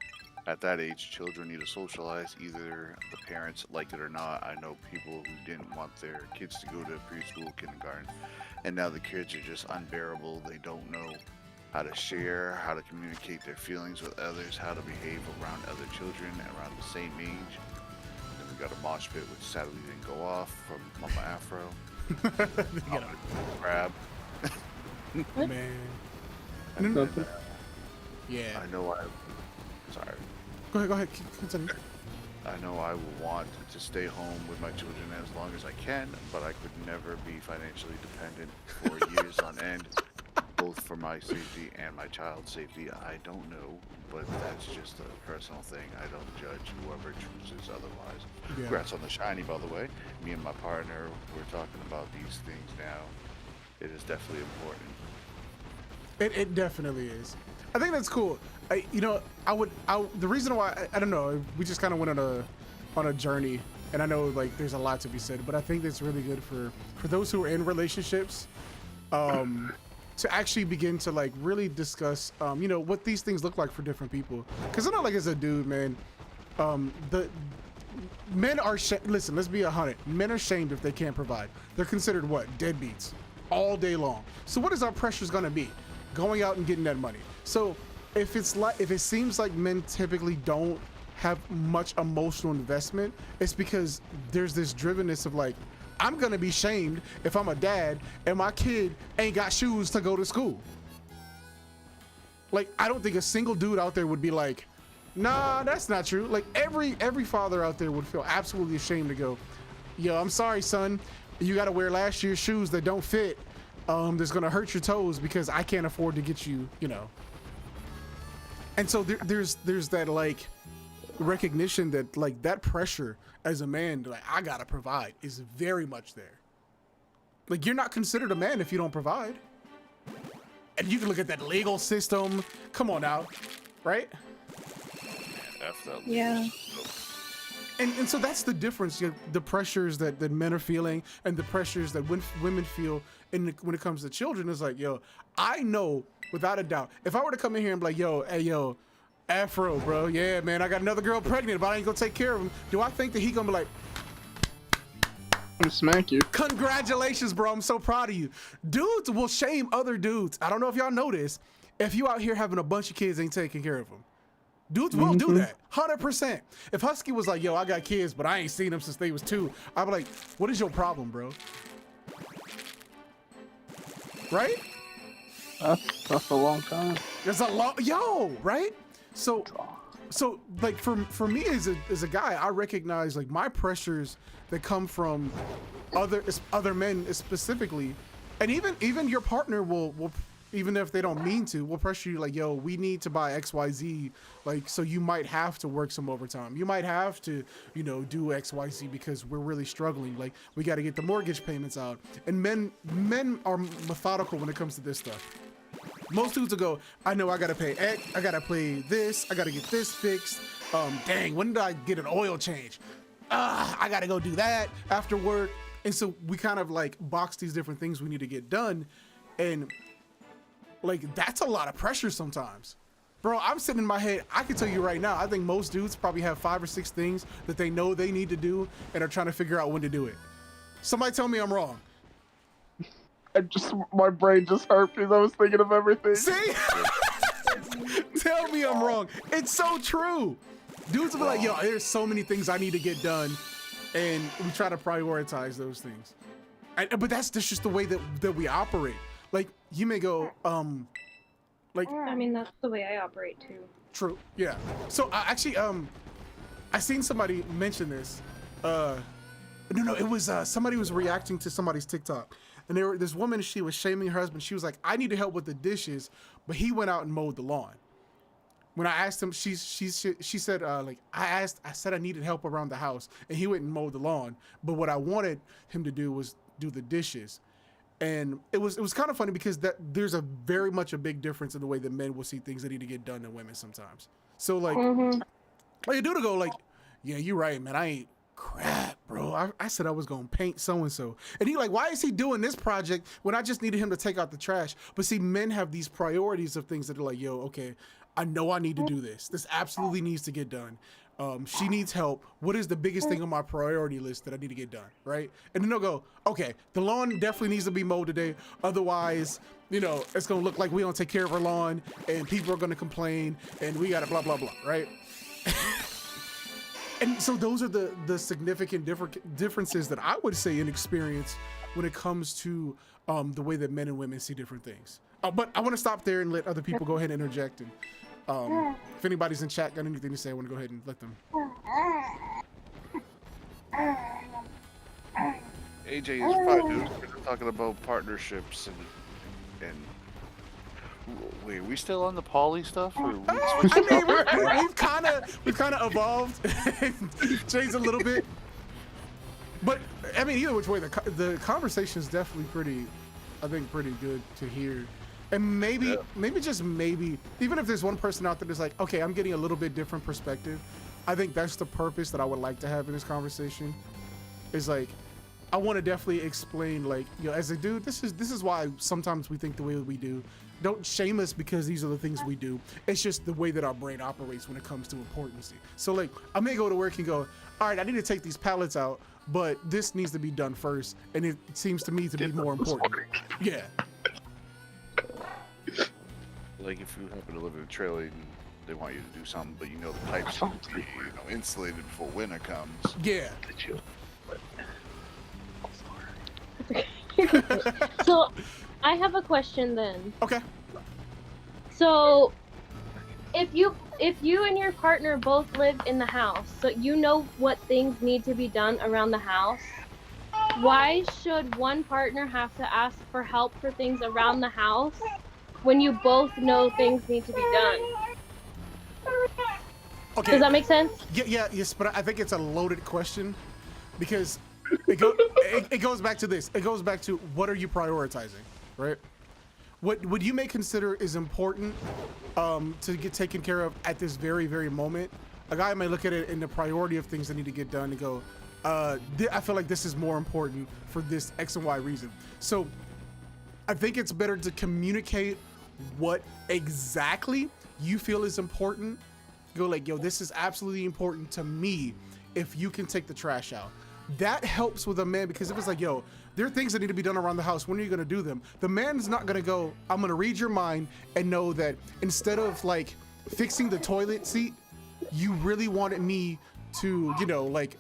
At that age, children need to socialize. Either the parents like it or not. I know people who didn't want their kids to go to preschool, kindergarten, and now the kids are just unbearable. They don't know how to share, how to communicate their feelings with others, how to behave around other children around the same age. Then we got a mosh pit, which sadly didn't go off, from Mama Afro. Crab. Man. And then, Yeah. I know sorry. Go ahead, continue. I know I will want to stay home with my children as long as I can, but I could never be financially dependent for years on end, both for my safety and my child's safety. I don't know, but that's just a personal thing. I don't judge whoever chooses otherwise. Yeah. Congrats on the shiny, by the way. Me and my partner, we're talking about these things now. It is definitely important. It definitely is. I think that's cool. The reason why I don't know, we just kind of went on a journey, and I know like there's a lot to be said, but I think that's really good for those who are in relationships, to actually begin to like really discuss, what these things look like for different people. Because I know, like, as a dude, man, the men are listen. Let's be 100. Men are shamed if they can't provide. They're considered what? Deadbeats all day long. So what is our pressures gonna be? Going out and getting that money. So if it seems like men typically don't have much emotional investment, it's because there's this drivenness of like, I'm gonna be shamed if I'm a dad and my kid ain't got shoes to go to school. Like, I don't think a single dude out there would be like, nah, that's not true. Like every father out there would feel absolutely ashamed to go, yo, I'm sorry, son, you gotta wear last year's shoes that don't fit. That's gonna hurt your toes because I can't afford to get you, And so there's that like recognition that like that pressure as a man, like I gotta provide, is very much there. Like, you're not considered a man if you don't provide. And you can look at that legal system. Come on now, right? Yeah. And so that's the difference, the pressures that men are feeling and the pressures that women feel when it comes to children. Is like, yo, I know without a doubt, if I were to come in here and be like, yo, Afro, bro, yeah, man, I got another girl pregnant, but I ain't gonna take care of him. Do I think that he gonna be like, I'm smack you. congratulations, bro, I'm so proud of you. Dudes will shame other dudes. I don't know if y'all know this. If you out here having a bunch of kids, ain't taking care of them. Dudes will do that, 100%. If Husky was like, yo, I got kids, but I ain't seen them since they was 2, I'd be like, what is your problem, bro? Right? That's a long time. There's a lot, right? So like for me as a guy, I recognize like my pressures that come from other men specifically, and even your partner will even if they don't mean to, will pressure you like, yo, we need to buy XYZ, like, so you might have to work some overtime. You might have to, you know, do XYZ because we're really struggling. Like, we got to get the mortgage payments out. And men are methodical when it comes to this stuff. Most dudes will go, I know I got to pay X, I got to pay this, I got to get this fixed. Dang, when did I get an oil change? I got to go do that after work. And so we kind of like box these different things we need to get done. And like, that's a lot of pressure sometimes. Bro, I'm sitting in my head, I can tell you right now, I think most dudes probably have 5 or 6 things that they know they need to do and are trying to figure out when to do it. Somebody tell me I'm wrong. My brain just hurt because I was thinking of everything. See? Tell me I'm wrong. It's so true. Dudes will be like, yo, there's so many things I need to get done. And we try to prioritize those things. But that's just the way that we operate. Like, you may go, like... I mean, that's the way I operate too. True, yeah. So, actually, I seen somebody mention this. No, it was, somebody was reacting to somebody's TikTok. And this woman, she was shaming her husband. She was like, I need help with the dishes, but he went out and mowed the lawn. When I asked him, she said, like, I said I needed help around the house, and he went and mowed the lawn. But what I wanted him to do was do the dishes. And it was kind of funny because there's very much a big difference in the way that men will see things that need to get done than women sometimes. So like, like a dude will go like, yeah, you're right, man. I ain't crap, bro. I said I was gonna paint so-and-so. And he like, why is he doing this project when I just needed him to take out the trash? But see, men have these priorities of things that are like, yo, okay, I know I need to do this. This absolutely needs to get done. She needs help. What is the biggest thing on my priority list that I need to get done, right? And then they'll go, okay, the lawn definitely needs to be mowed today. Otherwise, you know, it's gonna look like we don't take care of our lawn and people are gonna complain and we gotta blah, blah, blah, right? And so those are the significant differences that I would say in experience when it comes to the way that men and women see different things. But I wanna stop there and let other people go ahead and interject. And if anybody's in chat got anything to say, I want to go ahead and let them. AJ is fine, dude. We're talking about partnerships and wait, are we still on the poly stuff? Or I mean, we've kind of evolved and changed a little bit. But I mean, either which way, the conversation is definitely pretty good to hear. And maybe just maybe, even if there's one person out there that's like, okay, I'm getting a little bit different perspective, I think that's the purpose that I would like to have in this conversation. Is like, I want to definitely explain, like, you know, as a dude, this is why sometimes we think the way that we do. Don't shame us because these are the things we do. It's just the way that our brain operates when it comes to importancy. So like, I may go to work and go, all right, I need to take these pallets out, but this needs to be done first, and it seems to me to be more important. Yeah. like if you happen to live in a trailer and they want you to do something, but you know the pipes need to be, you know, insulated before winter comes. Yeah. So, I have a question then. Okay. So, if you and your partner both live in the house, so you know what things need to be done around the house, why should one partner have to ask for help for things around the house when you both know things need to be done? Okay. Does that make sense? Yes, but I think it's a loaded question because it goes back to this. It goes back to what are you prioritizing, right? What you may consider is important to get taken care of at this very, very moment. A guy may look at it in the priority of things that need to get done and go, I feel like this is more important for this X and Y reason. So I think it's better to communicate what exactly you feel is important. Go like, yo, this is absolutely important to me if you can take the trash out. That helps with a man, because if it's like, yo, there are things that need to be done around the house, when are you gonna do them? The man's not gonna go, I'm gonna read your mind and know that instead of like fixing the toilet seat, you really wanted me to, you know, like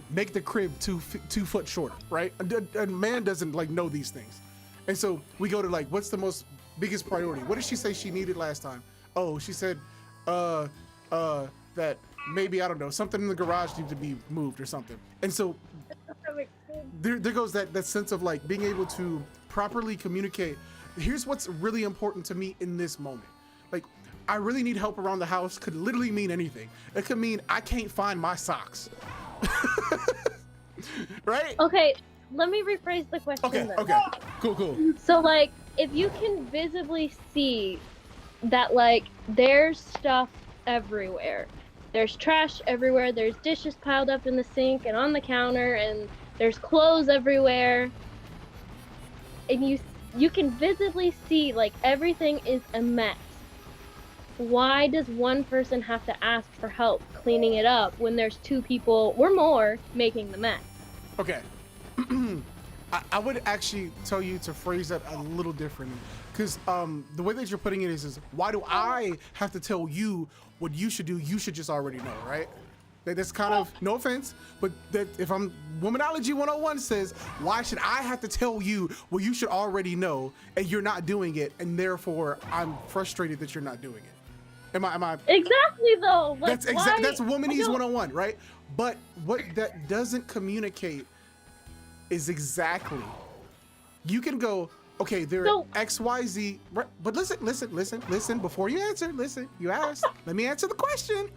make the crib 2 foot shorter, right? A man doesn't like know these things. And so we go to like, what's the biggest priority? What did she say she needed last time? Oh, she said, that maybe, I don't know, something in the garage needs to be moved or something. And so there goes that sense of like being able to properly communicate. Here's what's really important to me in this moment. Like, I really need help around the house could literally mean anything. It could mean I can't find my socks. Right? Okay, let me rephrase the question Okay, then. okay. Cool. So, like, if you can visibly see that, like, there's stuff everywhere. There's trash everywhere, there's dishes piled up in the sink and on the counter, and there's clothes everywhere. And you can visibly see, like, everything is a mess. Why does one person have to ask for help cleaning it up when there's two people or more making the mess? Okay. I would actually tell you to phrase that a little differently, because the way that you're putting it is why do I have to tell you what you should do? You should just already know, right? That's kind of, no offense, but that if I'm Womanology 101 says, why should I have to tell you what you should already know and you're not doing it, and therefore I'm frustrated that you're not doing it. Am I Exactly though. Like, that's Womanese 101, right? But what that doesn't communicate is exactly, you can go, okay, there are XYZ, right? But listen, before you answer, you asked, let me answer the question.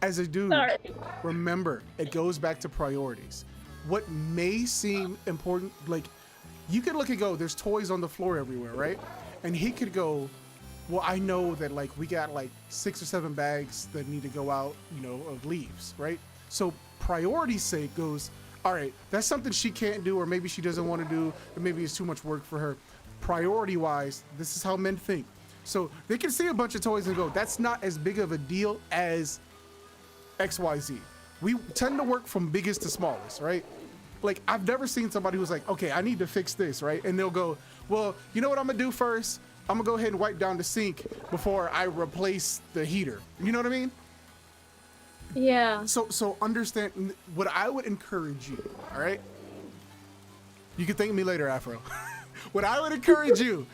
As a dude, Sorry. remember, it goes back to priorities. What may seem important, like, you could look and go, there's toys on the floor everywhere, right? And he could go, well, I know that, like, we got like 6 or 7 bags that need to go out, you know, of leaves, right? So priority's sake goes, all right, that's something she can't do, or maybe she doesn't want to do, or maybe it's too much work for her. Priority wise, this is how men think. So they can see a bunch of toys and go, that's not as big of a deal as XYZ. We tend to work from biggest to smallest, right? Like, I've never seen somebody who's like, okay, I need to fix this, right? And they'll go, well, you know what I'm gonna do first? I'm gonna go ahead and wipe down the sink before I replace the heater. You know what I mean? Yeah. So understand what I would encourage you, all right? You can thank me later, Afro. What I would encourage you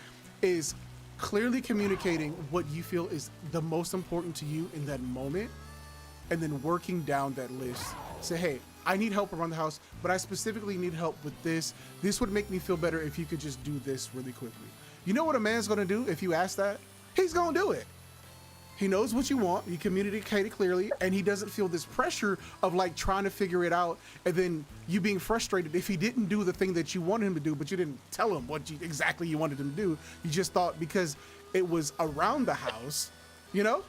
is clearly communicating what you feel is the most important to you in that moment, and then working down that list. Say, hey, I need help around the house, but I specifically need help with this. This would make me feel better if you could just do this really quickly. You know what a man's gonna do if you ask that? He's gonna do it. He knows what you want, you communicate it clearly, and he doesn't feel this pressure of like trying to figure it out and then you being frustrated if he didn't do the thing that you wanted him to do, but you didn't tell him what exactly you wanted him to do. You just thought because it was around the house, you know?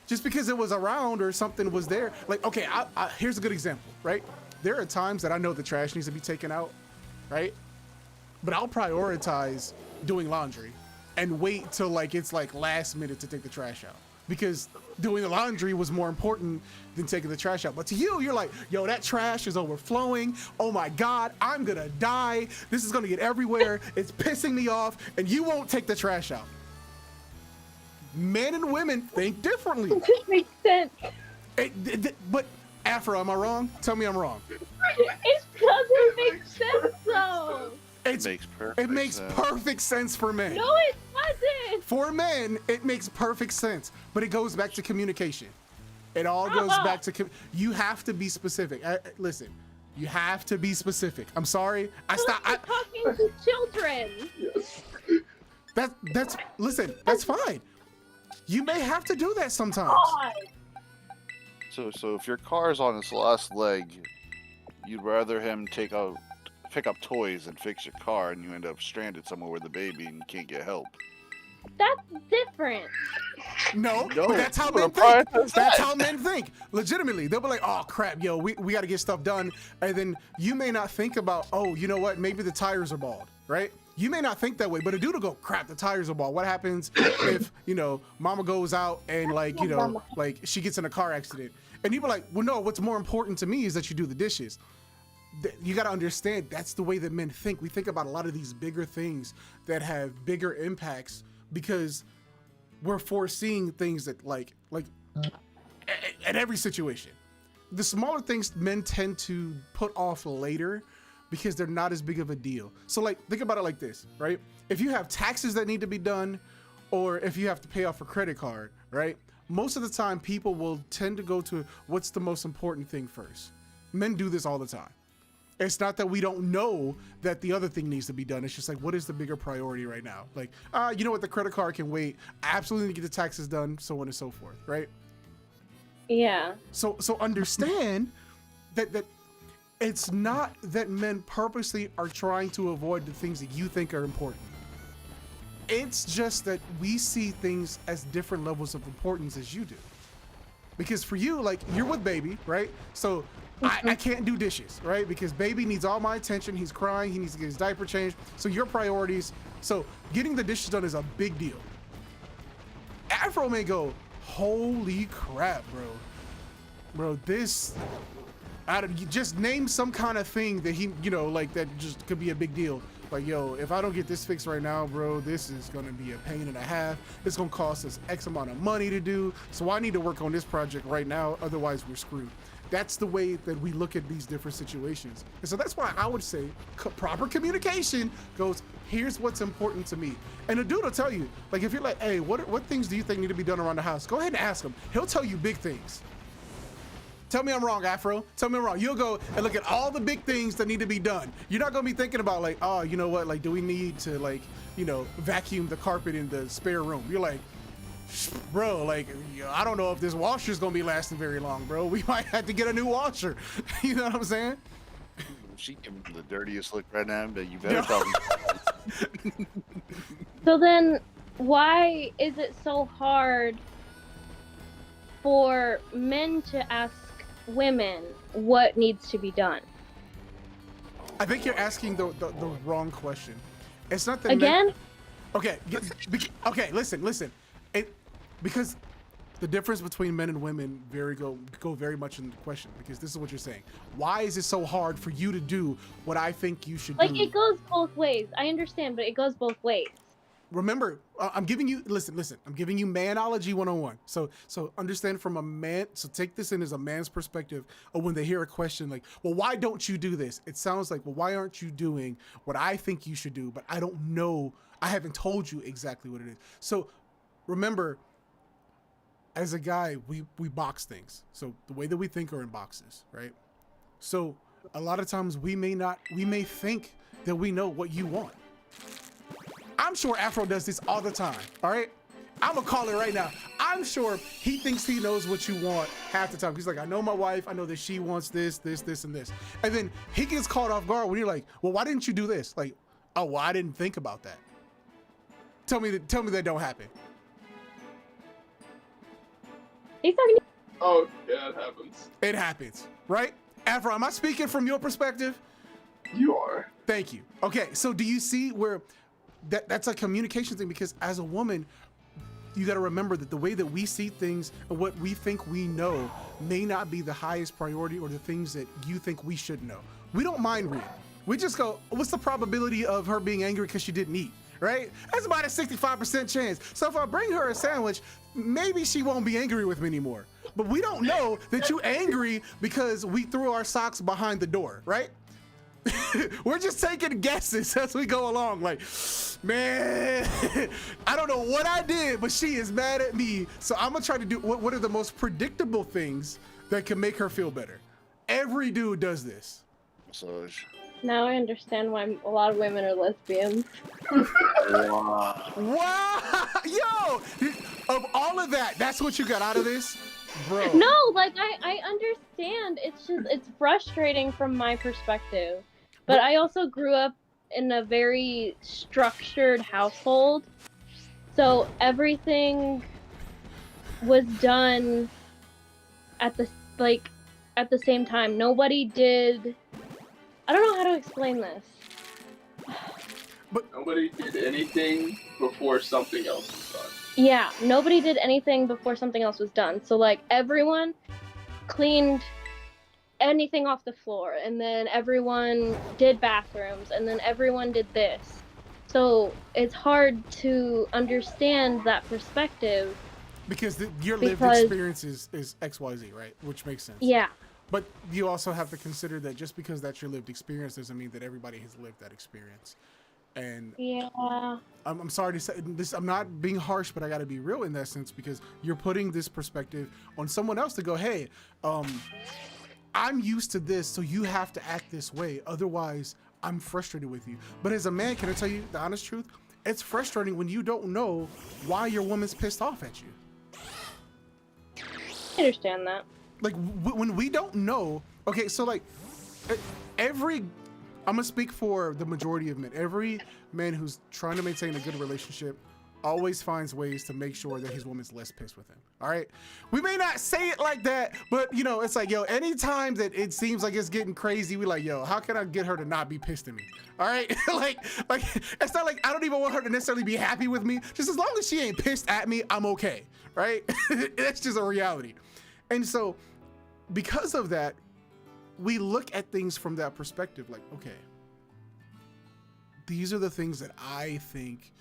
Just because it was around or something was there. Like, okay, here's a good example, right? There are times that I know the trash needs to be taken out, right? But I'll prioritize doing laundry and wait till like it's like last minute to take the trash out, because doing the laundry was more important than taking the trash out. But to you, you're like, yo, that trash is overflowing. Oh my God, I'm gonna die. This is gonna get everywhere. It's pissing me off, and you won't take the trash out. Men and women think differently. It makes sense. But Afro, am I wrong? Tell me I'm wrong. It doesn't make sense though. It makes perfect sense for men. No, it doesn't. For men, it makes perfect sense, but it goes back to communication. It all goes back to you have to be specific. Listen, you have to be specific. I'm sorry. Talking to children. Yes. Listen, that's fine. You may have to do that sometimes. God. So if your car's on its last leg, you'd rather him pick up toys and fix your car, and you end up stranded somewhere with a baby and you can't get help. That's different. No, No, but that's how men think. That's how men think. Legitimately, they'll be like, "Oh crap, yo, we got to get stuff done," and then you may not think about, "Oh, you know what? Maybe the tires are bald," right? You may not think that way, but a dude will go, "Crap, the tires are bald. What happens if Mama goes out and like she gets in a car accident?" And you be like, "Well, no. What's more important to me is that you do the dishes." You got to understand that's the way that men think. We think about a lot of these bigger things that have bigger impacts because we're foreseeing things that like at every situation. The smaller things men tend to put off later because they're not as big of a deal. So like, think about it like this, right? If you have taxes that need to be done, or if you have to pay off a credit card, right? Most of the time people will tend to go to what's the most important thing first. Men do this all the time. It's not that we don't know that the other thing needs to be done. It's just like, what is the bigger priority right now? Like, you know what, the credit card can wait. I absolutely need to get the taxes done, so on and so forth, right? Yeah. So understand that it's not that men purposely are trying to avoid the things that you think are important. It's just that we see things as different levels of importance as you do. Because for you, like, you're with baby, right? So I can't do dishes, right? Because baby needs all my attention. He's crying. He needs to get his diaper changed. So your priorities. So getting the dishes done is a big deal. Afro may go, holy crap, bro, this, just name some kind of thing that he, you know, like, that just could be a big deal. Like, yo, if I don't get this fixed right now, bro, this is gonna be a pain and a half. It's gonna cost us X amount of money to do. So I need to work on this project right now, otherwise we're screwed. That's the way that we look at these different situations. And so that's why I would say proper communication goes, here's what's important to me. And a dude will tell you, like, if you're like, hey, what things do you think need to be done around the house? Go ahead and ask him. He'll tell you big things. Tell me I'm wrong, Afro. Tell me I'm wrong. You'll go and look at all the big things that need to be done. You're not gonna be thinking about, like, oh, you know what? Like, do we need to, like, you know, vacuum the carpet in the spare room? You're like, bro, like, I don't know if this washer's gonna be lasting very long, bro. We might have to get a new washer. You know what I'm saying? She giving the dirtiest look right now, but you better tell me. So then, why is it so hard for men to ask women what needs to be done? I think you're asking the wrong question. It's not that Again? Okay, listen. Because the difference between men and women go very much in the question, because this is what you're saying. Why is it so hard for you to do what I think you should do? Like, it goes both ways. I understand, but it goes both ways. Remember, I'm giving you, listen, I'm giving you manology 101. So understand from a man, so take this in as a man's perspective of when they hear a question like, well, why don't you do this? It sounds like, well, why aren't you doing what I think you should do? But I don't know. I haven't told you exactly what it is. So remember, as a guy, we box things. So the way that we think are in boxes, right? So a lot of times we may think that we know what you want. I'm sure Afro does this all the time, all right? I'm gonna call it right now. I'm sure he thinks he knows what you want half the time. He's like, I know my wife, I know that she wants this, this, this, and this. And then he gets caught off guard when you're like, well, why didn't you do this? Like, oh, well, I didn't think about that. Tell me that don't happen. He's talking to Oh, yeah, it happens. It happens, right? Afro, am I speaking from your perspective? You are. Thank you. Okay, so do you see where that's a communication thing? Because as a woman, you got to remember that the way that we see things and what we think we know may not be the highest priority or the things that you think we should know. We don't mind reading. We just go, what's the probability of her being angry because she didn't eat, right? That's about a 65% chance. So if I bring her a sandwich, maybe she won't be angry with me anymore. But we don't know that you're angry because we threw our socks behind the door, right? We're just taking guesses as we go along. Like, man, I don't know what I did, but she is mad at me. So I'm gonna try to do what are the most predictable things that can make her feel better. Every dude does this. Massage. Now I understand why a lot of women are lesbians. Wow, yo, of all of that, that's what you got out of this, bro. No, like, I understand. It's frustrating from my perspective. But I also grew up in a very structured household. So everything was done at the same time. Nobody did. I don't know how to explain this. But nobody did anything before something else was done. Yeah, nobody did anything before something else was done. So, like, everyone cleaned anything off the floor, and then everyone did bathrooms, and then everyone did this. So it's hard to understand that perspective. Because your lived experience is XYZ, right? Which makes sense. Yeah. But you also have to consider that just because that's your lived experience doesn't mean that everybody has lived that experience. And yeah, I'm sorry to say this, I'm not being harsh, but I got to be real in that sense, because you're putting this perspective on someone else to go, hey, I'm used to this, so you have to act this way. Otherwise, I'm frustrated with you. But as a man, can I tell you the honest truth? It's frustrating when you don't know why your woman's pissed off at you. I understand that. Like when we don't know. Okay, so like I'm gonna speak for the majority of men. Every man who's trying to maintain a good relationship always finds ways to make sure that his woman's less pissed with him. All right, we may not say it like that, but you know, it's like, yo, anytime that it seems like it's getting crazy, we like, yo, how can I get her to not be pissed at me? All right, like it's not like I don't even want her to necessarily be happy with me. Just as long as she ain't pissed at me, I'm okay. Right? That's just a reality. And so because of that, we look at things from that perspective. Like, okay, these are the things that I think,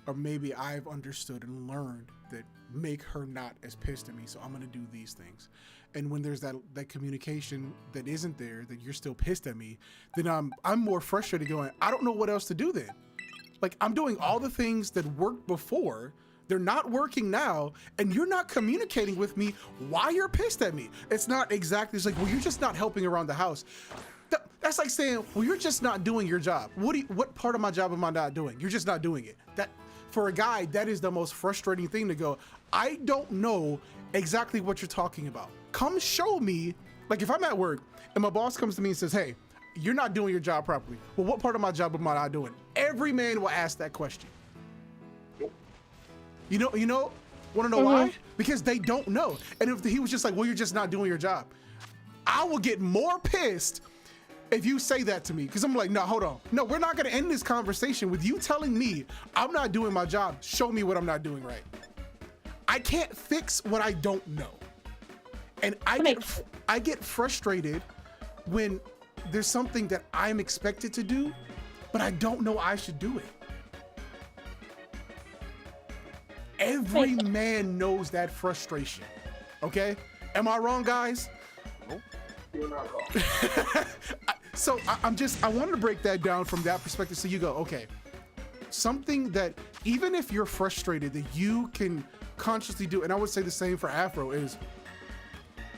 or maybe I've understood and learned that make her not as pissed at me. So I'm going to do these things. And when there's that communication that isn't there, that you're still pissed at me, then I'm more frustrated going, I don't know what else to do then. Like, I'm doing all the things that worked before. They're not working now, and you're not communicating with me why you're pissed at me. It's not exactly, it's like, well, you're just not helping around the house. That's like saying, well, you're just not doing your job. What part of my job am I not doing? You're just not doing it. That, for a guy, that is the most frustrating thing to go, I don't know exactly what you're talking about. Come show me. Like, if I'm at work and my boss comes to me and says, hey, you're not doing your job properly. Well, what part of my job am I not doing? Every man will ask that question. You know, want to know why? Because they don't know. And if he was just like, well, you're just not doing your job, I will get more pissed if you say that to me. Because I'm like, no, hold on. No, we're not going to end this conversation with you telling me I'm not doing my job. Show me what I'm not doing right. I can't fix what I don't know. And I get frustrated when there's something that I'm expected to do, but I don't know I should do it. Every man knows that frustration. Okay? Am I wrong, guys? Nope. You're not wrong. So I wanted to break that down from that perspective. So you go, okay, something that even if you're frustrated that you can consciously do, and I would say the same for Afro, is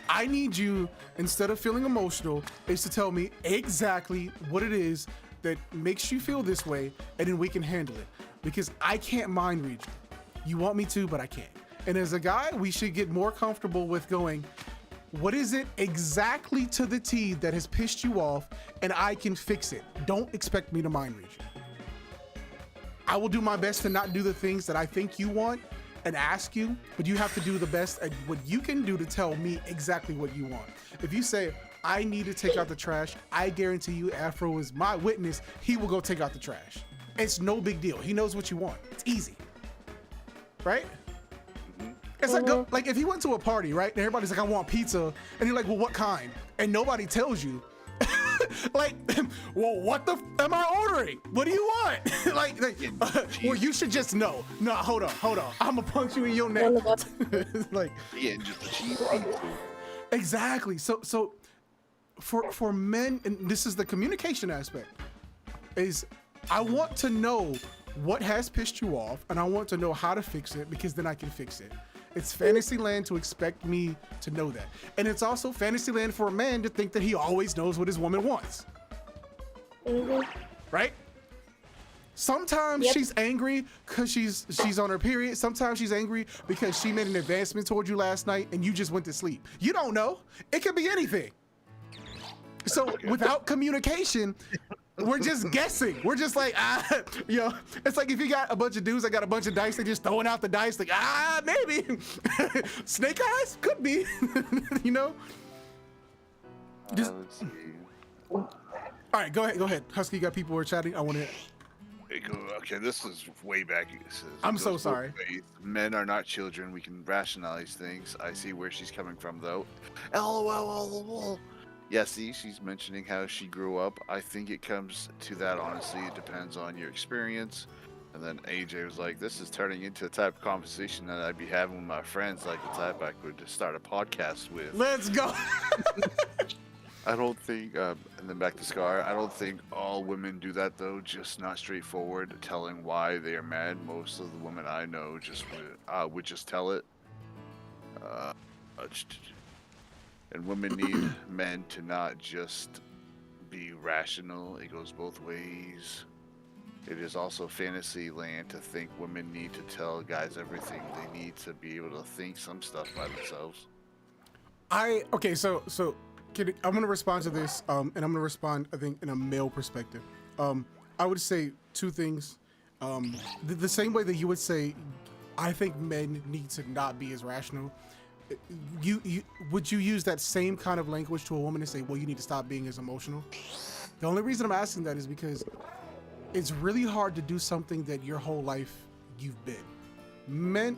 I need you, instead of feeling emotional, is to tell me exactly what it is that makes you feel this way, and then we can handle it. Because I can't mind read you. You want me to, but I can't. And as a guy, we should get more comfortable with going, what is it exactly to the T that has pissed you off, and I can fix it. Don't expect me to mind read you. I will do my best to not do the things that I think you want and ask you, but you have to do the best at what you can do to tell me exactly what you want. If you say, I need to take out the trash, I guarantee you Afro is my witness, he will go take out the trash. It's no big deal. He knows what you want. It's easy. Right? It's like if he went to a party, right? And everybody's like, I want pizza. And you're like, well, what kind? And nobody tells you. Like, well, what the am I ordering? What do you want? Well, you should just know. No, hold on. I'm gonna punch you in your neck. Like, Yeah, just a cheese. exactly. So for men, and this is the communication aspect, is I want to know what has pissed you off, and I want to know how to fix it, because then I can fix it. It's fantasy land to expect me to know that. And it's also fantasy land for a man to think that he always knows what his woman wants. Right? Sometimes she's angry because she's on her period. Sometimes she's angry because she made an advancement toward you last night and you just went to sleep. You don't know. It could be anything. So without communication, we're just guessing. We're just like, it's like if you got a bunch of dudes that got a bunch of dice, they just throwing out the dice, like, maybe. Snake eyes? Could be. You know? Let's see. All right, go ahead. Husky, you got people who are chatting. I want to. Okay, this is way back. I'm so sorry. Men are not children. We can rationalize things. I see where she's coming from, though. LOL. Yeah, see, she's mentioning how she grew up. I think it comes to that, honestly. It depends on your experience. And then AJ was like, this is turning into the type of conversation that I'd be having with my friends, like the type I could start a podcast with. Let's go. I don't think, and then back to Scar, I don't think all women do that, though, just not straightforward, telling why they are mad. Most of the women I know just would just tell it. And women need men to not just be rational. It goes both ways. It is also fantasy land to think women need to tell guys everything. They need to be able to think some stuff by themselves. Okay, so I'm gonna respond to this, and I'm gonna respond, I think, in a male perspective. I would say two things. The same way that you would say, I think men need to not be as rational. Would you use that same kind of language to a woman and say, well, you need to stop being as emotional? The only reason I'm asking that is because it's really hard to do something that your whole life you've been. Men,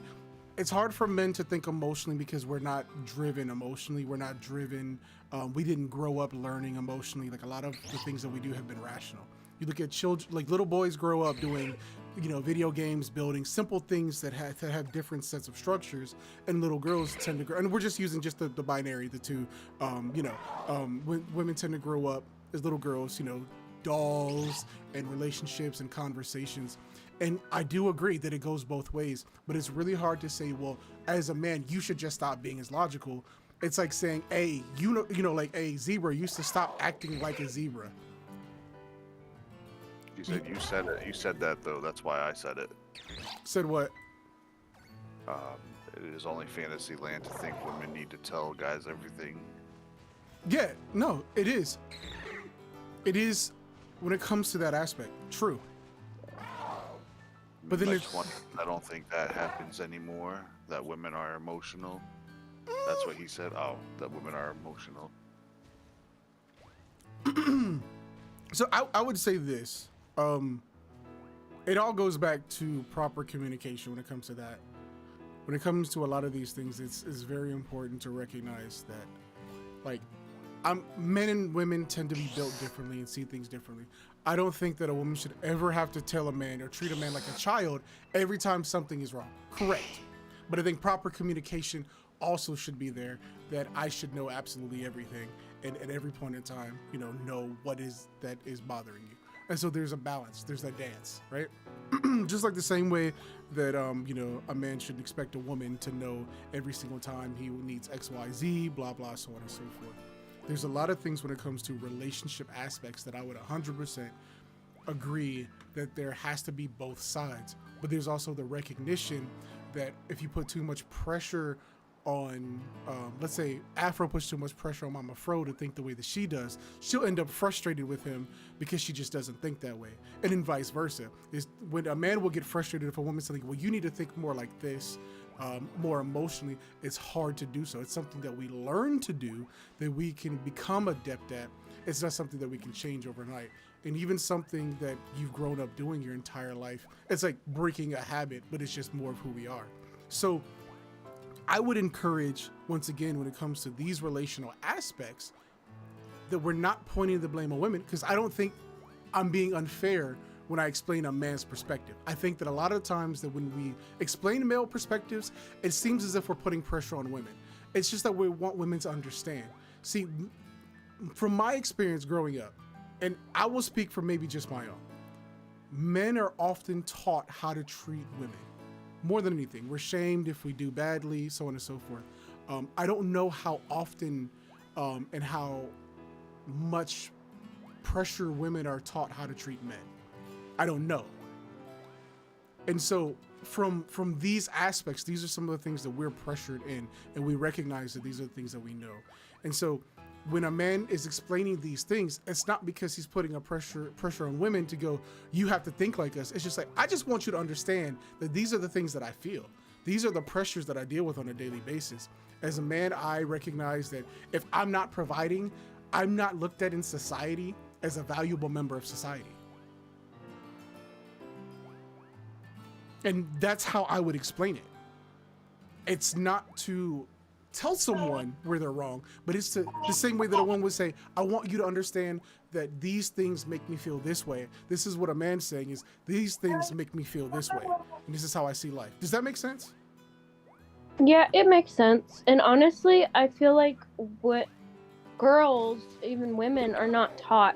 it's hard for men to think emotionally because we're not driven emotionally. We're not driven. We didn't grow up learning emotionally. Like a lot of the things that we do have been rational. You look at children, like little boys grow up doing, video games, building simple things that have different sets of structures, and little girls tend to grow. And we're just using just the binary, the two. Women tend to grow up as little girls, dolls and relationships and conversations. And I do agree that it goes both ways, but it's really hard to say, well, as a man, you should just stop being as logical. It's like saying, hey, like a zebra used to stop acting like a zebra. You said it. You said that though. That's why I said it. Said what? It is only fantasy land to think women need to tell guys everything. Yeah, no, it is. It is when it comes to that aspect. True. But then I don't think that happens anymore. That women are emotional. That's what he said. Oh, that women are emotional. So I would say this. It all goes back to proper communication when it comes to that. When it comes to a lot of these things, it's very important to recognize that, like, men and women tend to be built differently and see things differently. I don't think that a woman should ever have to tell a man or treat a man like a child every time something is wrong. Correct. But I think proper communication also should be there, that I should know absolutely everything and at every point in time, know what is that is bothering you. And so there's a balance, there's that dance, right? Just like the same way that, a man shouldn't expect a woman to know every single time he needs X, Y, Z, blah, blah, so on and so forth. There's a lot of things when it comes to relationship aspects that I would 100% agree that there has to be both sides. But there's also the recognition that if you put too much pressure on, let's say Afro puts too much pressure on Mama Fro to think the way that she does, she'll end up frustrated with him because she just doesn't think that way. And then vice versa. Is when a man will get frustrated if a woman's saying, well, you need to think more like this, more emotionally, it's hard to do so. It's something that we learn to do, that we can become adept at. It's not something that we can change overnight. And even something that you've grown up doing your entire life, it's like breaking a habit, but it's just more of who we are. So I would encourage, once again, when it comes to these relational aspects, that we're not pointing the blame on women, because I don't think I'm being unfair when I explain a man's perspective. I think that a lot of times that when we explain male perspectives, it seems as if we're putting pressure on women. It's just that we want women to understand. See, from my experience growing up, and I will speak for maybe just my own, men are often taught how to treat women. More than anything, we're shamed if we do badly, so on and so forth. I don't know how often and how much pressure women are taught how to treat men. I don't know. And so from these aspects, these are some of the things that we're pressured in, and we recognize that these are the things that we know. And so when a man is explaining these things, it's not because he's putting a pressure on women to go, you have to think like us. It's just like, I just want you to understand that these are the things that I feel. These are the pressures that I deal with on a daily basis. As a man, I recognize that if I'm not providing, I'm not looked at in society as a valuable member of society. And that's how I would explain it. It's not to tell someone where they're wrong, but it's the same way that a woman would say, I want you to understand that these things make me feel this way. This is what a man's saying is, these things make me feel this way. And this is how I see life. Does that make sense? Yeah, it makes sense. And honestly, I feel like what girls, even women, are not taught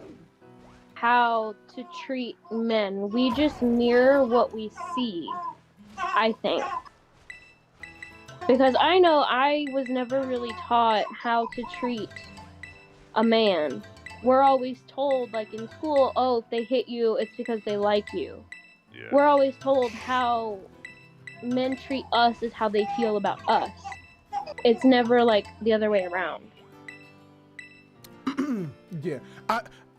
how to treat men. We just mirror what we see, I think. Because I know I was never really taught how to treat a man. We're always told, like in school, oh, if they hit you, it's because they like you. Yeah. We're always told how men treat us is how they feel about us. It's never like the other way around. Yeah,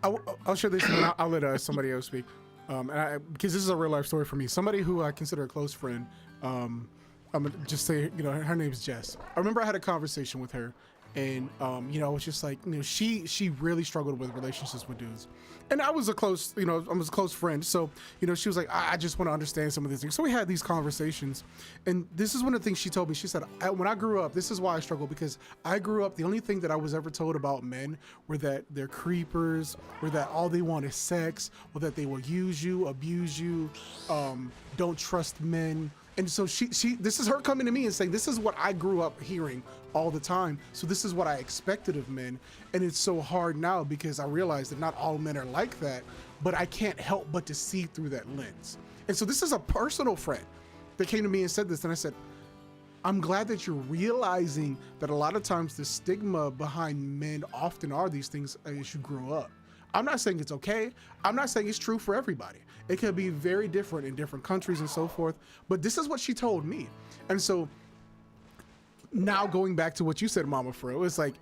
I'll share this and then I'll let somebody else speak. Because this is a real life story for me. Somebody who I consider a close friend. I'm gonna just say, her name's Jess. I remember I had a conversation with her, and I was just like, she really struggled with relationships with dudes, and I was a close, I was a close friend. So, she was like, I just want to understand some of these things. So we had these conversations, and this is one of the things she told me. She said, when I grew up, this is why I struggle, because I grew up, the only thing that I was ever told about men were that they're creepers, or that all they want is sex, or that they will use you, abuse you, don't trust men. And so she this is her coming to me and saying, this is what I grew up hearing all the time. So this is what I expected of men. And it's so hard now because I realize that not all men are like that, but I can't help but to see through that lens. And so this is a personal friend that came to me and said this. And I said, I'm glad that you're realizing that a lot of times the stigma behind men often are these things as you grow up. I'm not saying it's okay. I'm not saying it's true for everybody. It could be very different in different countries and so forth, but this is what she told me. And so now going back to what you said, Mama Fro, it's like,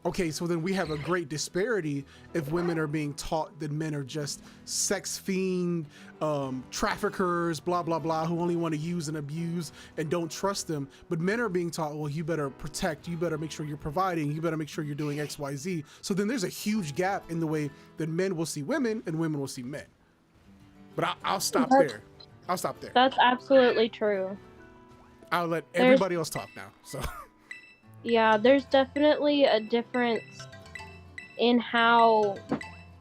okay, so then we have a great disparity if women are being taught that men are just sex fiend, traffickers, blah, blah, blah, who only want to use and abuse and don't trust them. But men are being taught, well, you better protect, you better make sure you're providing, you better make sure you're doing X, Y, Z. So then there's a huge gap in the way that men will see women and women will see men. But I'll stop there. I'll stop there. That's absolutely true. I'll let everybody else talk now. So. Yeah, there's definitely a difference in how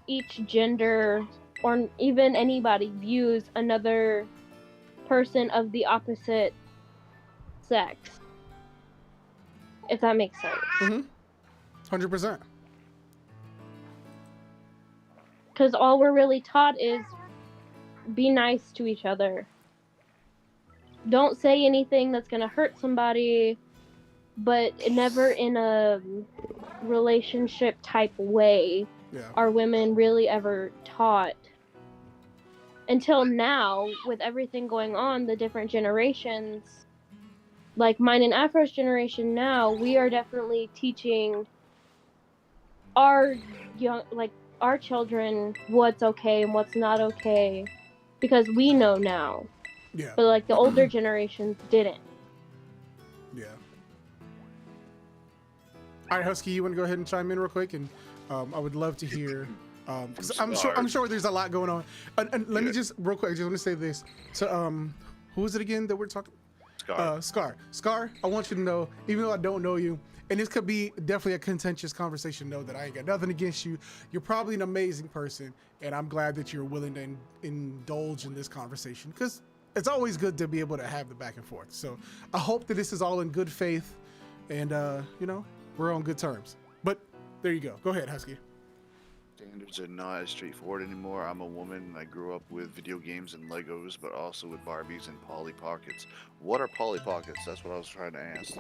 each gender or even anybody views another person of the opposite sex. If that makes sense. Mm-hmm. 100%. Because all we're really taught is be nice to each other. Don't say anything that's going to hurt somebody, but never in a relationship type way are women really ever taught. Until now, with everything going on, the different generations, like mine and Afro's generation now, we are definitely teaching our our children what's okay and what's not okay, because we know now. Yeah. But like the older generations didn't. Yeah. All right, Husky, you want to go ahead and chime in real quick, and I would love to hear. Cause I'm sure there's a lot going on. And let me just real quick, I just want to say this. So, who is it again that we're talking? Scar. I want you to know, even though I don't know you, and this could be definitely a contentious conversation, know that I ain't got nothing against you. You're probably an amazing person, and I'm glad that you're willing to indulge in this conversation, because it's always good to be able to have the back and forth. So I hope that this is all in good faith, and we're on good terms. But there you go. Go ahead, Husky. Standards are not as straightforward anymore. I'm a woman. I grew up with video games and Legos, but also with Barbies and Polly Pockets. What are Polly Pockets? That's what I was trying to ask.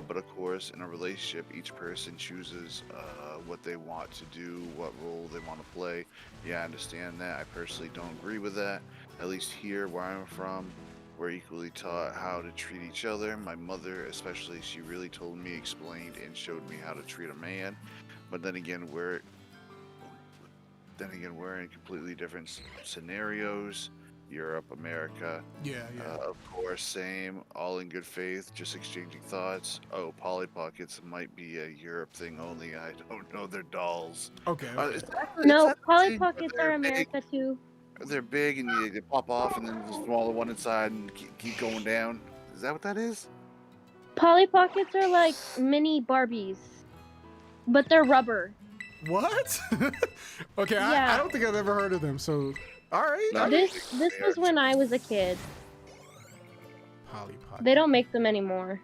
But of course, in a relationship, each person chooses what they want to do, what role they want to play. Yeah, I understand that. I personally don't agree with that. At least here, where I'm from, we're equally taught how to treat each other. My mother, especially, she really told me, explained, and showed me how to treat a man. But then again, we're in completely different scenarios. Europe, America. Yeah. Of course, same. All in good faith, just exchanging thoughts. Oh, Polly Pockets might be a Europe thing only. I don't know. They're dolls. Okay. No, Polly Pockets are America too. They're big and they pop off, and then there's a smaller one inside and keep going down. Is that what that is? Polly Pockets are like mini Barbies, but they're rubber. What? Okay, Yeah. I don't think I've ever heard of them. So, all right. No. This was when I was a kid. Polly Pocket. They don't make them anymore.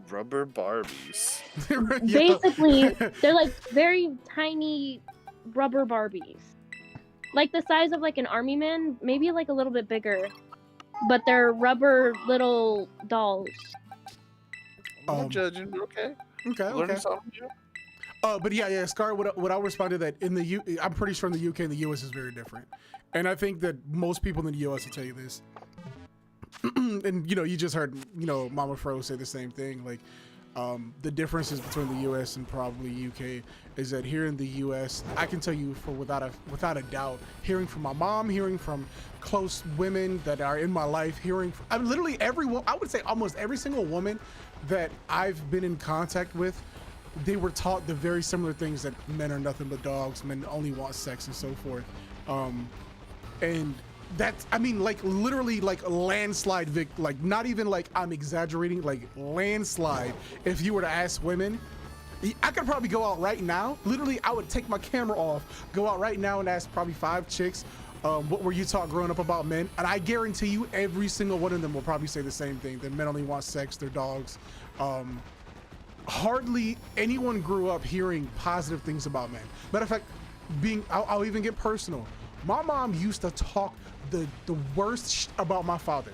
Rubber Barbies. Yeah. Basically, they're like very tiny rubber Barbies. Like the size of like an army man, maybe like a little bit bigger. But they're rubber little dolls. I'm not judging. Okay. Okay, Learning okay. something new. But yeah, Scar. What I'll respond to that in the I'm pretty sure in the UK and the US is very different, and I think that most people in the US will tell you this. And you just heard Mama Fro say the same thing. Like, the differences between the US and probably UK is that here in the US, I can tell you without a doubt, hearing from my mom, hearing from close women that are in my life, literally everyone, I would say almost every single woman that I've been in contact with, they were taught the very similar things, that men are nothing but dogs, men only want sex and so forth. And that's, I mean, like literally like landslide, like not even like I'm exaggerating, like landslide. If you were to ask women, I could probably go out right now. Literally, I would take my camera off, go out right now and ask probably 5 chicks, what were you taught growing up about men? And I guarantee you every single one of them will probably say the same thing, that men only want sex, they're dogs. Hardly anyone grew up hearing positive things about men. Matter of fact, I'll even get personal. My mom used to talk the worst about my father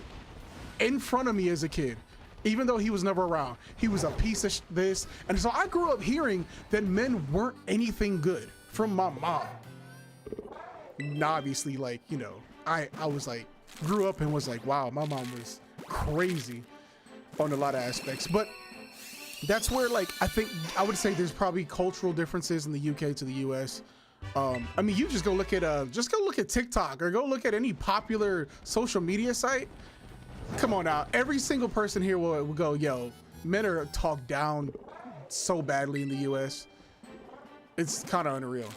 in front of me as a kid, even though he was never around. He was a piece of this. And so I grew up hearing that men weren't anything good from my mom. And obviously, like, I was like, grew up and was like, wow, my mom was crazy on a lot of aspects. But that's where, like, I would say there's probably cultural differences in the UK to the US. I mean, you just go look at TikTok or go look at any popular social media site. Come on now, every single person here will go, yo, men are talked down so badly in the US. It's kind of unreal.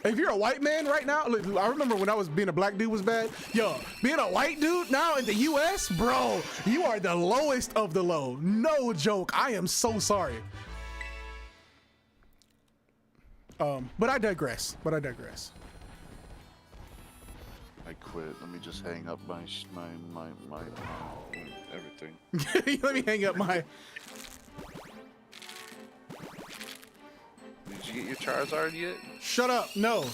If you're a white man right now, I remember when being a black dude was bad. Yo, being a white dude now in the US, bro, you are the lowest of the low. No joke. I am so sorry. But I digress. I quit. Let me just hang up my everything. Let me hang up my. Did you get your Charizard yet? Shut up. No.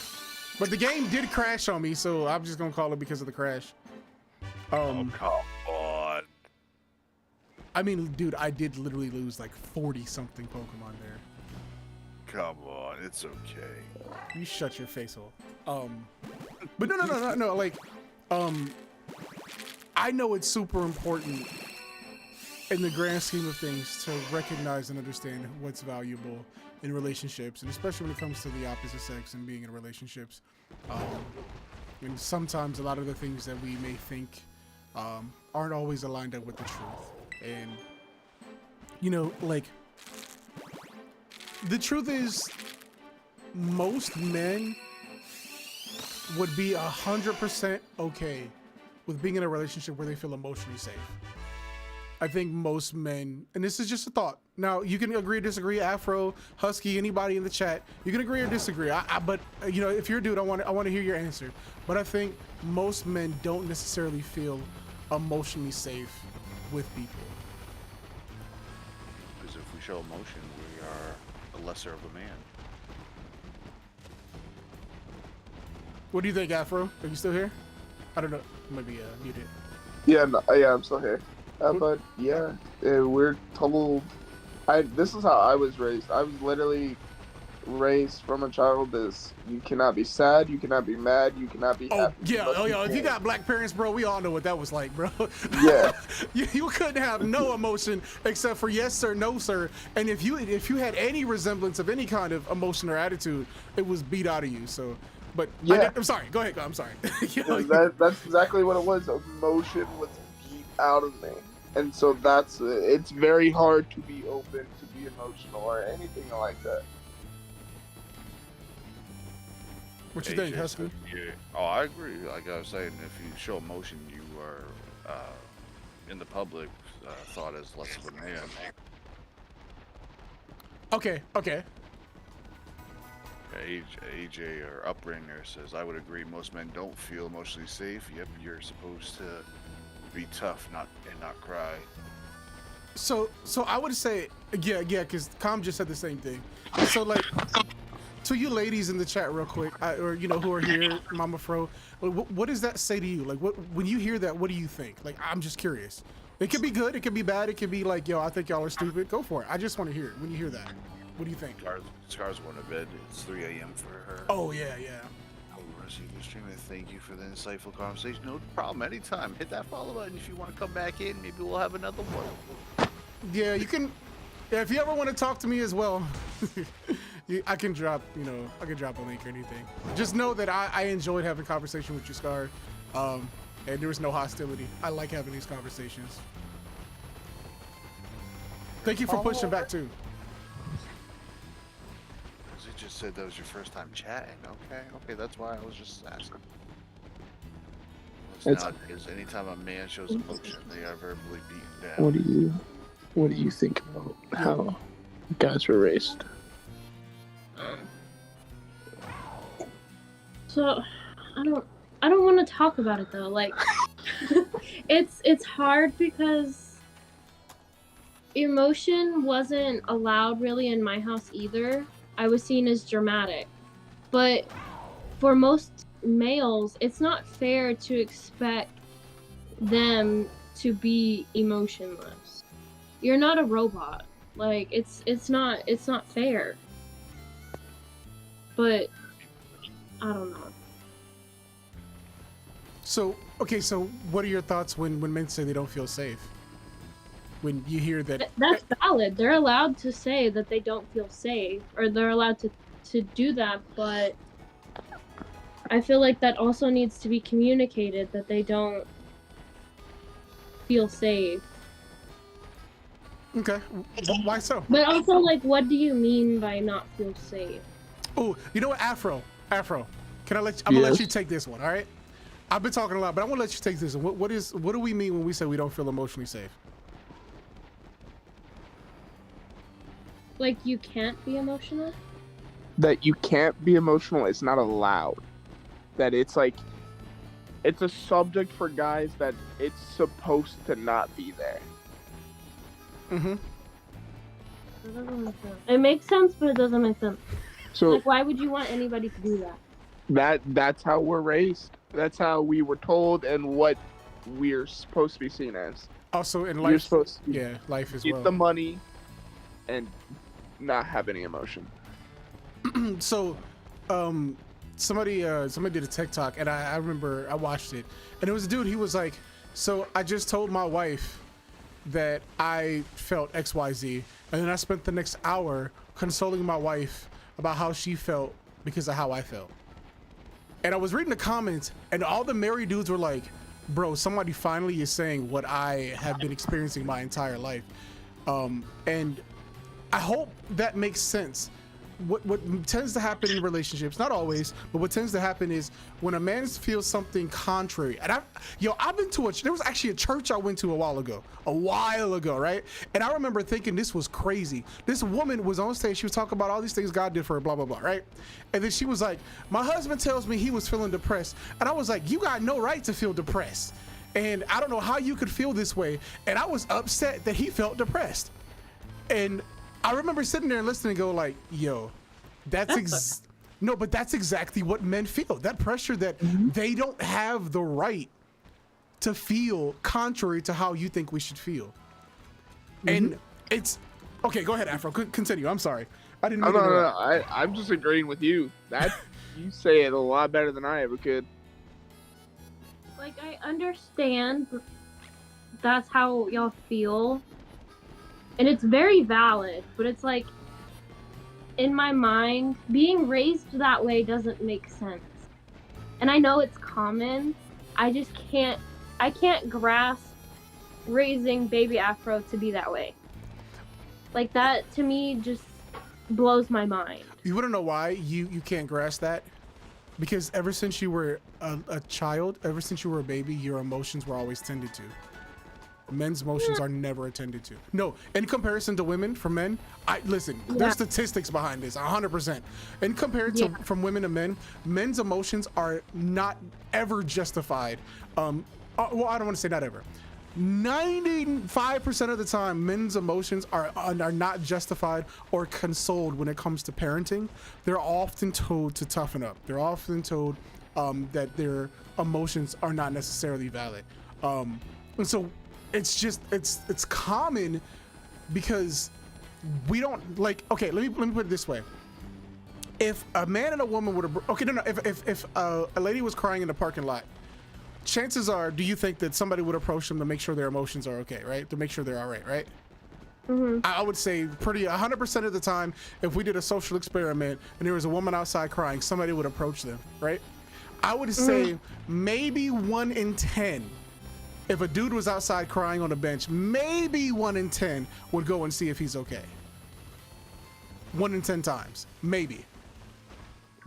But the game did crash on me, so I'm just gonna call it because of the crash. Oh, come on. I mean, dude, I did literally lose like 40 something Pokemon there. Come on, it's okay. You shut your face hole. But no. Like, I know it's super important in the grand scheme of things to recognize and understand what's valuable in relationships, and especially when it comes to the opposite sex and being in relationships. And sometimes a lot of the things that we may think aren't always aligned up with the truth. And like, the truth is, most men would be 100% okay with being in a relationship where they feel emotionally safe. I think most men, and this is just a thought. Now, you can agree or disagree, Afro, Husky, anybody in the chat. You can agree or disagree. But if you're a dude, I want to hear your answer. But I think most men don't necessarily feel emotionally safe with people. Because if we show emotion, we are the lesser of a man. What do you think, Afro? Are you still here? I don't know. You might be muted. Yeah, I'm still here. But yeah, we're told. This is how I was raised. I was literally raised from a child as you cannot be sad, you cannot be mad, you cannot be happy. If you got black parents, bro, we all know what that was like, bro. Yeah. you couldn't have no emotion except for yes sir, no sir, and if you had any resemblance of any kind of emotion or attitude, it was beat out of you. So, but yeah, I'm sorry. Go ahead. I'm sorry. That's exactly what it was. Emotion was beat out of me, and so it's very hard to be open, to be emotional, or anything like that. What you think, Husky? Yeah. Oh, I agree. Like I was saying, if you show emotion, you are in the public thought as less of a man. Okay. AJ or Upringer says, I would agree. Most men don't feel emotionally safe. Yep, you're supposed to be tough, not cry. So I would say, yeah, because Com just said the same thing. So like, to you ladies in the chat, real quick, or who are here, Mama Fro, what does that say to you? Like, when you hear that, what do you think? Like, I'm just curious. It could be good. It could be bad. It could be like, yo, I think y'all are stupid. Go for it. I just want to hear it. When you hear that, what do you think? Scar's going to bed. It's 3 a.m. for her. Oh yeah. Oh, Resident Streamer, thank you for the insightful conversation. No problem. Anytime. Hit that follow button if you want to come back in. Maybe we'll have another one. Yeah, you can. Yeah, if you ever want to talk to me as well, I can drop. I can drop a link or anything. Just know that I enjoyed having conversation with you, Scar, and there was no hostility. I like having these conversations. Thank you for pushing back too. You just said that was your first time chatting. Okay, that's why I was just asking. It's not because anytime a man shows emotion, they are verbally beaten down. What do you think about how guys were raised? So, I don't want to talk about it though. Like, it's hard because emotion wasn't allowed really in my house either. I was seen as dramatic, but for most males, it's not fair to expect them to be emotionless. You're not a robot. Like, it's not fair. But I don't know. So what are your thoughts when men say they don't feel safe? When you hear that? That's valid. They're allowed to say that they don't feel safe, or they're allowed to do that, but I feel like that also needs to be communicated, that they don't feel safe. Okay, why so? But also, like, what do you mean by not feel safe? Oh, you know what, Afro, can I let you, I'm gonna let you take this one, all right? I've been talking a lot, but I want to let you take this one. What do we mean when we say we don't feel emotionally safe? Like, you can't be emotional? That you can't be emotional, it's not allowed. That it's like, it's a subject for guys that it's supposed to not be there. Mm-hmm. It doesn't make sense. It makes sense, but it doesn't make sense. So like, why would you want anybody to do that? That's how we're raised. That's how we were told, and what we're supposed to be seen as. Also in You're life, supposed to yeah, life as get well. the money and not have any emotion. So, somebody did a TikTok, and I remember I watched it, and it was a dude. He was like, "So I just told my wife that I felt XYZ, and then I spent the next hour consoling my wife about how she felt because of how I felt." And I was reading the comments, and all the married dudes were like, "Bro, somebody finally is saying what I have been experiencing my entire life," and I hope that makes sense. What tends to happen in relationships, not always, but what tends to happen is when a man feels something contrary. And I've been to there was actually a church I went to a while ago, right? And I remember thinking this was crazy. This woman was on stage, she was talking about all these things God did for her, blah, blah, blah, right? And then she was like, "My husband tells me he was feeling depressed." And I was like, "You got no right to feel depressed. And I don't know how you could feel this way." And I was upset that he felt depressed. And I remember sitting there and listening and go like, yo, that's exactly what men feel. That pressure that they don't have the right to feel contrary to how you think we should feel. And it's, okay, go ahead, Afro, continue. I'm sorry. I didn't mean to interrupt. I'm just agreeing with you. That you say it a lot better than I ever could. Like, I understand that's how y'all feel, and it's very valid, but it's like, in my mind, being raised that way doesn't make sense. And I know it's common, I just can't grasp raising baby Afro to be that way. Like, that to me just blows my mind. You wanna know why you can't grasp that? Because ever since you were a child, ever since you were a baby, your emotions were always tended to. Men's emotions are never attended to. No, in comparison to women, for men, there's statistics behind this, 100%. In comparison to from women to men, men's emotions are not ever justified. Well, I don't want to say not ever. 95% of the time, men's emotions are not justified or consoled when it comes to parenting. They're often told to toughen up. They're often told that their emotions are not necessarily valid. And so it's just it's common because we don't like. Okay, let me put it this way. If a man and a woman would have, okay, no, if a lady was crying in the parking lot, chances are, do you think that somebody would approach them to make sure their emotions are okay, right? To make sure they're all right, right? I would say 100% of the time, if we did a social experiment and there was a woman outside crying, somebody would approach them, right? I would say maybe 1 in 10, if a dude was outside crying on a bench, maybe 1 in 10 would go and see if he's okay. 1 in 10 times, maybe.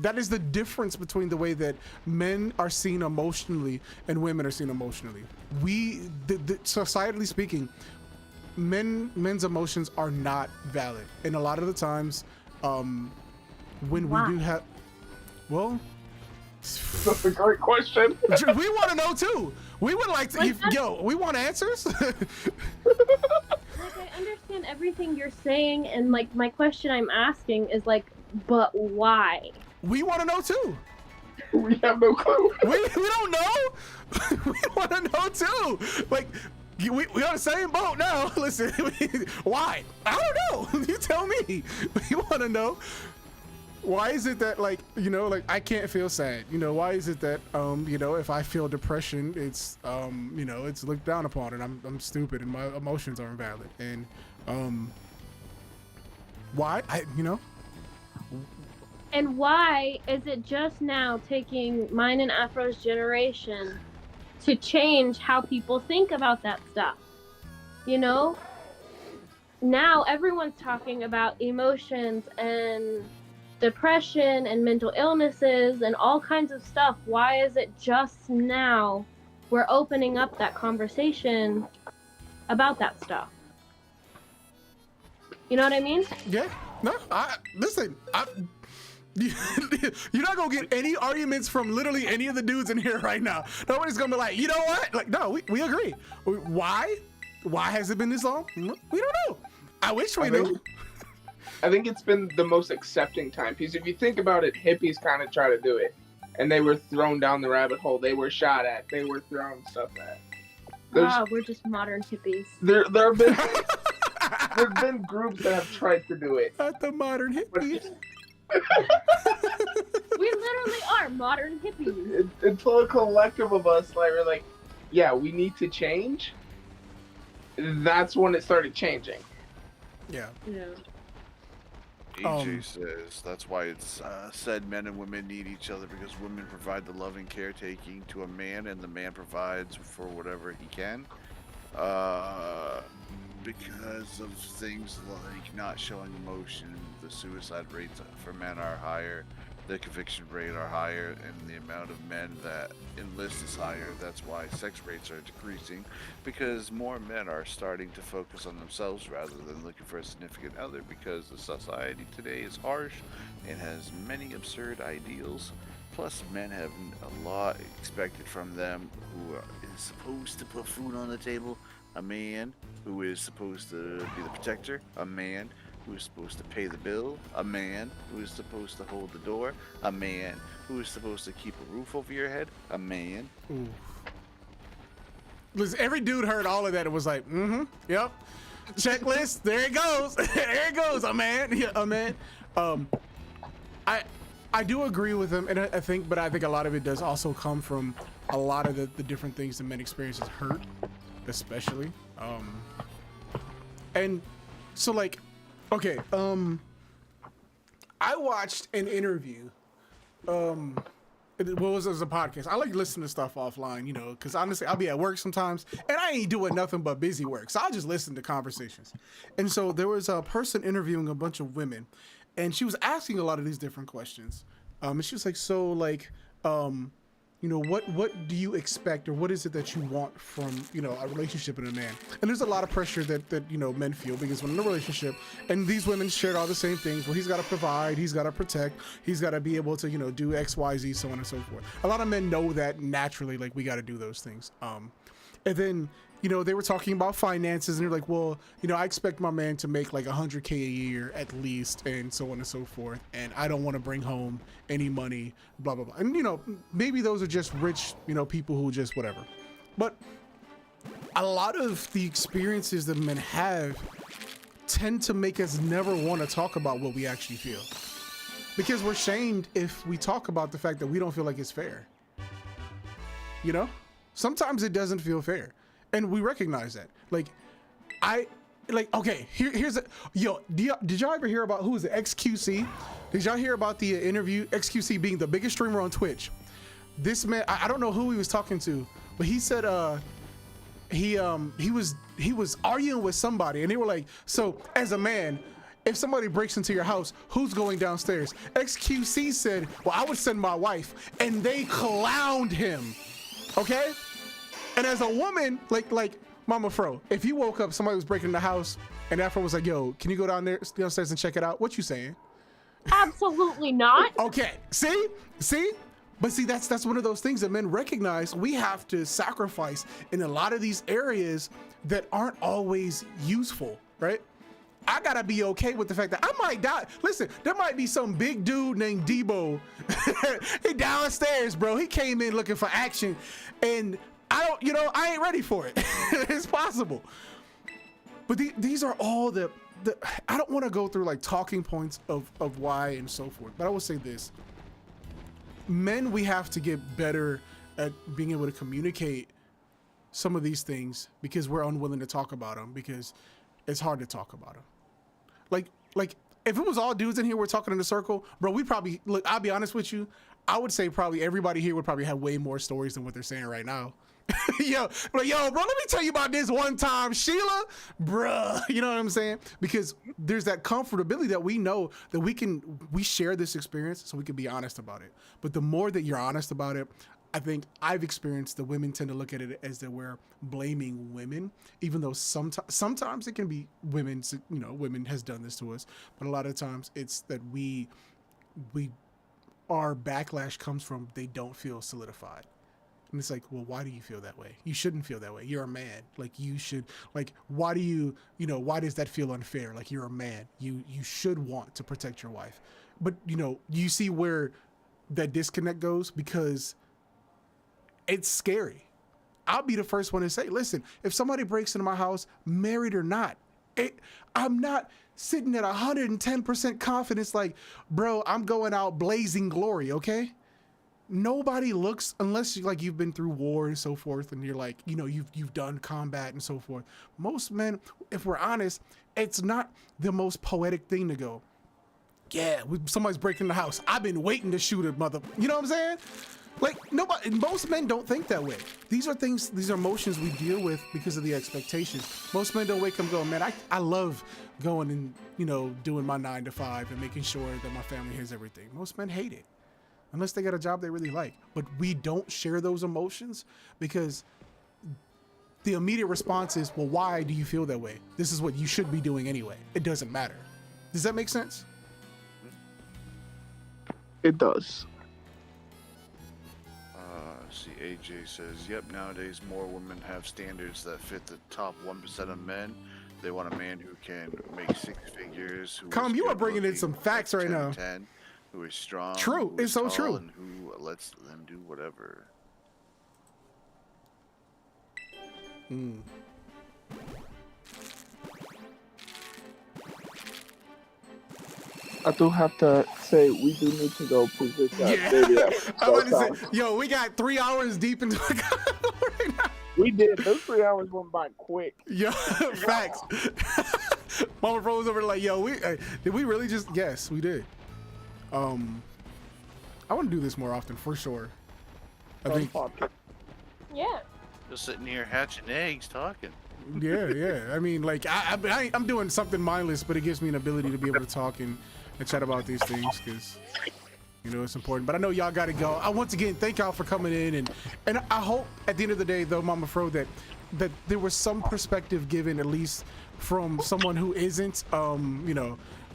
That is the difference between the way that men are seen emotionally and women are seen emotionally. Societally speaking, men's emotions are not valid, and a lot of the times, when we do have, well, That's a great question. we want to know too. We would like to, we want answers. Like, I understand everything you're saying, and like my question I'm asking is like, but why? We want to know too. We have no clue. We don't know. We want to know too. Like, we on the same boat now. Listen, why? I don't know. You tell me. We want to know. Why is it that, like, you know, like, I can't feel sad? You know, why is it that, you know, if I feel depression, it's, you know, it's looked down upon, and I'm stupid and my emotions aren't valid. And why? You know. And why is it just now taking mine and Afro's generation to change how people think about that stuff? You know? Now everyone's talking about emotions and depression and mental illnesses and all kinds of stuff. Why is it just now we're opening up that conversation about that stuff? You know what I mean? Yeah. No, listen, you're not gonna get any arguments from literally any of the dudes in here right now. Nobody's gonna be like, you know what? Like, no, we agree. Why? Why has it been this long? We don't know. I wish we knew. I think it's been the most accepting time, because if you think about it, hippies kind of try to do it, and they were thrown down the rabbit hole. They were shot at. They were thrown stuff at. We're just modern hippies. There have been groups that have tried to do it. Not the modern hippies. We literally are modern hippies. Until a collective of us, like, we're like, yeah, we need to change. That's when it started changing. Yeah. Yeah. AJ says that's why it's said men and women need each other, because women provide the loving caretaking to a man, and the man provides for whatever he can. Because of things like not showing emotion, the suicide rates for men are higher, the conviction rate are higher, and the amount of men that enlist is higher. That's why sex rates are decreasing, because more men are starting to focus on themselves rather than looking for a significant other, because the society today is harsh and has many absurd ideals. Plus, men have a lot expected from them who is supposed to put food on the table. A man who is supposed to be the protector, a man who is supposed to pay the bill, a man who is supposed to hold the door, a man who is supposed to keep a roof over your head, a man. Ooh. Listen, every dude heard all of that and was like, yep, checklist, there it goes, there it goes, a man, yeah, a man. I do agree with him, and I think a lot of it does also come from a lot of the different things that men experience as hurt, especially. And so, like, okay, I watched an interview. What was it? As a podcast? I like listening to stuff offline, you know, because honestly, I'll be at work sometimes, and I ain't doing nothing but busy work, so I'll just listen to conversations. And so there was a person interviewing a bunch of women, and she was asking a lot of these different questions. And she was like, so, like, you know, what do you expect, or what is it that you want from, you know, a relationship in a man? And there's a lot of pressure that you know, men feel, because when in a relationship, and these women shared all the same things, well, he's got to provide, he's got to protect, he's got to be able to, you know, do X, Y, Z, so on and so forth. A lot of men know that naturally, like, we got to do those things. And then, you know, they were talking about finances, and they're like, well, you know, I expect my man to make like $100K a year at least, and so on and so forth, and I don't want to bring home any money, blah, blah, blah. And, you know, maybe those are just rich, you know, people who just whatever. But a lot of the experiences that men have tend to make us never want to talk about what we actually feel. Because we're shamed if we talk about the fact that we don't feel like it's fair. You know? Sometimes it doesn't feel fair. And we recognize that. Okay, here's a, yo, did y'all ever hear about, who is it, XQC? Did y'all hear about the interview, XQC being the biggest streamer on Twitch? This man, I don't know who he was talking to, but he said he was arguing with somebody, and they were like, so as a man, if somebody breaks into your house, who's going downstairs? XQC said, well, I would send my wife, and they clowned him, okay? And as a woman, like Mama Fro, if you woke up, somebody was breaking in the house, and Afro was like, yo, can you go downstairs and check it out? What you saying? Absolutely not. Okay, see? But see, that's one of those things that men recognize we have to sacrifice in a lot of these areas that aren't always useful, right? I gotta be okay with the fact that I might die. Listen, there might be some big dude named Debo. He downstairs, bro. He came in looking for action, and I ain't ready for it. It's possible. But these are all the I don't want to go through like talking points of why and so forth, but I will say this. Men, we have to get better at being able to communicate some of these things because we're unwilling to talk about them because it's hard to talk about them. Like if it was all dudes in here, we're talking in a circle, bro, we probably, look, I'll be honest with you. I would say probably everybody here would probably have way more stories than what they're saying right now. yo, bro, let me tell you about this one time, Sheila, bruh. You know what I'm saying? Because there's that comfortability that we know that we share this experience so we can be honest about it. But the more that you're honest about it, I think I've experienced the women tend to look at it as that we're blaming women, even though sometimes it can be women, women has done this to us. But a lot of times it's that our backlash comes from they don't feel solidified. And it's like, well, why do you feel that way? You shouldn't feel that way. You're a man. Like you should, like, why do why does that feel unfair? Like you're a man. You should want to protect your wife. But you see where that disconnect goes because it's scary. I'll be the first one to say, listen, if somebody breaks into my house, married or not, I'm not sitting at 110% confidence like, bro, I'm going out blazing glory, okay? Nobody looks, unless you've been through war and so forth, and you're like, you've done combat and so forth. Most men, if we're honest, it's not the most poetic thing to go, yeah, somebody's breaking the house. I've been waiting to shoot a mother. You know what I'm saying? Like most men don't think that way. These are emotions we deal with because of the expectations. Most men don't wake up and go, man, I love going and, doing my 9 to 5 and making sure that my family has everything. Most men hate it. Unless they got a job they really like. But we don't share those emotions because the immediate response is, well, why do you feel that way? This is what you should be doing anyway. It doesn't matter. Does that make sense? It does. See, AJ says, yep, nowadays more women have standards that fit the top 1% of men. They want a man who can make 6 figures. Calm, you are bringing in some facts right now. 10, who is strong. True, it's so true. And who lets them do whatever. I do have to say we do need to go present that video. I'm about to say, yo, we got 3 hours deep into the right now. We did. Those 3 hours went by quick. Yo, facts. Mama Fro was over there like, yo, did we really just? Yes, we did. I want to do this more often for sure. I think. Yeah. Just sitting here hatching eggs, talking. Yeah. I mean, like I'm doing something mindless, but it gives me an ability to be able to talk and chat about these things because it's important. But I know y'all got to go. I once again thank y'all for coming in, and I hope at the end of the day, though, Mama Fro, that there was some perspective given at least from someone who isn't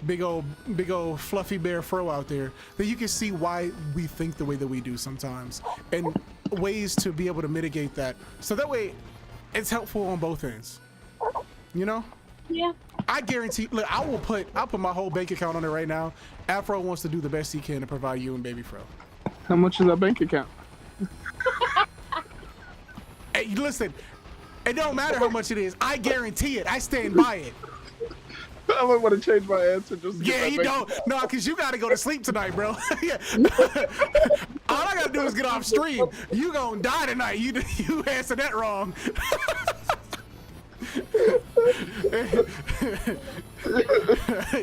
big old fluffy bear Fro out there, that you can see why we think the way that we do sometimes and ways to be able to mitigate that, so that way it's helpful on both ends. Yeah. I guarantee. Look, I'll put my whole bank account on it right now. Afro wants to do the best he can to provide you and baby Fro. How much is that bank account? Hey, listen. It don't matter how much it is. I guarantee it. I stand by it. I might want to change my answer just to Yeah, get you that don't. No, because you got to go to sleep tonight, bro. Yeah. All I got to do is get off stream. You going to die tonight. You answered that wrong.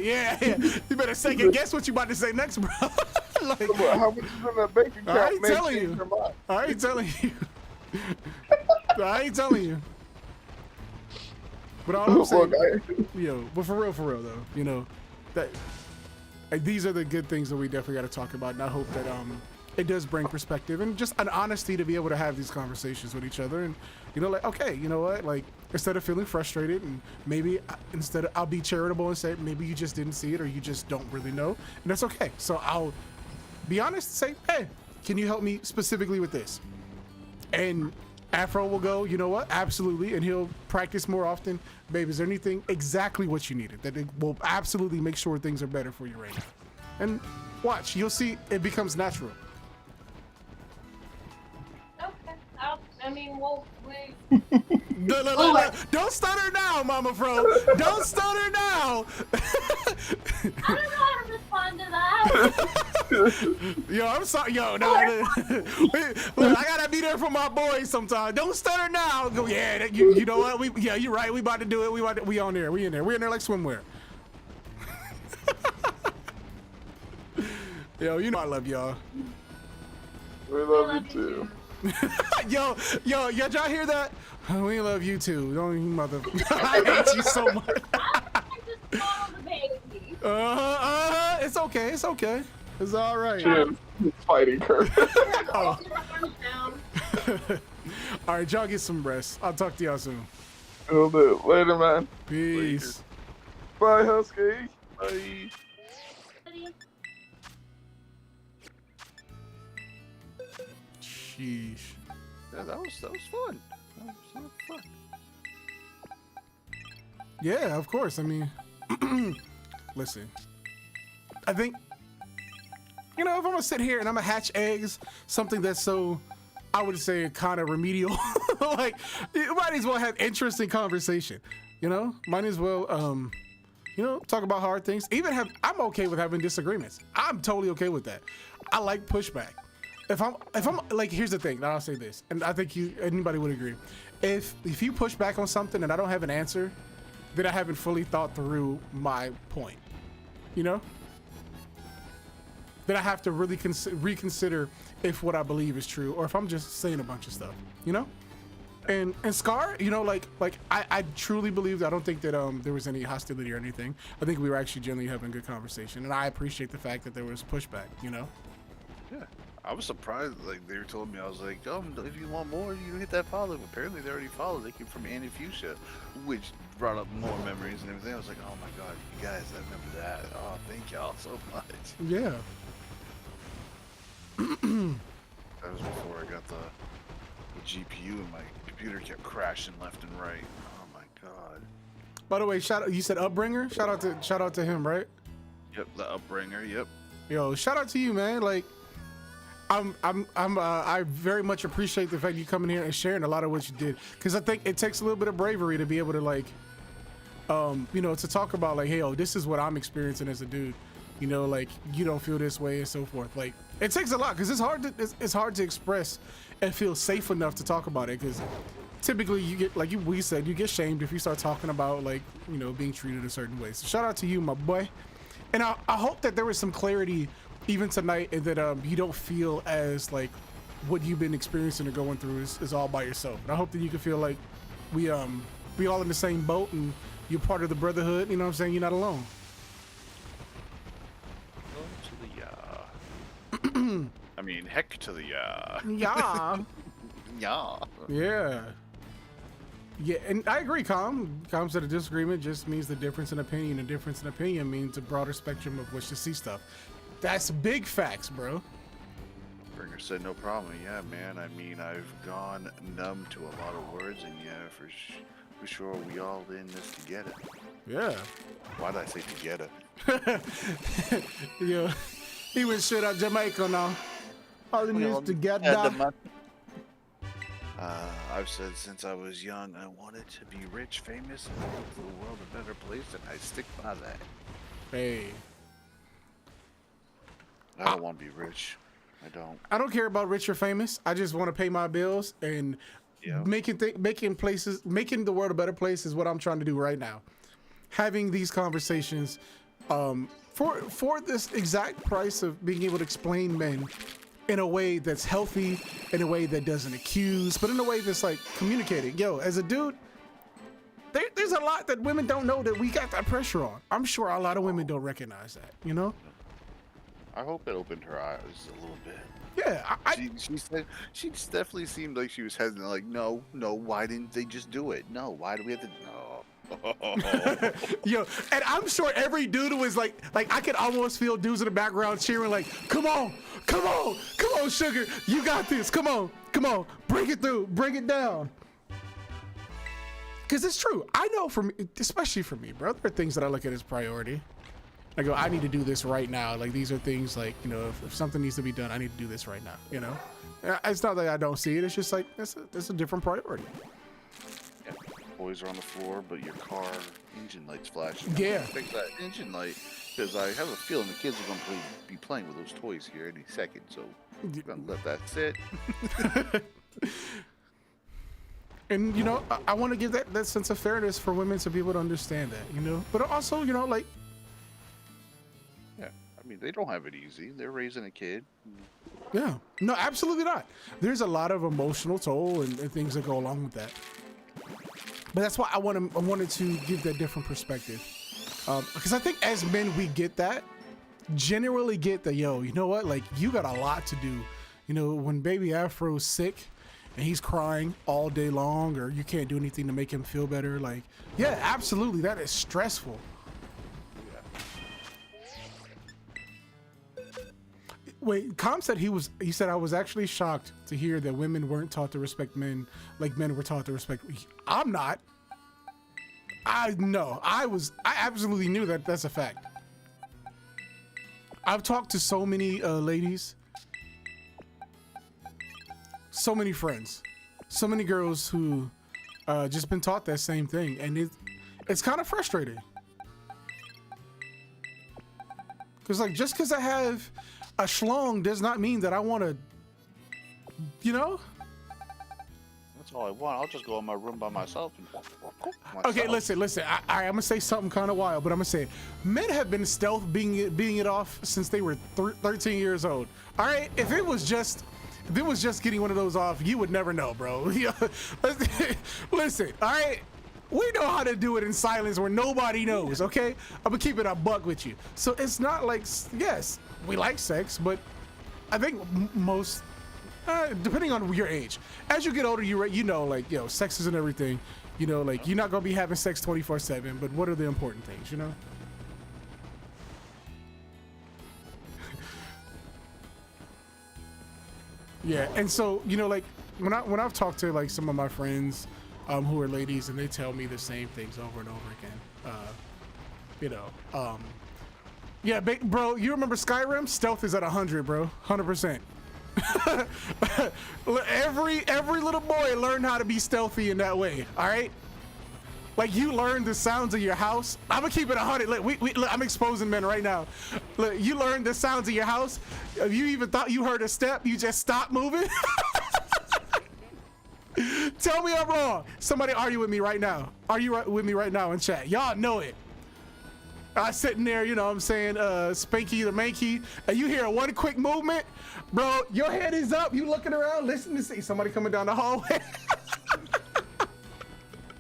yeah. You better second guess what you about to say next, bro. Like, How much is in that bank account? I ain't May telling change you. your mind. I ain't telling you. I ain't telling you. But all I'm saying, but for real though, you know, that like, these are the good things that we definitely got to talk about, and I hope that it does bring perspective and just an honesty to be able to have these conversations with each other, and you know, like, okay, you know what, like, instead of feeling frustrated, and maybe I'll be charitable and say maybe you just didn't see it or you just don't really know, and that's okay. So I'll be honest and say, hey, can you help me specifically with this? And Afro will go, you know what, absolutely, and he'll practice more often. Babe, is there anything exactly what you needed that it will absolutely make sure things are better for you right now? And watch, you'll see it becomes natural. Okay. We'll Don't stutter now, Mama Fro. Don't stutter now. I don't know how to respond to that. Yo, I'm sorry. Yo, no. Look, I gotta be there for my boys sometimes. Don't stutter now. Go, yeah, you know what? You're right. We about to do it. We on there. We in there. We in there like swimwear. Yo, you know I love y'all. We love you too. yo, y'all hear that? We love you too. Don't you mother. I hate you so much. I just follow the baby. It's okay. It's okay. It's all right. Jim, fighting Kurt. Oh. Arms down. All right, y'all get some rest. I'll talk to y'all soon. Will do. Later, man. Peace. Bye, Husky. Bye. Sheesh. Yeah, that was fun. That was fun. Yeah, of course. I mean, listen. I think, you know, if I'm gonna sit here and I'm gonna hatch eggs, something that's so, I would say, kind of remedial, like, you might as well have interesting conversation. You know, might as well, you know, talk about hard things. I'm okay with having disagreements. I'm totally okay with that. I like pushback. If I'm like, here's the thing, and I'll say this, and I think anybody would agree. If you push back on something and I don't have an answer, then I haven't fully thought through my point. You know? Then I have to really reconsider if what I believe is true or if I'm just saying a bunch of stuff. You know? And Scar, you know, like I truly believe, I don't think that there was any hostility or anything. I think we were actually generally having good conversation, and I appreciate the fact that there was pushback. You know? Yeah. I was surprised, like, they were telling me, I was like, oh, if you want more, you hit that follow. Apparently, they already followed. They came from Annie Fuchsia, which brought up more memories and everything. I was like, oh my god, you guys, I remember that. Oh, thank y'all so much. Yeah. That was before I got the GPU, and my computer kept crashing left and right. Oh my god. By the way, you said Upbringer? Shout out to him, right? Yep, the Upbringer, yep. Yo, shout out to you, man. Like, I very much appreciate the fact you coming here and sharing a lot of what you did, because I think it takes a little bit of bravery to be able to, like, you know, to talk about, like, hey, yo, this is what I'm experiencing as a dude, you know, like, you don't feel this way and so forth. Like, it takes a lot, because it's hard to express and feel safe enough to talk about it, because typically you get, like we said, you get shamed if you start talking about, like, you know, being treated a certain way. So shout out to you, my boy. And I hope that there was some clarity even tonight, and that you don't feel as like what you've been experiencing or going through is all by yourself. And I hope that you can feel like we all in the same boat, and you're part of the brotherhood. You know what I'm saying? You're not alone. To the I mean, heck to the Yeah. yeah. Yeah. Yeah, and I agree, Com said a disagreement just means the difference in opinion. A difference in opinion means a broader spectrum of which to see stuff. That's big facts, bro. Bringer said no problem. Yeah, man. I mean, I've gone numb to a lot of words, and yeah, for sure, we all in this together. Yeah. Why did I say together? Yeah. He went straight out Jamaica now. All in this together. I've said since I was young I wanted to be rich, famous, and make the world a better place, and I stick by that. Hey, I don't want to be rich. I don't. I don't care about rich or famous. I just want to pay my bills and Yeah. making the world a better place is what I'm trying to do right now. Having these conversations for this exact price of being able to explain men in a way that's healthy, in a way that doesn't accuse, but in a way that's like communicating. Yo, as a dude, there's a lot that women don't know that we got that pressure on. I'm sure a lot of women don't recognize that, you know? I hope it opened her eyes a little bit. Yeah, She said she definitely seemed like she was hesitant. Like, no, why didn't they just do it? No, why do we have to? No. yo, and I'm sure every dude was like I could almost feel dudes in the background cheering, like, come on, sugar, you got this, come on, bring it through, bring it down. Because it's true. I know for me, especially for me, bro, there are things that I look at as priority. I go, I need to do this right now. Like, these are things like, you know, if something needs to be done, I need to do this right now, you know? It's not that I don't see it. It's just like, it's a different priority. Yeah. Boys are on the floor, but your car engine light's flashing. Yeah. Fix that engine light, because I have a feeling the kids are going to be playing with those toys here any second, so I'm going to let that sit. And, you know, I want to give that sense of fairness for women to be able to understand that, you know? But also, you know, like, Yeah. I mean, they don't have it easy. They're raising a kid. yeah, no, absolutely not. There's a lot of emotional toll and things that go along with that. But that's why I wanted to give that different perspective. Because I think as men, we get that, generally get that, yo, you know what? Like, you got a lot to do. You know, when baby Afro's sick and he's crying all day long, or you can't do anything to make him feel better. Like, yeah, absolutely. That is stressful. Wait, Com said he said I was actually shocked to hear that women weren't taught to respect men like men were taught to respect. I'm not. I absolutely knew that. That's a fact. I've talked to so many ladies, so many friends, so many girls who just been taught that same thing, and it's kind of frustrating. Cause like, just cause I have a schlong does not mean that I want to, you know? That's all I want. I'll just go in my room by myself. Okay, listen. I'm gonna say something kind of wild, but I'm gonna say it. Men have been stealth being it off since they were 13 years old. All right, if it was just getting one of those off, you would never know, bro. Listen, all right. We know how to do it in silence where nobody knows, okay? I'm gonna keep it a buck with you. So it's not like, yes, we like sex, but I think most, depending on your age, as you get older, you know, like, yo, sex isn't everything. You know, like, you're not gonna be having sex 24/7, but what are the important things, you know? Yeah, and so, you know, like, when I've talked to, like, some of my friends, who are ladies, and they tell me the same things over and over again. You know, yeah, bro, you remember Skyrim? Stealth is at 100, bro, 100%. every little boy learned how to be stealthy in that way. All right, like, you learn the sounds of your house. I'm gonna keep it 100. Look, I'm exposing men right now. Look, you learn the sounds of your house. If you even thought you heard a step, you just stop moving. Tell me I'm wrong. Somebody argue with me right now. Argue with me right now in chat. Y'all know it. I sitting there, you know what I'm saying, Spanky the Manky, and you hear one quick movement, bro, your head is up, you looking around, listening to see somebody coming down the hallway.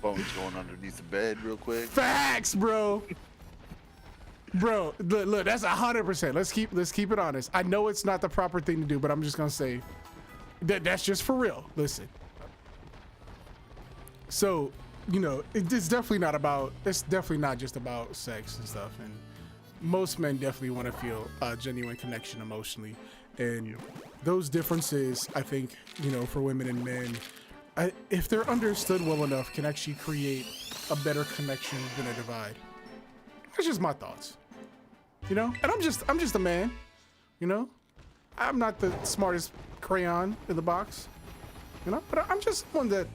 Phone's going underneath the bed real quick. Facts, bro. Bro, look, that's 100%. Let's keep it honest. I know it's not the proper thing to do, but I'm just gonna say that's just for real. Listen. So, you know, it's definitely not just about sex and stuff. And most men definitely want to feel a genuine connection emotionally. And those differences, I think, you know, for women and men, if they're understood well enough, can actually create a better connection than a divide. That's just my thoughts, you know? And I'm just a man, you know? I'm not the smartest crayon in the box. You know, but I'm just one that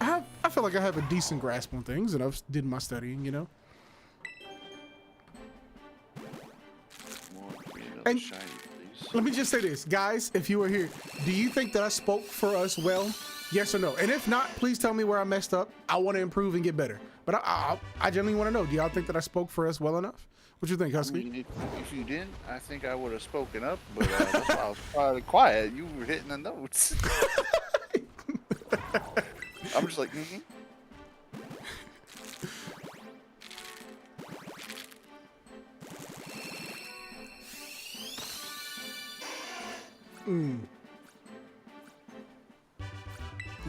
I feel like I have a decent grasp on things, and I've did my studying, you know. And Shiny, please. let me just say this, guys, if you were here, do you think that I spoke for us well? Yes or no? And if not, please tell me where I messed up. I want to improve and get better. But I genuinely want to know, do y'all think that I spoke for us well enough? What you think, I Husky? mean, if you didn't, I think I would have spoken up, but that's why I was probably quiet. You were hitting the notes. I'm just like, mm-hmm.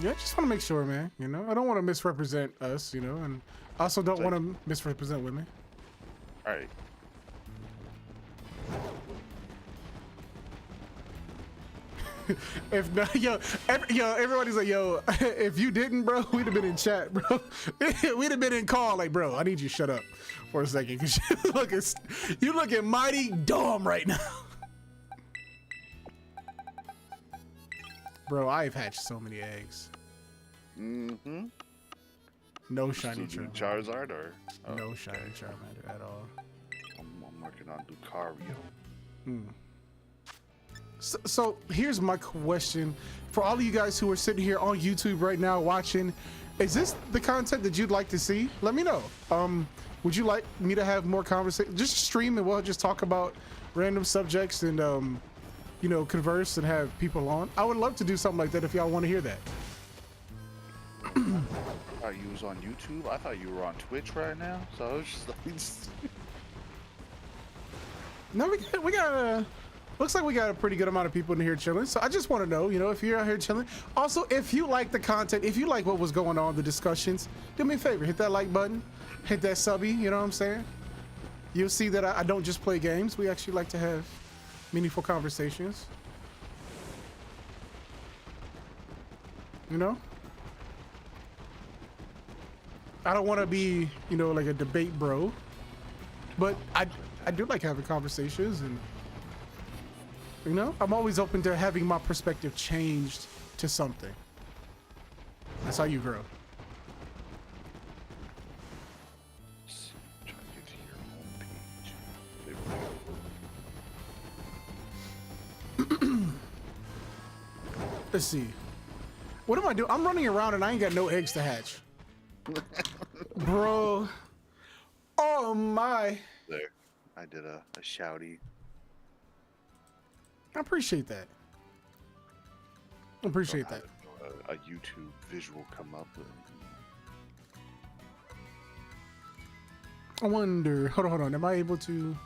Yeah, just want to make sure, man. You know, I don't want to misrepresent us, you know, and I also don't want to misrepresent women. All right. If not, everybody's like, yo, if you didn't, bro, we'd have been in chat, bro. We'd have been in call, like, bro, I need you to shut up for a second, because you looking mighty dumb right now. Bro, I've hatched so many eggs. Mm-hmm. No shiny Charmander. Charizard or? Oh, No shiny Charmander at all. I'm working on Lucario. So here's my question for all of you guys who are sitting here on YouTube right now watching. Is this the content that you'd like to see? Let me know. Would you like me to have more conversation? Just stream and we'll just talk about random subjects and you know, converse and have people on. I would love to do something like that if y'all want to hear that. I thought you was on YouTube. I thought you were on Twitch right now. So I was just like, No, we got looks like we got a pretty good amount of people in here chilling. So I just want to know, you know, if you're out here chilling. Also, if you like the content, if you like what was going on, the discussions, do me a favor, hit that like button, hit that subby, you know what I'm saying? You'll see that I don't just play games. We actually like to have meaningful conversations. You know? I don't want to be, you know, like a debate bro, but I do like having conversations, and you know, I'm always open to having my perspective changed to something. That's how you grow. trying to get to your homepage. Let's see. What am I doing? I'm running around and I ain't got no eggs to hatch. Bro. Oh my. There. I did a shouty. I appreciate that. I appreciate that. A YouTube visual come up. I wonder. Hold on. Am I able to?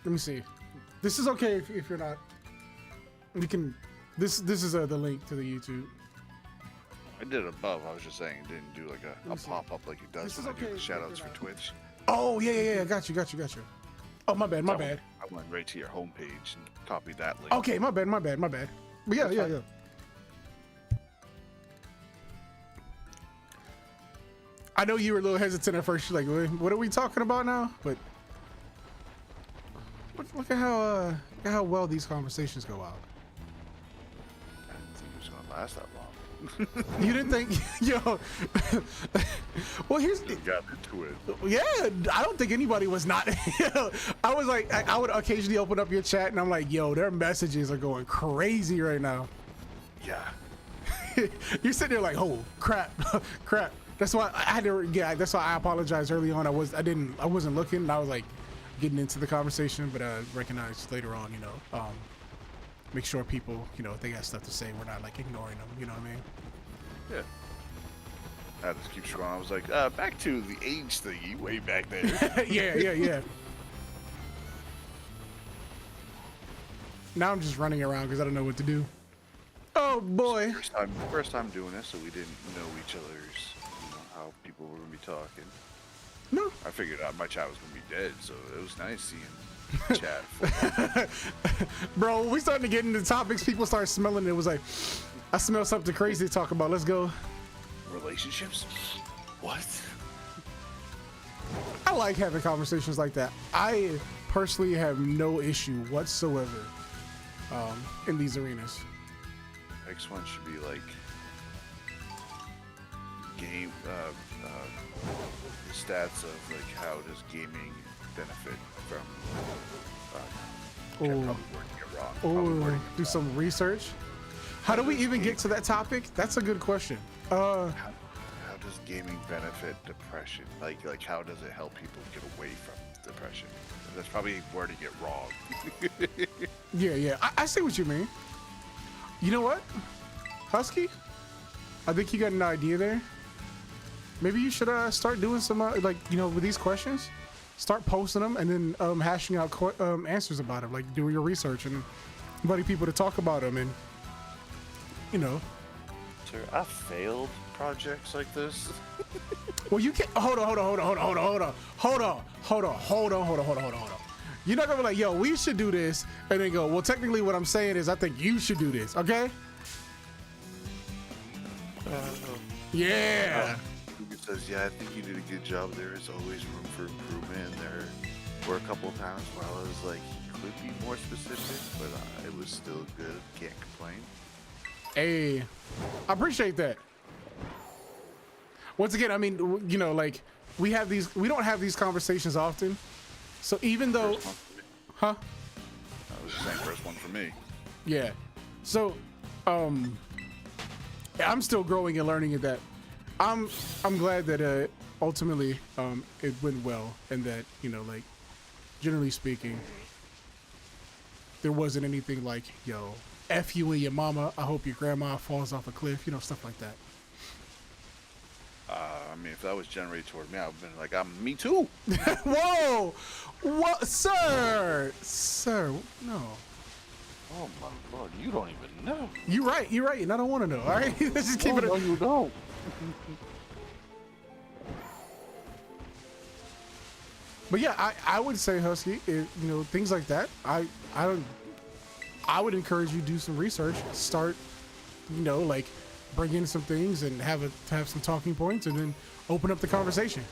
Let me see. This is okay if you're not. We can. This is the link to the YouTube. I did it above. I was just saying it didn't do like a see. pop up like it does This is when I do okay the if shout you're outs for not- Twitch. Oh yeah. Got you. Oh my bad. I went right to your homepage and copied that link. Okay, my bad. But yeah. I know you were a little hesitant at first. You're like, what are we talking about now? But look at how well these conversations go out. I didn't think it was gonna last that long. You didn't think, yo? Well, here's Got into it. yeah. I don't think anybody was not. I was like, I would occasionally open up your chat and I'm like, yo, their messages are going crazy right now. Yeah. You're sitting there like, oh crap. That's why I had to. Yeah, that's why I apologized early on. I wasn't looking. And I was like getting into the conversation, but I recognized later on, you know, make sure people, you know, if they got stuff to say, we're not like ignoring them. You know what I mean? Yeah. I just keep scrolling. I was like, back to the age thingy way back there. yeah. Now I'm just running around because I don't know what to do. Oh boy. First time doing this, so we didn't know each other's, you know, how people were gonna be talking. No. I figured out my chat was gonna be dead, so it was nice seeing chat. Bro, when we started to get into topics, people started smelling it. It was like, I smell something crazy to talk about. Let's go. Relationships? What? I like having conversations like that. I personally have no issue whatsoever in these arenas. Next one should be like game stats of like how does gaming benefit from. Ooh. Probably wording it wrong. Probably Oh, wording do it some research. How do we even get to that topic? That's a good question. wrong. How does gaming benefit depression? Like how does it help people get away from depression? That's probably wording it wrong. Yeah. I see what you mean. You know what, Husky? I think you got an idea there. Maybe you should start doing some with these questions. Start posting them and then hashing out answers about them. Like doing your research and inviting people to talk about them and Sir, I failed projects like this. Well, you can't. Hold on. You're not gonna be like, yo, we should do this, and then go, well, technically, what I'm saying is, I think you should do this, okay? Yeah. It says, yeah, I think you did a good job. There is always room for improvement. There were a couple of times where I was like, you could be more specific, but it was still good. Can't complain. Hey, I appreciate that. Once again, I mean, we don't have these conversations often. So even though, That was the same first one for me. yeah. So, I'm still growing and learning at that. I'm glad that ultimately it went well and that generally speaking, there wasn't anything like, yo, F you and your mama, I hope your grandma falls off a cliff, stuff like that. I mean, if that was generated toward me, I would have been like, me too. Whoa! What, sir? Sir, no. Oh my lord, you don't even know. You're right, and I don't want to know, all right? Let's just keep it. No, you don't. But yeah, I would say, Husky, things like that. I would encourage you to do some research, start, bring in some things and have some talking points, and then open up the conversation.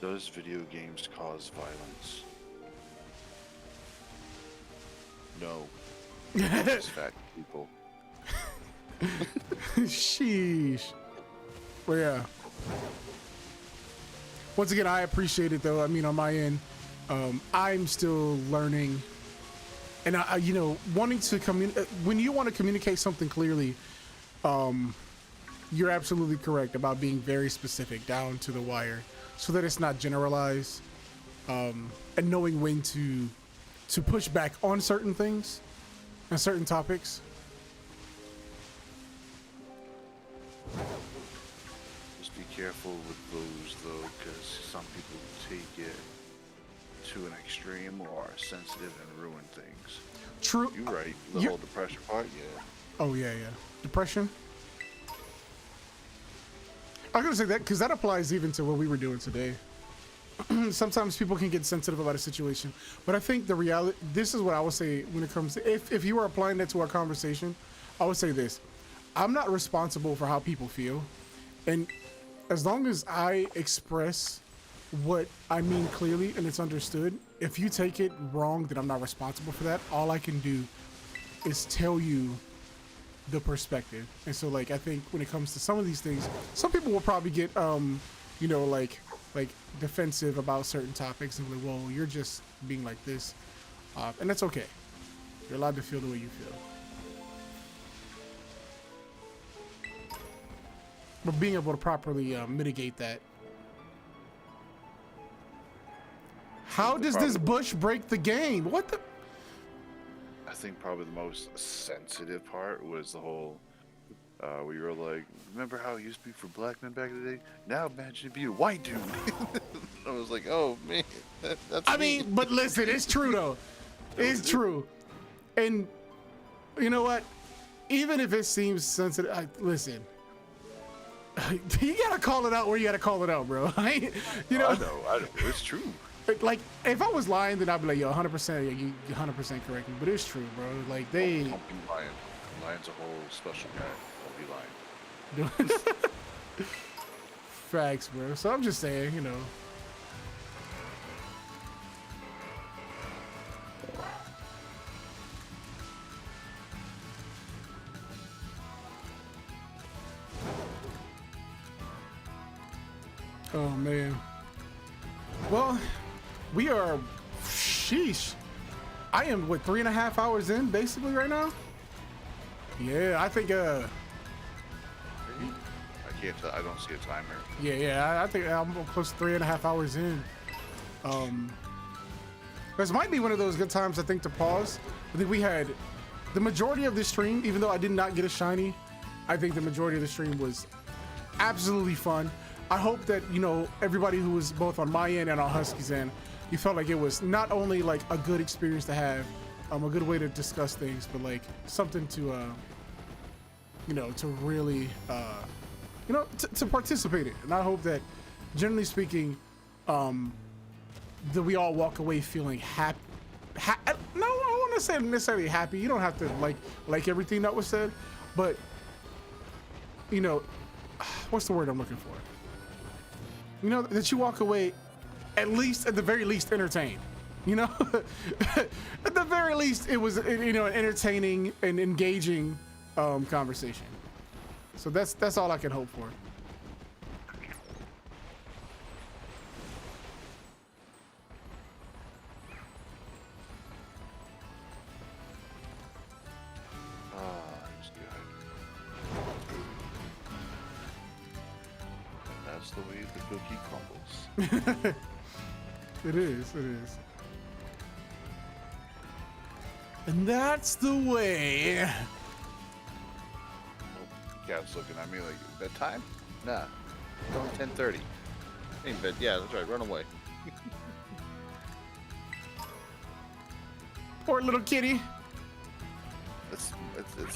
Does video games cause violence? No. It's fat people. Sheesh. Well, yeah. Once again, I appreciate it, though. I mean, on my end, I'm still learning, and wanting to when you want to communicate something clearly, you're absolutely correct about being very specific, down to the wire, so that it's not generalized, and knowing when to push back on certain things and certain topics. Just be careful with those, though, because some people take it to an extreme or are sensitive and ruin things. True. You're right. The whole depression part, yeah. Oh, yeah. Depression. I'm going to say that because that applies even to what we were doing today. Sometimes people can get sensitive about a situation, but I think the reality, this is what I would say when it comes to, if you were applying that to our conversation, I would say this: I'm not responsible for how people feel. And as long as I express what I mean clearly and it's understood, if you take it wrong, then I'm not responsible for that. All I can do is tell you the perspective. And so, I think when it comes to some of these things, some people will probably get, like defensive about certain topics and be like, well, you're just being like this. And that's okay. You're allowed to feel the way you feel. But being able to properly mitigate that. How does this bush break the game? What the? I think probably the most sensitive part was the whole where you were like, remember how it used to be for black men back in the day? Now imagine it be a white dude. I was like, oh man, that's I mean, but listen, it's true though. It's true. And you know what? Even if it seems sensitive, listen. You gotta call it out where you gotta call it out, bro. I know. It's true. Like, if I was lying, then I'd be like, yo, 100%, you 100% correct me. But it's true, bro. Like, they... Don't be lying. Lion's a whole special guy. Don't be lying. Facts, bro. So I'm just saying, Oh man. Well, we are. Sheesh. I am what 3.5 hours in basically right now. Yeah, I think. I can't tell. I don't see a timer. Yeah. I think I'm close to 3.5 hours in. This might be one of those good times I think to pause. I think we had the majority of the stream, even though I did not get a shiny. I think the majority of the stream was absolutely fun. I hope that, you know, everybody who was both on my end and on Husky's end, you felt like it was not only like a good experience to have, a good way to discuss things, but like something to, you know, to really, you know, to participate in. And I hope that, generally speaking, that we all walk away feeling happy. No, I don't want to say necessarily happy. You don't have to like everything that was said, but you know, what's the word I'm looking for? You know, that you walk away at the very least entertained. You know, at the very least it was, you know, an entertaining and engaging conversation. So that's all I can hope for. That's good. That's the way the cookie crumbles. It is. And that's the way. Cat's looking at me like, bedtime? Nah. It's only 10:30. Hey, bed. Yeah, that's right. Run away. Poor little kitty. It's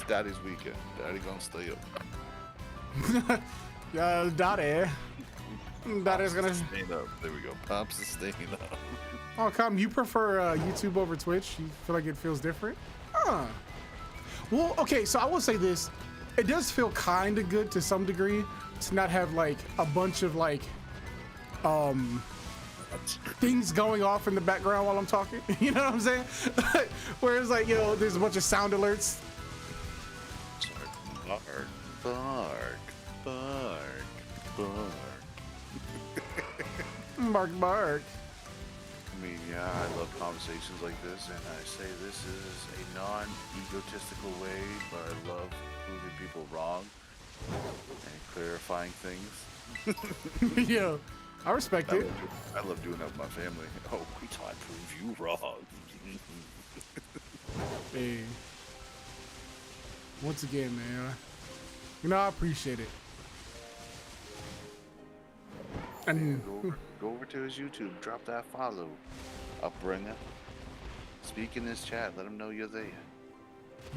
Daddy's weekend. Daddy gonna stay up. Yeah, Daddy's gonna stay up. There we go. Pops is staying up. Oh, come. You prefer YouTube over Twitch? You feel like it feels different? Huh. Well, okay. So I will say this: it does feel kind of good to some degree to not have like a bunch of like things going off in the background while I'm talking. You know what I'm saying? Whereas like, you know, there's a bunch of sound alerts. Bark, bark, bark, bark. Bark, bark. I mean, yeah, I love conversations like this, and I say this is a non-egotistical way, but I love proving people wrong and clarifying things. Yeah, I respect it. I love doing that with my family. Oh, we try to prove you wrong. Hey. Once again, man, you know, I appreciate it. And Go over to his YouTube, drop that follow, upbringer. Speak in his chat, let him know you're there.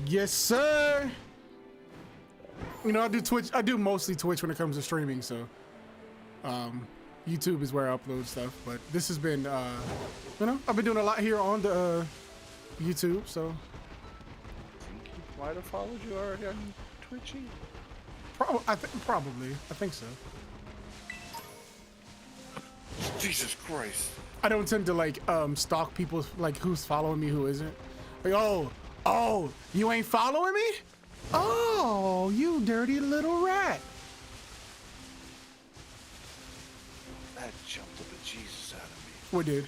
yes, sir. You know, I do Twitch. I do mostly Twitch when it comes to streaming. So, YouTube is where I upload stuff. But this has been, you know, I've been doing a lot here on the YouTube. So, I think he might have followed you already on Twitchy. probably. I think so. Jesus Christ. I don't tend to like stalk people, like who's following me, who isn't. Like, oh, you ain't following me? Oh, you dirty little rat. That jumped the bejesus out of me. What did?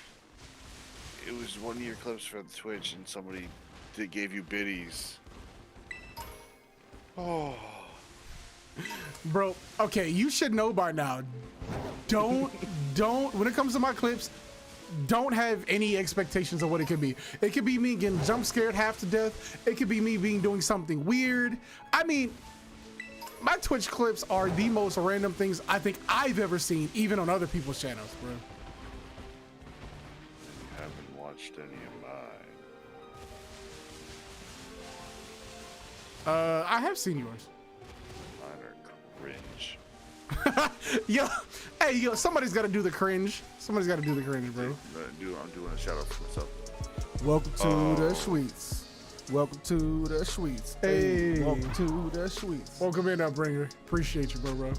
It was one of your clips for the Twitch, and somebody gave you biddies. Oh. Bro, okay, you should know by now. Don't, when it comes to my clips, don't have any expectations of what it could be. It could be me getting jump scared half to death. It could be me doing something weird. I mean, my Twitch clips are the most random things I think I've ever seen, even on other people's channels, bro. You haven't watched any of mine. I have seen yours. Mine are cringe. Yo, hey, yo, somebody's got to do the cringe. Somebody's got to do the cringe, bro. I'm doing a shout out for myself. Welcome to the Sweets. Welcome to the Sweets. Hey, welcome to the Sweets. Welcome in, Upbringer. Appreciate you, bro.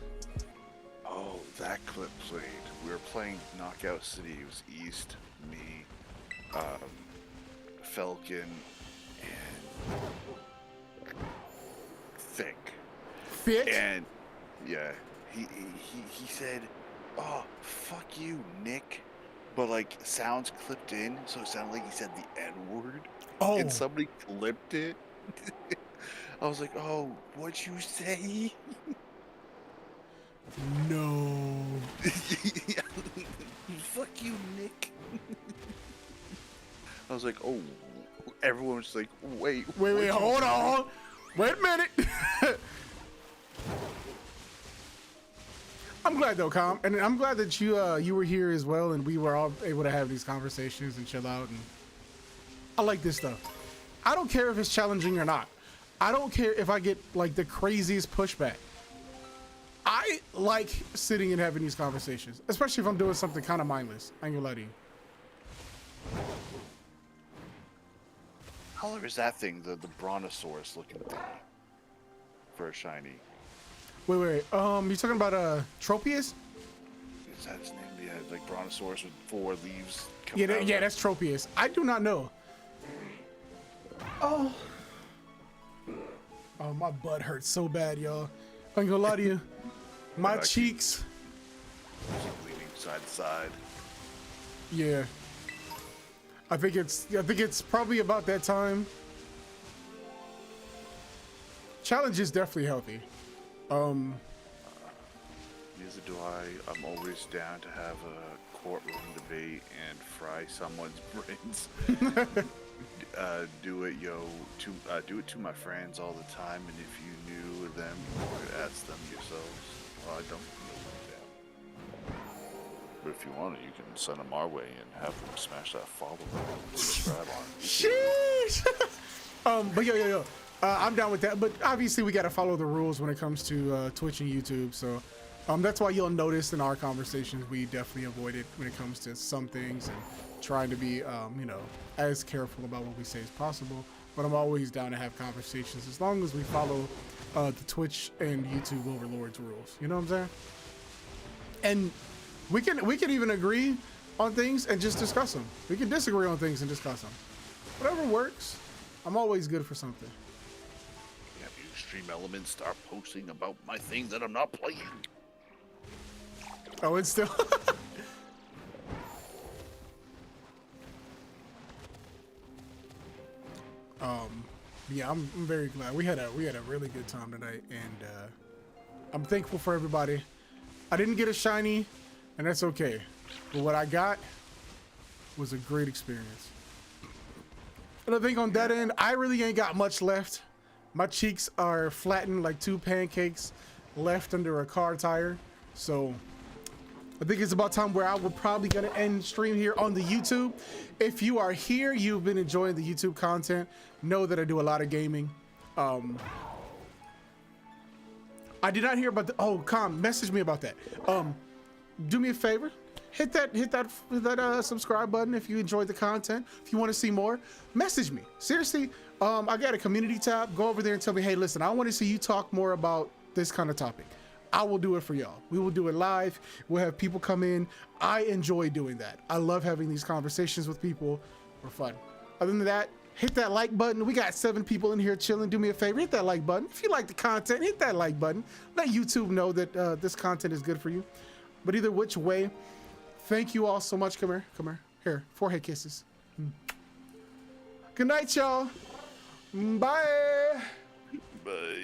Oh, that clip played. We were playing Knockout City. It was East, me, Falcon, and Thick. Fit? And yeah, he said, oh, fuck you, Nick. But like sounds clipped in, so it sounded like he said the N-word. Oh, And somebody clipped it. I was like, oh, what'd you say? no. Fuck you, Nick. I was like, oh, everyone was like, wait, Wait, hold on. Wait a minute. I'm glad though, Com, and I'm glad that you were here as well, and we were all able to have these conversations and chill out. And I like this stuff. I don't care if it's challenging or not. I don't care if I get like the craziest pushback. I like sitting and having these conversations, especially if I'm doing something kind of mindless. I ain't gonna lie to you. How color is that thing? The brontosaurus looking thing for a shiny. Wait. You talking about Tropius? Is that his name? Yeah, like brontosaurus with 4 leaves. Yeah, that's Tropius. I do not know. Oh, my butt hurts so bad, y'all. I ain't gonna lie to you. My cheeks. Bleeding side to side. Yeah. I think it's probably about that time. Challenge is definitely healthy. Neither do I. I'm always down to have a courtroom debate and fry someone's brains. Do it, do it to my friends all the time, and if you knew them, you could ask them yourselves. Well, I don't know them. But if you want it, you can send them our way and have them smash that follow button and subscribe on. Sheesh. But yo. I'm down with that. But obviously, we gotta follow the rules when it comes to Twitch and YouTube. So that's why you'll notice in our conversations we definitely avoid it when it comes to some things and trying to be, as careful about what we say as possible. But I'm always down to have conversations as long as we follow the Twitch and YouTube overlords rules. You know what I'm saying? And we can even agree on things and just discuss them. We can disagree on things and discuss them. Whatever works. I'm always good for something. Have you Stream Elements start posting about my thing that I'm not playing? Oh, it's still. Yeah, I'm very glad we had a really good time tonight, and I'm thankful for everybody. I didn't get a shiny, and that's okay. But what I got was a great experience. And I think on that end, I really ain't got much left. My cheeks are flattened like 2 pancakes left under a car tire. So I think it's about time where I will probably gonna end stream here on the YouTube. If you are here, you've been enjoying the YouTube content, know that I do a lot of gaming. I did not hear about the, Com, message me about that. Do me a favor, hit that subscribe button if you enjoyed the content. If you want to see more, message me. Seriously, I got a community tab. Go over there and tell me, hey, listen, I want to see you talk more about this kind of topic. I will do it for y'all. We will do it live. We'll have people come in. I enjoy doing that. I love having these conversations with people for fun. Other than that, hit that like button. We got 7 people in here chilling. Do me a favor, hit that like button. If you like the content, hit that like button. Let YouTube know that this content is good for you. But either which way, thank you all so much. Come here. Here, forehead kisses. Good night, y'all. Bye. Bye.